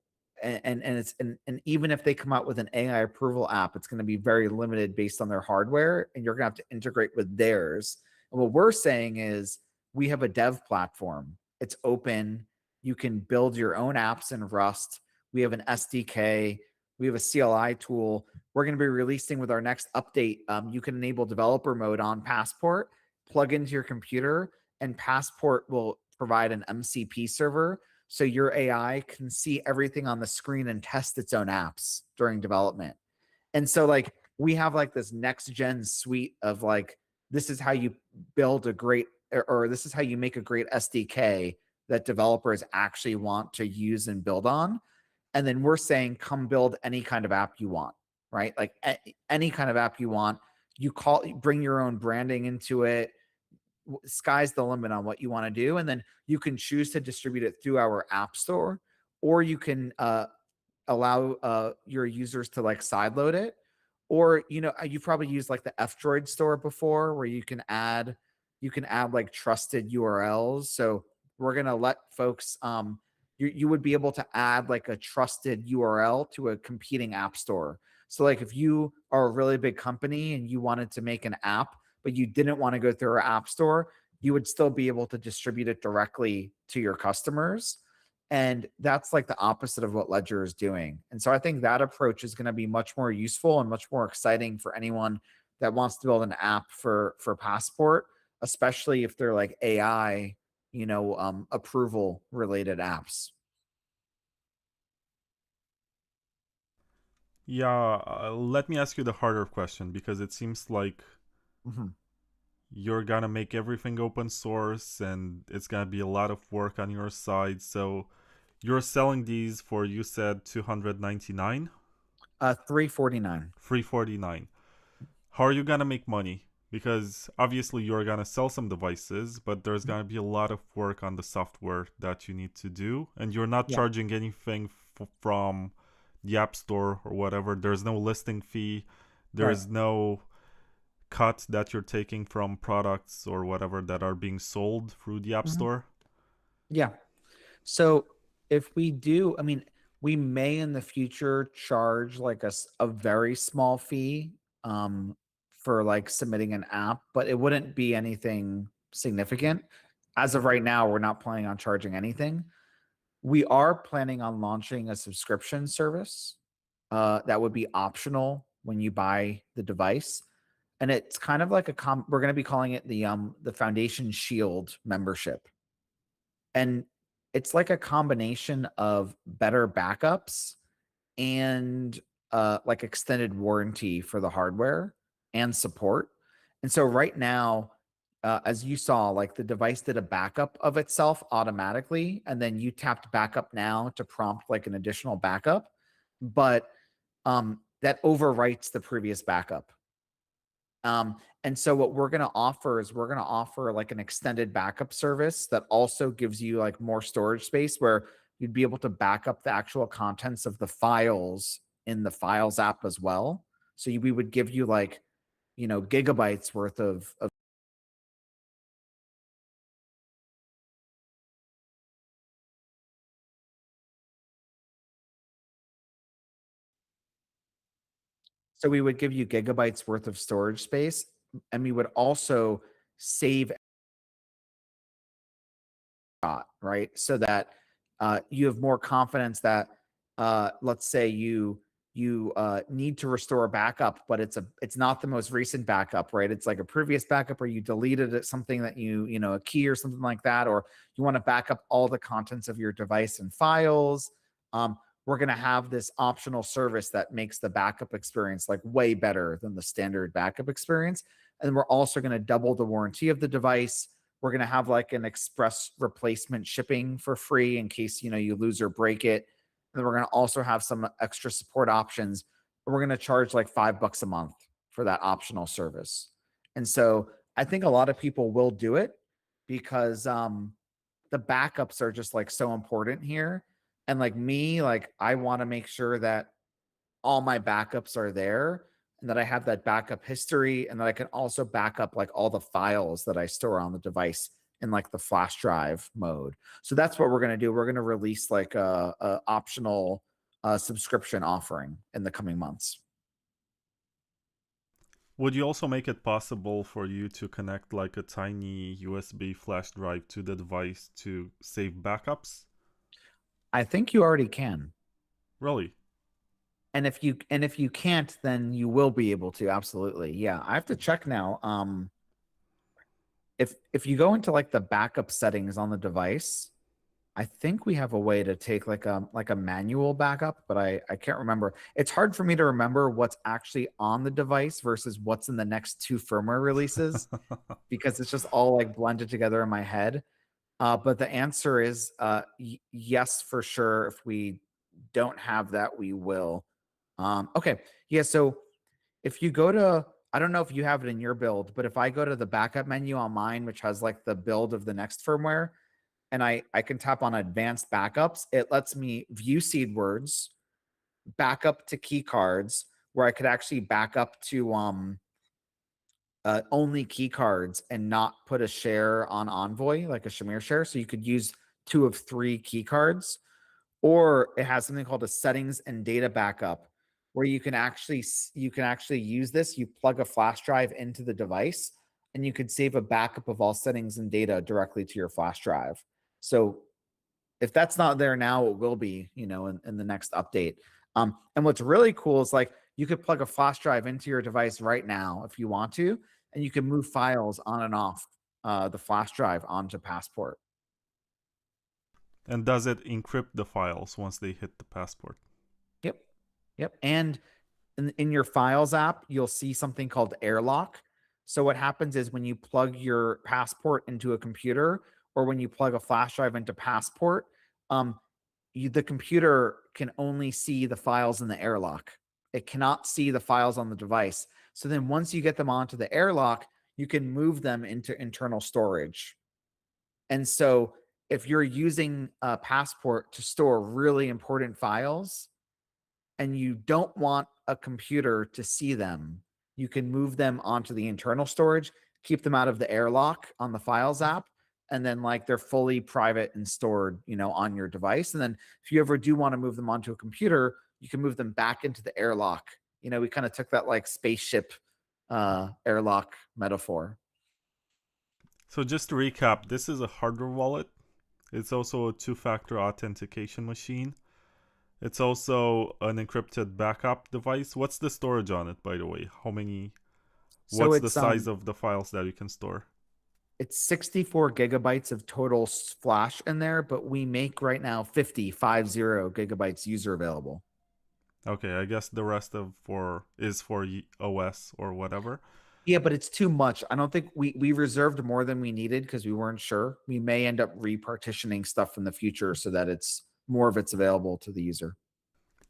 and even if they come out with an AI approval app, it's going to be very limited based on their hardware, and you're going to have to integrate with theirs. And what we're saying is we have a dev platform. It's open. You can build your own apps in Rust. We have an SDK. We have a CLI tool. We're going to be releasing with our next update. You can enable developer mode on Passport, plug into your computer, and Passport will provide an MCP server. So your AI can see everything on the screen and test its own apps during development. And so like we have like this next gen suite of like, this is how you build a great, or this is how you make a great SDK that developers actually want to use and build on. And then we're saying, come build any kind of app you want, right? Like any kind of app you want. You bring your own branding into it. Sky's the limit on what you want to do. And then you can choose to distribute it through our app store, or you can allow your users to like sideload it. Or, you know, you've probably used like the F-Droid store before, where you can add like trusted URLs. So we're going to let folks, you would be able to add like a trusted URL to a competing app store. So like if you are a really big company and you wanted to make an app, but you didn't want to go through our app store, you would still be able to distribute it directly to your customers. And that's like the opposite of what Ledger is doing. And so I think that approach is going to be much more useful and much more exciting for anyone that wants to build an app for Passport, especially if they're like AI, you know, approval related apps. Yeah, let me ask you the harder question, because it seems like Mhm. you're gonna make everything open source and it's gonna be a lot of work on your side. So you're selling these for, you said 299, 349. 349. How are you gonna make money? Because obviously you're gonna sell some devices, but there's gonna be a lot of work on the software that you need to do, and you're not Yeah. charging anything from the App Store or whatever. There's no listing fee. Right. There's no cut that you're taking from products or whatever that are being sold through the App Mhm. Store. Yeah. So if we do, I mean, we may in the future charge like a very small fee for like submitting an app, but it wouldn't be anything significant. As of right now, we're not planning on charging anything. We are planning on launching a subscription service that would be optional when you buy the device. And it's kind of like we're going to be calling it the Foundation Shield membership. And it's like a combination of better backups and like extended warranty for the hardware and support. And so right now, as you saw, like the device did a backup of itself automatically, and then you tapped backup now to prompt like an additional backup, but that overwrites the previous backup. And so what we're going to offer is we're going to offer like an extended backup service that also gives you like more storage space, where you'd be able to back up the actual contents of the files in the Files app as well. So we would give you like, you know, gigabytes worth of so we would give you gigabytes worth of storage space, and we would also save right? So that you have more confidence that let's say you need to restore a backup, but it's not the most recent backup, right? It's like a previous backup, or you deleted it, something that you know, a key or something like that, or you want to back up all the contents of your device and files. We're going to have this optional service that makes the backup experience like way better than the standard backup experience. And we're also going to double the warranty of the device. We're going to have like an express replacement shipping for free in case, you know, you lose or break it. And then we're going to also have some extra support options. We're going to charge like $5 a month for that optional service. And so I think a lot of people will do it because the backups are just like so important here. And like me, like I want to make sure that all my backups are there. and that I have that backup history, and that I can also back up like all the files that I store on the device in like the flash drive mode. So that's what we're going to do. We're going to release like a optional subscription offering in the coming months. Would you also make it possible for you to connect like a tiny USB flash drive to the device to save backups? I think you already can. Really? And if you can't, then you will be able to. Absolutely. Yeah. I have to check now. If you go into like the backup settings on the device, I think we have a way to take like a manual backup, but I can't remember. It's hard for me to remember what's actually on the device versus what's in the next 2 firmware releases because it's just all like blended together in my head. But the answer is yes, for sure. If we don't have that, we will. Okay. Yeah. So if you go to, I don't know if you have it in your build, but if I go to the backup menu on mine, which has like the build of the next firmware, and I can tap on advanced backups, it lets me view seed words, backup to key cards, where I could actually back up to only key cards and not put a share on Envoy, like a Shamir share. So you could use 2 of 3 key cards, or it has something called a settings and data backup, where you can actually use this. You plug a flash drive into the device, and you could save a backup of all settings and data directly to your flash drive. So if that's not there now, it will be, in the next update. And what's really cool is like you could plug a flash drive into your device right now if you want to, and you can move files on and off the flash drive onto Passport. And does it encrypt the files once they hit the passport? Yep. And in your Files app, you'll see something called AirLock. So what happens is when you plug your Passport into a computer, or when you plug a flash drive into Passport, the computer can only see the files in the AirLock. It cannot see the files on the device. So then once you get them onto the AirLock, you can move them into internal storage. And so if you're using a Passport to store really important files and you don't want a computer to see them, you can move them onto the internal storage, keep them out of the AirLock on the Files app, and then like they're fully private and stored, on your device. And then if you ever do want to move them onto a computer, you can move them back into the AirLock. We kind of took that like spaceship AirLock metaphor. So just to recap, this is a hardware wallet. It's also a two-factor authentication machine. It's also an encrypted backup device. What's the storage on it, by the way? What's the size of the files that you can store? It's 64 gigabytes of total flash in there, but we make right now 50 gigabytes user available. Okay, I guess the rest is for OS or whatever. Yeah, but it's too much. I don't think we reserved more than we needed because we weren't sure. We may end up repartitioning stuff in the future so that more of it's available to the user.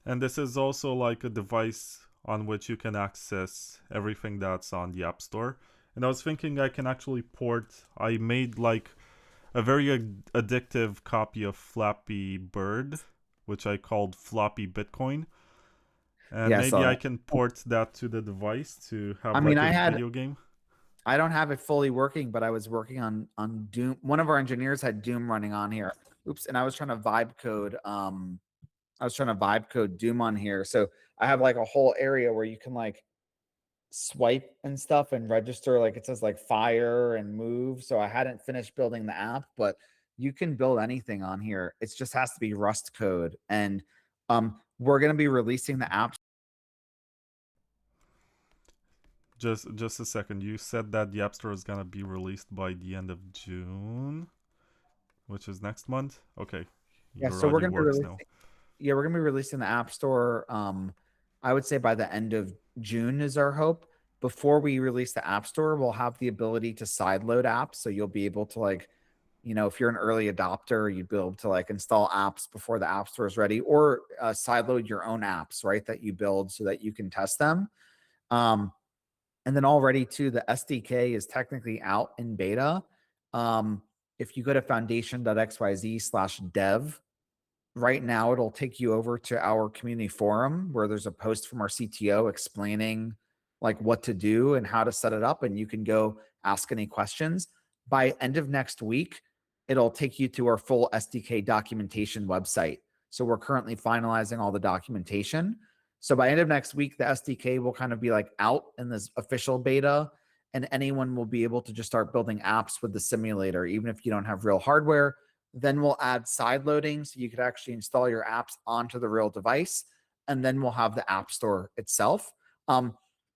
And this is also like a device on which you can access everything that's on the App Store. And I was thinking I can actually I made like a very addictive copy of Flappy Bird, which I called Floppy Bitcoin. And Yeah, maybe I can port that to the device to have a video game. I don't have it fully working, but I was working on Doom. One of our engineers had Doom running on here. Oops, and I was trying to vibe code Doom on here. So I have like a whole area where you can like swipe and stuff and register, like it says like fire and move. So I hadn't finished building the app, but you can build anything on here. It just has to be Rust code. And we're going to be releasing the app. Just a second. You said that the App Store is going to be released by the end of June, which is next month. Okay. Yeah, so we're going to be releasing the App Store. I would say by the end of June is our hope. Before we release the App Store, we'll have the ability to sideload apps. So you'll be able to like, if you're an early adopter, you'd be able to like install apps before the App Store is ready, or sideload your own apps, right, that you build so that you can test them. And then already too, the SDK is technically out in beta. If you go to foundation.xyz/dev, right now it'll take you over to our community forum where there's a post from our CTO explaining like what to do and how to set it up, and you can go ask any questions. By end of next week, it'll take you to our full SDK documentation website. So we're currently finalizing all the documentation. So by end of next week, the SDK will kind of be like out in this official beta, and anyone will be able to just start building apps with the simulator, even if you don't have real hardware. Then we'll add side loading, so you could actually install your apps onto the real device, and then we'll have the app store itself.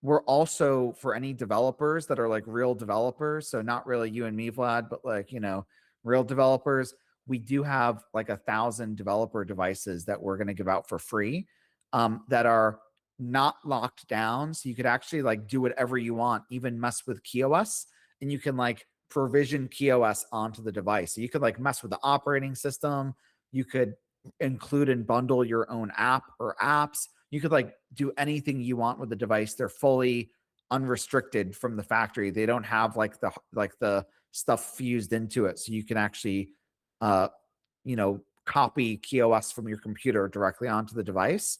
We're also, for any developers that are like real developers, so not really you and me, Vlad, but like, you know, real developers, we do have like 1,000 developer devices that we're going to give out for free, that are not locked down. So you could actually like do whatever you want, even mess with KeyOS, and you can like provision KeyOS onto the device. So you could like mess with the operating system. You could include and bundle your own app or apps. You could like do anything you want with the device. They're fully unrestricted from the factory. They don't have like the stuff fused into it. So you can actually, you know, copy KeyOS from your computer directly onto the device.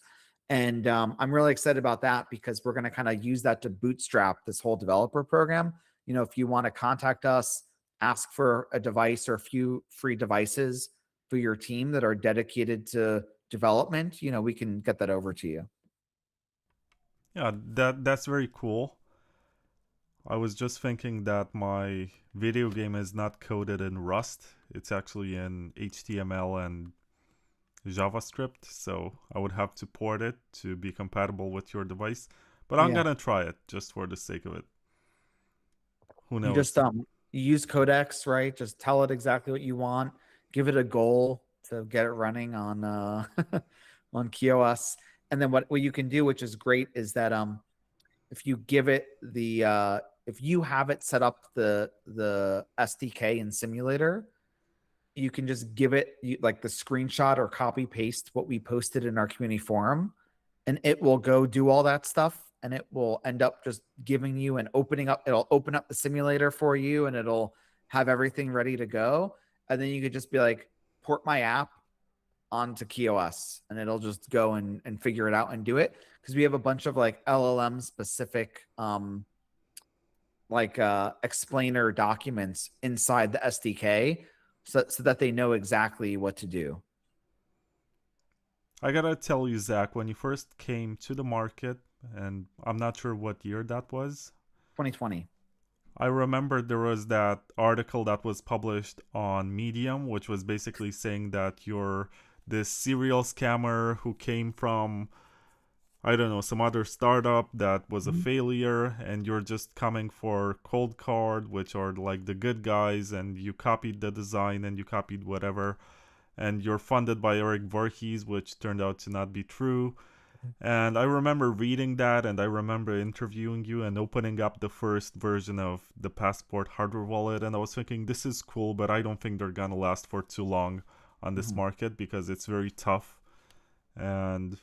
And I'm really excited about that because we're going to kind of use that to bootstrap this whole developer program. You know, if you want to contact us, ask for a device or a few free devices for your team that are dedicated to development, you know, we can get that over to you. Yeah, that's very cool. I was just thinking that my video game is not coded in Rust. It's actually in HTML and JavaScript, so I would have to port it to be compatible with your device. But I'm Yeah. gonna try it just for the sake of it. Who You knows? just you use Codex, right? Just tell it exactly what you want. Give it a goal to get it running on on KeyOS. And then what you can do, which is great, is that if you give it the if you have it set up the SDK in simulator, you can just give it like the screenshot or copy paste what we posted in our community forum, and it will go do all that stuff, and it will end up just giving you and opening up. It'll open up the simulator for you, and it'll have everything ready to go. And then you could just be like, port my app onto KeyOS, and it'll just go and figure it out and do it. Because we have a bunch of like LLM specific explainer documents inside the SDK, so that they know exactly what to do. I gotta tell you, Zach, when you first came to the market, and I'm not sure what year that was, 2020. I remember there was that article that was published on Medium, which was basically saying that you're this serial scammer who came from, I don't know, some other startup that was a failure, and you're just coming for Cold Card, which are like the good guys, and you copied the design and you copied whatever, and you're funded by Eric Voorhees, which turned out to not be true. And I remember reading that, and I remember interviewing you and opening up the first version of the Passport hardware wallet, and I was thinking, this is cool, but I don't think they're gonna last for too long on this market because it's very tough. And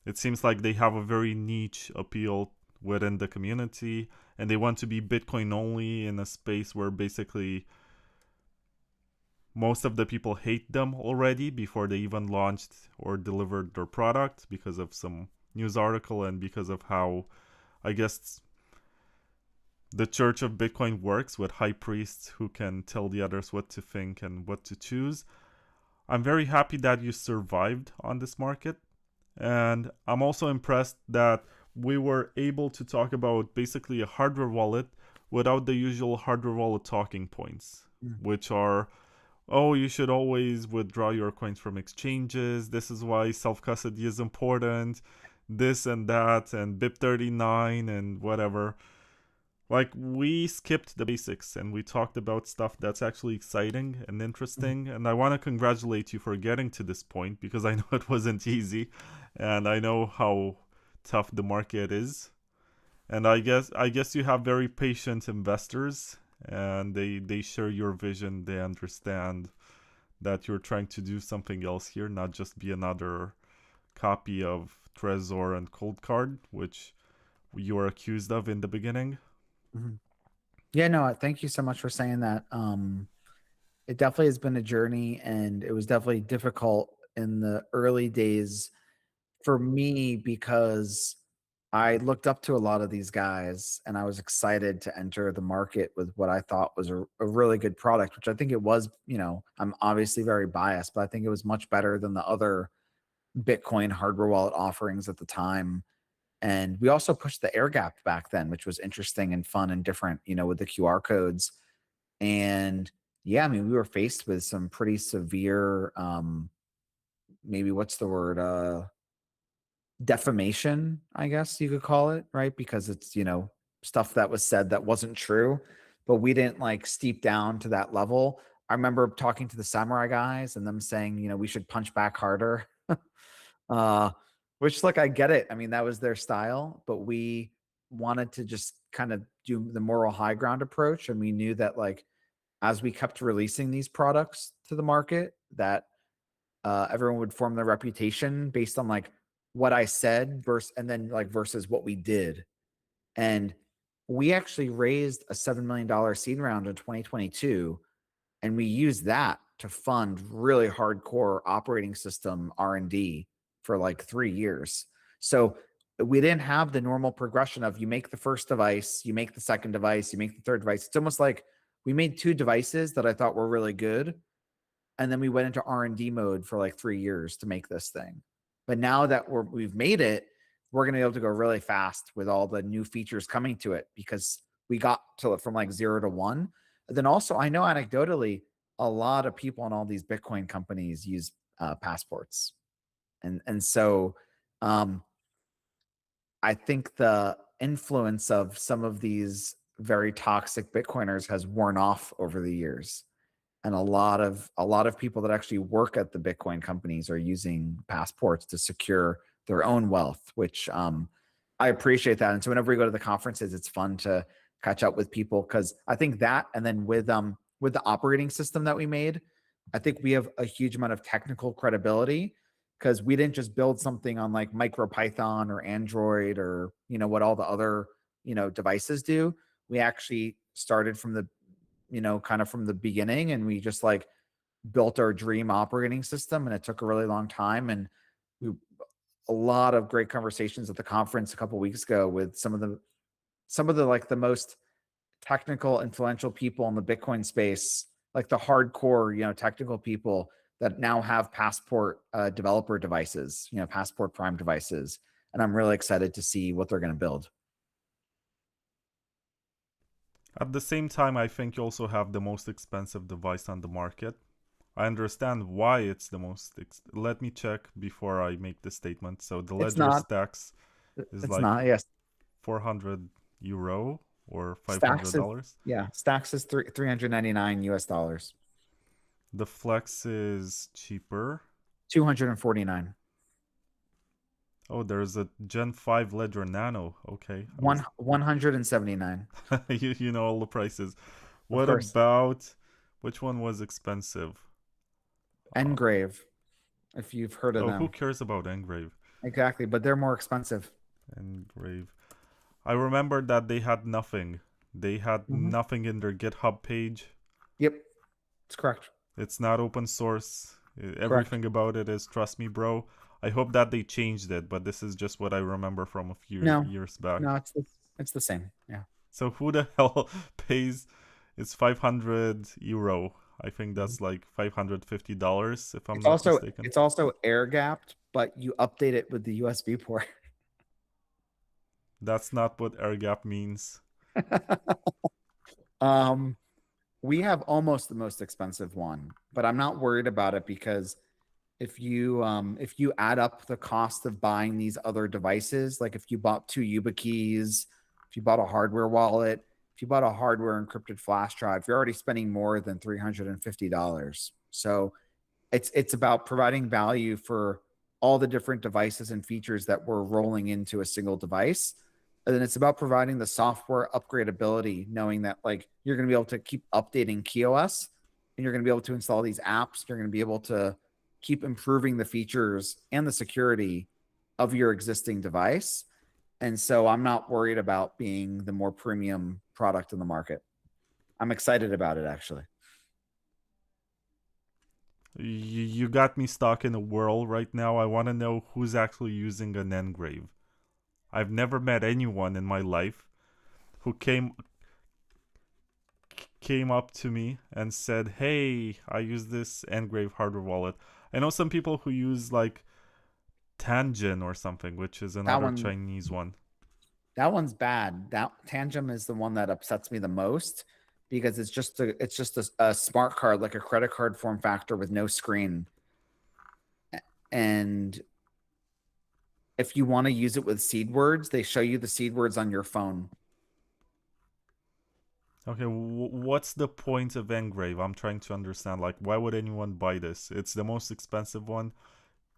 it seems like they have a very niche appeal within the community, and they want to be Bitcoin only in a space where basically most of the people hate them already before they even launched or delivered their product because of some news article and because of how, I guess, the Church of Bitcoin works with high priests who can tell the others what to think and what to choose. I'm very happy that you survived on this market, and I'm also impressed that we were able to talk about basically a hardware wallet without the usual hardware wallet talking points, which are, oh, you should always withdraw your coins from exchanges. This is why self-custody is important. This and that, and BIP39 and whatever. Like, we skipped the basics and we talked about stuff that's actually exciting and interesting. And I want to congratulate you for getting to this point because I know it wasn't easy. And I know how tough the market is. And I guess you have very patient investors, and they share your vision. They understand that you're trying to do something else here, not just be another copy of Trezor and Cold Card, which you were accused of in the beginning. Yeah, no, thank you so much for saying that. It definitely has been a journey, and it was definitely difficult in the early days for me because I looked up to a lot of these guys and I was excited to enter the market with what I thought was a really good product, which I think it was. I'm obviously very biased, but I think it was much better than the other Bitcoin hardware wallet offerings at the time. And we also pushed the air gap back then, which was interesting and fun and different, with the QR codes. And yeah, I mean, we were faced with some pretty severe, maybe what's the word? Defamation, I guess you could call it, right? Because it's, stuff that was said that wasn't true, but we didn't like steep down to that level. I remember talking to the samurai guys and them saying, we should punch back harder. uh, which, like, I get it. I mean, that was their style, but we wanted to just kind of do the moral high ground approach. And we knew that, like, as we kept releasing these products to the market, that everyone would form their reputation based on like what I said versus what we did. And we actually raised a $7 million seed round in 2022, and we used that to fund really hardcore operating system R&D for like 3 years. So we didn't have the normal progression of you make the first device, you make the second device, you make the third device. It's almost like we made 2 devices that I thought were really good, and then we went into R&D mode for like 3 years to make this thing. But now that we've made it, we're going to be able to go really fast with all the new features coming to it, because we got to it from like 0 to 1. And then also, I know anecdotally, a lot of people in all these Bitcoin companies use passports. And so I think the influence of some of these very toxic Bitcoiners has worn off over the years. And a lot of people that actually work at the Bitcoin companies are using passports to secure their own wealth, which I appreciate that. And so whenever we go to the conferences, it's fun to catch up with people, because I think that, and then with the operating system that we made, I think we have a huge amount of technical credibility, because we didn't just build something on like MicroPython or Android or what all the other devices do. We actually started from the kind of from the beginning, and we just like built our dream operating system, and it took a really long time. And a lot of great conversations at the conference a couple of weeks ago with some of the like the most technical, influential people in the Bitcoin space, like the hardcore, technical people that now have Passport developer devices, Passport Prime devices. And I'm really excited to see what they're going to build. At the same time, I think you also have the most expensive device on the market. I understand why it's the most. Let me check before I make the statement. So the It's Ledger not. Stacks is It's like not. Yes. €400 or Stacks is $500. Stacks is 399 US dollars. The Flex is cheaper. 249. Oh, there's a Gen 5 Ledger Nano. Okay. 179. You know all the prices. Of What course. about, which one was expensive? Engrave, if you've heard of Who them. cares about Engrave? Exactly, but they're more expensive. Engrave. I remember that they had nothing. They had nothing in their GitHub page. Yep, it's correct. It's not open source. Everything Correct. about it is trust me, bro. I hope that they changed it, but this is just what I remember from a few No, years back. no, it's the same. Yeah. So who the hell pays? It's €500. I think that's like $550 if I'm not mistaken. It's also air gapped, but you update it with the USB port. That's not what air gap means. We have almost the most expensive one, but I'm not worried about it, because if you add up the cost of buying these other devices, like if you bought 2 YubiKeys, if you bought a hardware wallet, if you bought a hardware encrypted flash drive, you're already spending more than $350. So it's about providing value for all the different devices and features that we're rolling into a single device. And then it's about providing the software upgradability, knowing that like you're going to be able to keep updating KeyOS, and you're going to be able to install these apps. You're going to be able to keep improving the features and the security of your existing device. And so I'm not worried about being the more premium product in the market. I'm excited about it, actually. You got me stuck in a whirl right now. I want to know who's actually using an Engrave. I've never met anyone in my life who came up to me and said, "Hey, I use this Engrave hardware wallet." I know some people who use like Tangen or something, which is That another one, Chinese one. that one's bad. That Tangem is the one that upsets me the most because it's just a smart card, like a credit card form factor with no screen. And if you want to use it with seed words, they show you the seed words on your phone. Okay, what's the point of Engrave? I'm trying to understand. Like, why would anyone buy this? It's the most expensive one.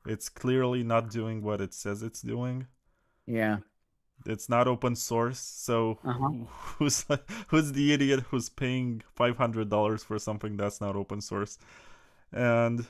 It's clearly not doing what it says it's doing. Yeah. It's not open source, so Uh-huh. who's the idiot who's paying $500 for something that's not open source? And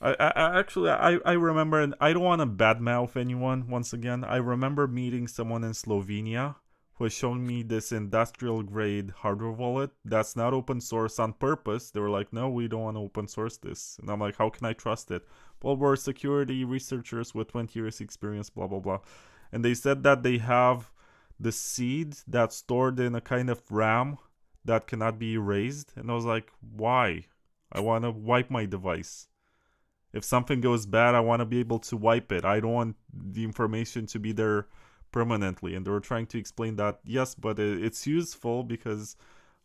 I remember, and I don't want to badmouth anyone once again. I remember meeting someone in Slovenia who was showing me this industrial grade hardware wallet that's not open source on purpose. They were like, "No, we don't want to open source this," and I'm like, "How can I trust it?" Well, we're security researchers with 20 years experience, blah blah blah, and they said that they have the seed that's stored in a kind of RAM that cannot be erased, and I was like, "Why? I want to wipe my device." If something goes bad, I want to be able to wipe it. I don't want the information to be there permanently. And they were trying to explain that, yes, but it's useful because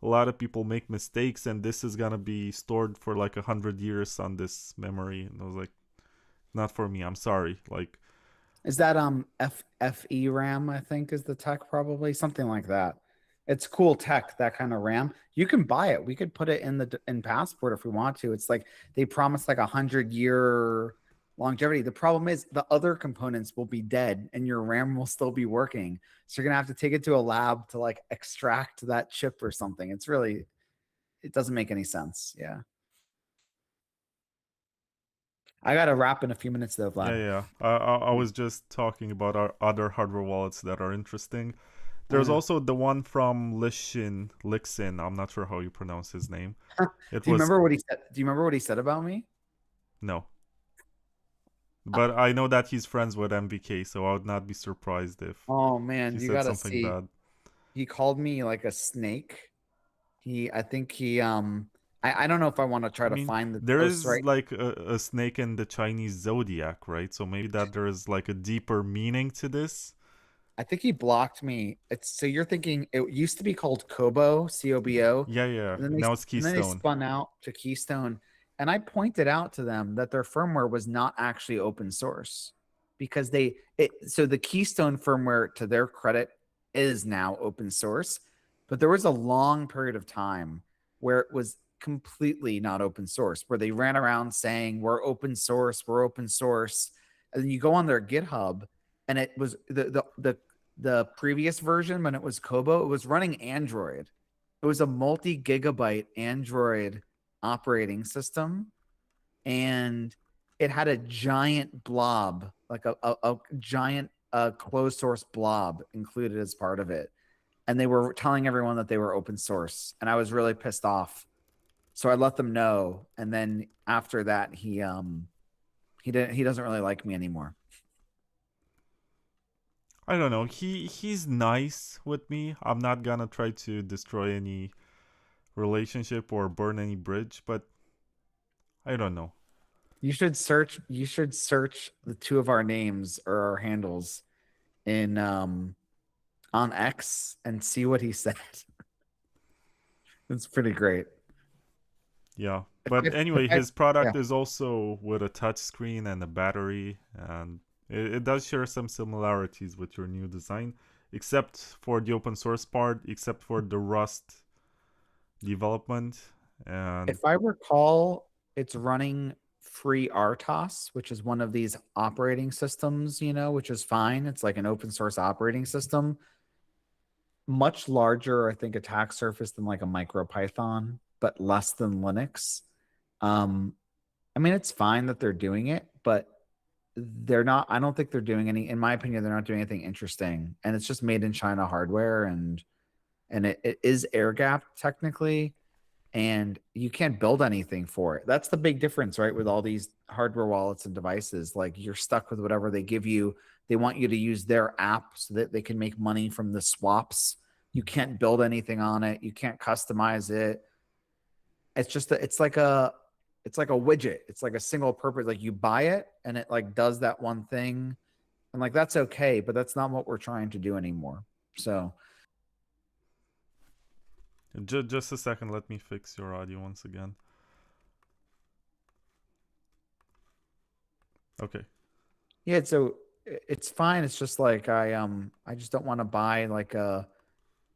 a lot of people make mistakes, and this is going to be stored for like 100 years on this memory. And I was like, not for me. I'm sorry. Like, Is that FE RAM, I think is the tech, probably something like that. It's cool tech, that kind of RAM. You can buy it. We could put it in Passport if we want to. It's like they promise like 100-year longevity. The problem is the other components will be dead and your RAM will still be working. So you're gonna have to take it to a lab to like extract that chip or something. It doesn't make any sense. Yeah. I gotta wrap in a few minutes though, yeah, Vlad. yeah. I was just talking about our other hardware wallets that are interesting. Oh, There's yeah. also the one from Lixin. I'm not sure how you pronounce his name. It Do you was remember what he said? Do you remember what he said about me? no. But I know that he's friends with MBK, so I would not be surprised if Oh he man, you said gotta something see. bad. He called me like a snake. I think I don't know if I want to try I to mean, find the there post is right. like a snake in the Chinese zodiac, right? So maybe that there is like a deeper meaning to this. I think he blocked me. It's so you're thinking it used to be called Kobo, COBO, Yeah, yeah. and then Now it's they Keystone. spun out to Keystone. And I pointed out to them that their firmware was not actually open source because so the Keystone firmware, to their credit, is now open source. But there was a long period of time where it was completely not open source, where they ran around saying we're open source. And then you go on their GitHub and it was the previous version when it was Kobo, it was running Android. It was a multi-gigabyte Android operating system, and it had a giant blob, like a giant closed source blob included as part of it. And they were telling everyone that they were open source, and I was really pissed off. So I let them know, and then after that, he doesn't really like me anymore. I don't know. He's nice with me. I'm not gonna try to destroy any relationship or burn any bridge, but I don't know. You should search the two of our names or our handles in on X and see what he said. It's pretty great. Yeah. But anyway, I- his yeah. product is also with a touch screen and a battery, and it does share some similarities with your new design, except for the open source part, except for the Rust development. And If I recall, it's running free RTOS, which is one of these operating systems, which is fine. It's like an open source operating system. Much larger, I think, attack surface than like a MicroPython, but less than Linux. I mean, it's fine that they're doing it, but I don't think they're doing in my opinion, they're not doing anything interesting. And it's just made in China hardware, and it is air gapped technically, and you can't build anything for it. That's the big difference, right? With all these hardware wallets and devices, like you're stuck with whatever they give you. They want you to use their app so that they can make money from the swaps. You can't build anything on it. You can't customize it. It's just it's like a widget. It's like a single purpose. Like you buy it and it like does that one thing. And like that's okay, but that's not what we're trying to do anymore. So Just a second, let me fix your audio once again. Okay. yeah, so it's fine. It's just like I just don't want to buy like a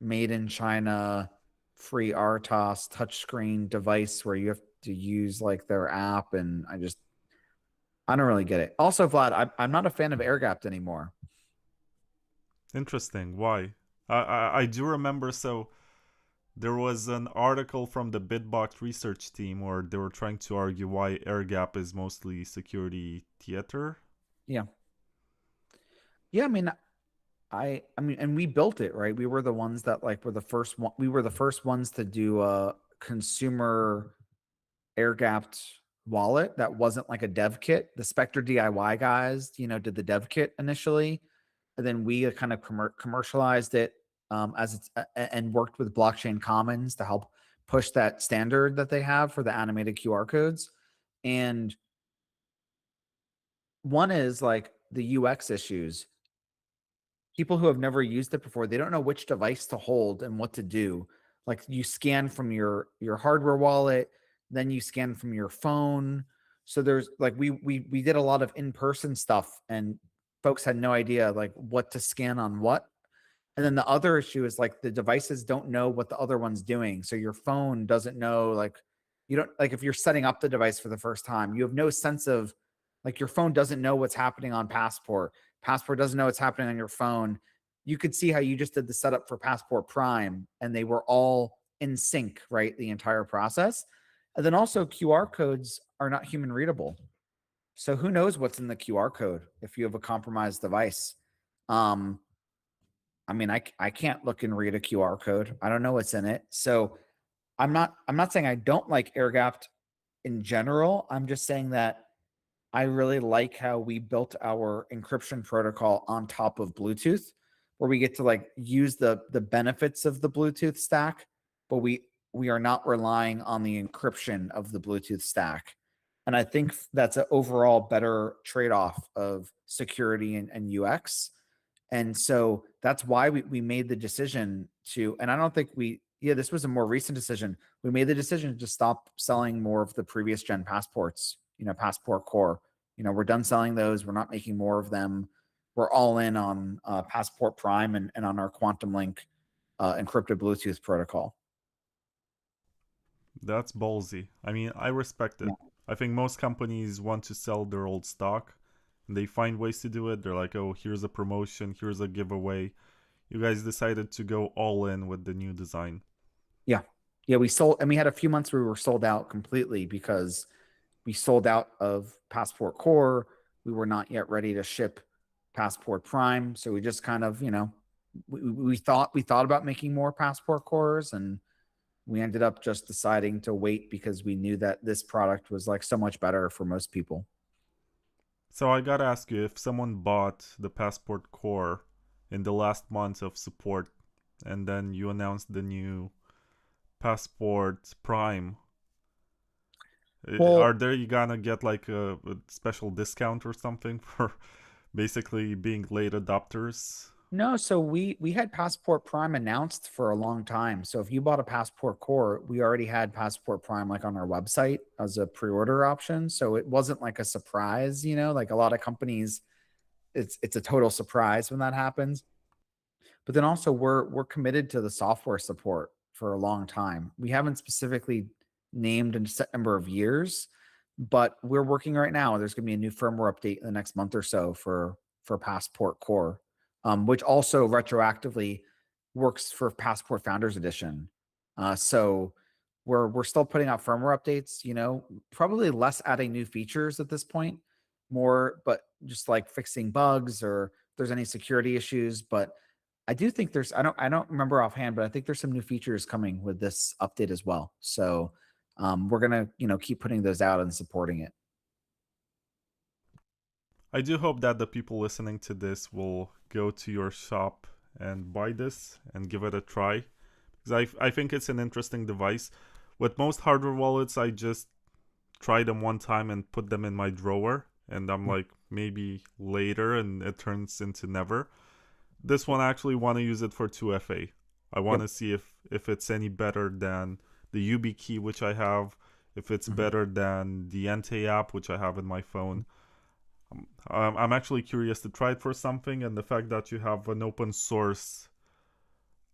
made in China free RTOS touchscreen device where you have to use like their app, and I don't really get it. Also, Vlad, I'm not a fan of air gapped anymore. Interesting. Why? I do remember, so there was an article from the Bitbox research team where they were trying to argue why air gap is mostly security theater. Yeah. Yeah, I mean, and we built it, right? We were the ones that like were the first one. We were the first ones to do a consumer air gapped wallet that wasn't like a dev kit. The Spectre DIY guys, did the dev kit initially, and then we kind of commercialized it as it's and worked with Blockchain Commons to help push that standard that they have for the animated QR codes. And one is like the UX issues. People who have never used it before, they don't know which device to hold and what to do. Like you scan from your hardware wallet, then you scan from your phone. So there's like we did a lot of in-person stuff, and folks had no idea like what to scan on what. And then the other issue is like the devices don't know what the other one's doing. So your phone doesn't know, like you don't, like if you're setting up the device for the first time, you have no sense of, like your phone doesn't know what's happening on Passport. Passport doesn't know what's happening on your phone. You could see how you just did the setup for Passport Prime and they were all in sync, right? The entire process. And then also QR codes are not human readable. So who knows what's in the QR code if you have a compromised device? I mean, I can't look and read a QR code. I don't know what's in it. So I'm not saying I don't like air gapped in general. I'm just saying that I really like how we built our encryption protocol on top of Bluetooth, where we get to like use the benefits of the Bluetooth stack, but we are not relying on the encryption of the Bluetooth stack. And I think that's an overall better trade-off of security and UX. And so that's why we made the decision to, and I don't think this was a more recent decision. We made the decision to stop selling more of the previous gen passports, Passport Core. We're done selling those. We're not making more of them. We're all in on Passport Prime and on our Quantum Link encrypted Bluetooth protocol. That's ballsy. I mean, I respect it. Yeah. I think most companies want to sell their old stock, and they find ways to do it. They're like, oh, here's a promotion, here's a giveaway. You guys decided to go all in with the new design. Yeah, we sold, and we had a few months where we were sold out completely because we sold out of Passport Core. We were not yet ready to ship Passport Prime. So we just kind of, we thought about making more Passport Cores, and we ended up just deciding to wait because we knew that this product was like so much better for most people. So I gotta ask you, if someone bought the Passport Core in the last month of support, and then you announced the new Passport Prime, are you gonna get like a special discount or something for basically being late adopters? No, so we had Passport Prime announced for a long time. So if you bought a Passport Core, we already had Passport Prime like on our website as a pre-order option. So it wasn't like a surprise, like a lot of companies, it's a total surprise when that happens. But then also we're committed to the software support for a long time. We haven't specifically named a set number of years, but we're working right now. There's going to be a new firmware update in the next month or so for Passport Core, which also retroactively works for Passport Founders Edition. So we're still putting out firmware updates. Probably less adding new features at this point, more, but just like fixing bugs or if there's any security issues. But I do think I don't remember offhand, but I think there's some new features coming with this update as well. So we're gonna keep putting those out and supporting it. I do hope that the people listening to this will go to your shop and buy this and give it a try, because I think it's an interesting device. With most hardware wallets, I just try them one time and put them in my drawer, and I'm like, maybe later, and it turns into never. This one, I actually want to use it for 2FA. I want to see if it's any better than the YubiKey, which I have, if it's better than the NT app, which I have in my phone. I'm actually curious to try it for something, and the fact that you have an open source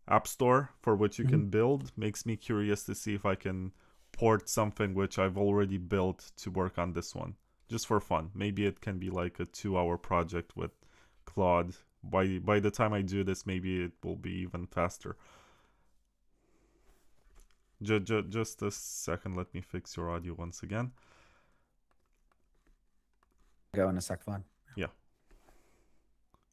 app store for which you can build makes me curious to see if I can port something which I've already built to work on this one, just for fun. Maybe it can be like a 2-hour project with Claude. By the time I do this, maybe it will be even faster. Just a second, let me fix your audio once again. Go in a sec, Vlad. Yeah.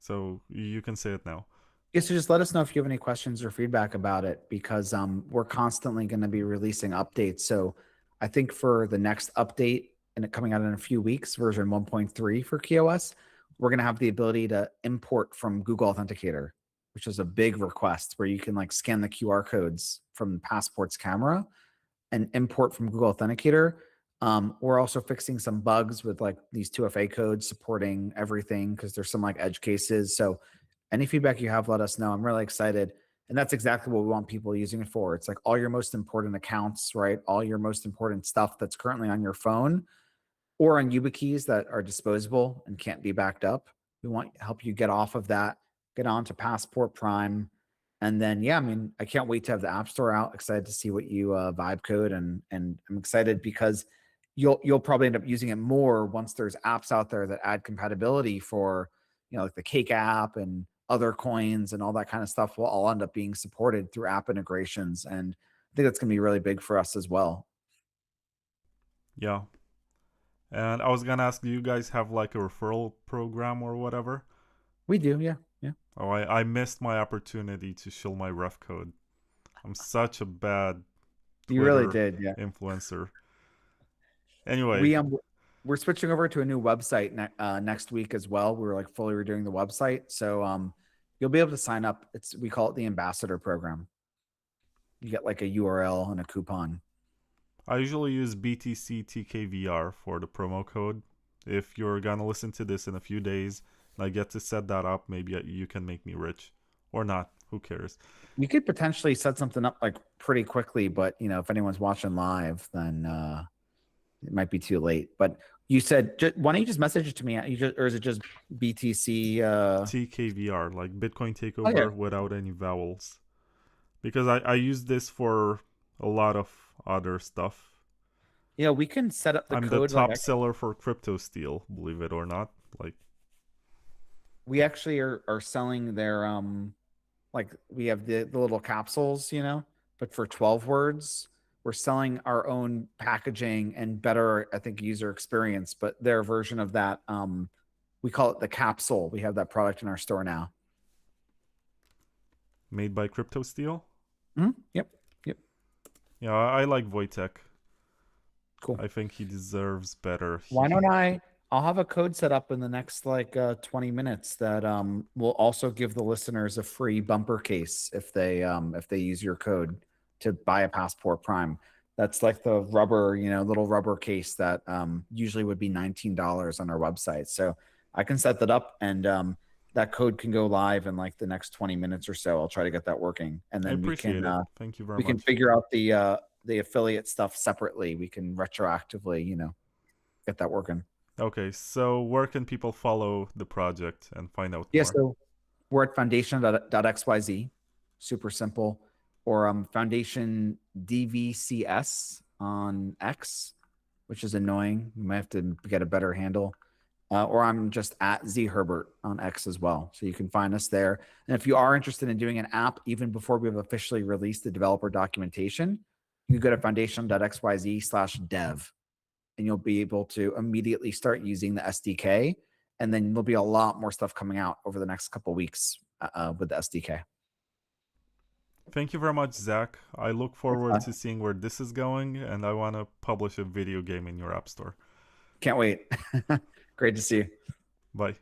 So you can say it now. Yeah, so just let us know if you have any questions or feedback about it, because we're constantly going to be releasing updates. So I think for the next update, and it coming out in a few weeks, version 1.3 for KeyOS, we're going to have the ability to import from Google Authenticator, which is a big request, where you can like scan the QR codes from Passport's camera and import from Google Authenticator. We're also fixing some bugs with like these 2FA codes supporting everything, because there's some like edge cases. So any feedback you have, let us know. I'm really excited. And that's exactly what we want people using it for. It's like all your most important accounts, right? All your most important stuff that's currently on your phone or on YubiKeys that are disposable and can't be backed up. We want to help you get off of that, get onto Passport Prime. And then, yeah, I mean, I can't wait to have the App Store out. Excited to see what you vibe code. And I'm excited because you'll probably end up using it more once there's apps out there that add compatibility for, you know, like the Cake app and other coins and all that kind of stuff will all end up being supported through app integrations. And I think that's going to be really big for us as well. Yeah. And I was going to ask, do you guys have like a referral program or whatever? We do, yeah. Yeah. Oh, I missed my opportunity to show my ref code. I'm such a bad Twitter You really did, yeah. influencer. Anyway, we're switching over to a new website next week as well. We're like fully redoing the website, so you'll be able to sign up. We call it the ambassador program. You get like a URL and a coupon. I usually use BTC TKVR for the promo code. If you're gonna listen to this in a few days and I get to set that up, maybe you can make me rich, or not. Who cares? You could potentially set something up like pretty quickly, but you know, if anyone's watching live, then it might be too late. But you said, why don't you just message it to me? Or is it just BTC? TKVR, like Bitcoin Takeover without any vowels. Because I use this for a lot of other stuff. Yeah, we can set up the I'm code. the top seller for crypto steel, believe it or not. Like, we actually are selling their like we have the little capsules, you know, but for 12 words. We're selling our own packaging and better, I think, user experience, but their version of that, we call it the capsule. We have that product in our store now. Made by Crypto Steel? Yep. Yeah, I like Wojtek. Cool. I think he deserves better. Why don't I'll have a code set up in the next like 20 minutes that will also give the listeners a free bumper case if they use your code to buy a Passport Prime. That's like the rubber, you know, little rubber case that usually would be $19 on our website. So I can set that up, and that code can go live in like the next 20 minutes or so. I'll try to get that working, and then we can thank you very we much. can figure out the affiliate stuff separately. We can retroactively, you know, get that working. Okay, so where can people follow the project and find out more? Yeah, so we're at foundation.xyz, super simple, or Foundation DVCS on X, which is annoying. You might have to get a better handle. Or I'm just at zherbert on X as well. So you can find us there. And if you are interested in doing an app, even before we've officially released the developer documentation, you go to foundation.xyz/dev, and you'll be able to immediately start using the SDK. And then there'll be a lot more stuff coming out over the next couple of weeks with the SDK. Thank you very much, Zach. I look forward to seeing where this is going, and I want to publish a video game in your app store. Can't wait. Great to see you. Bye.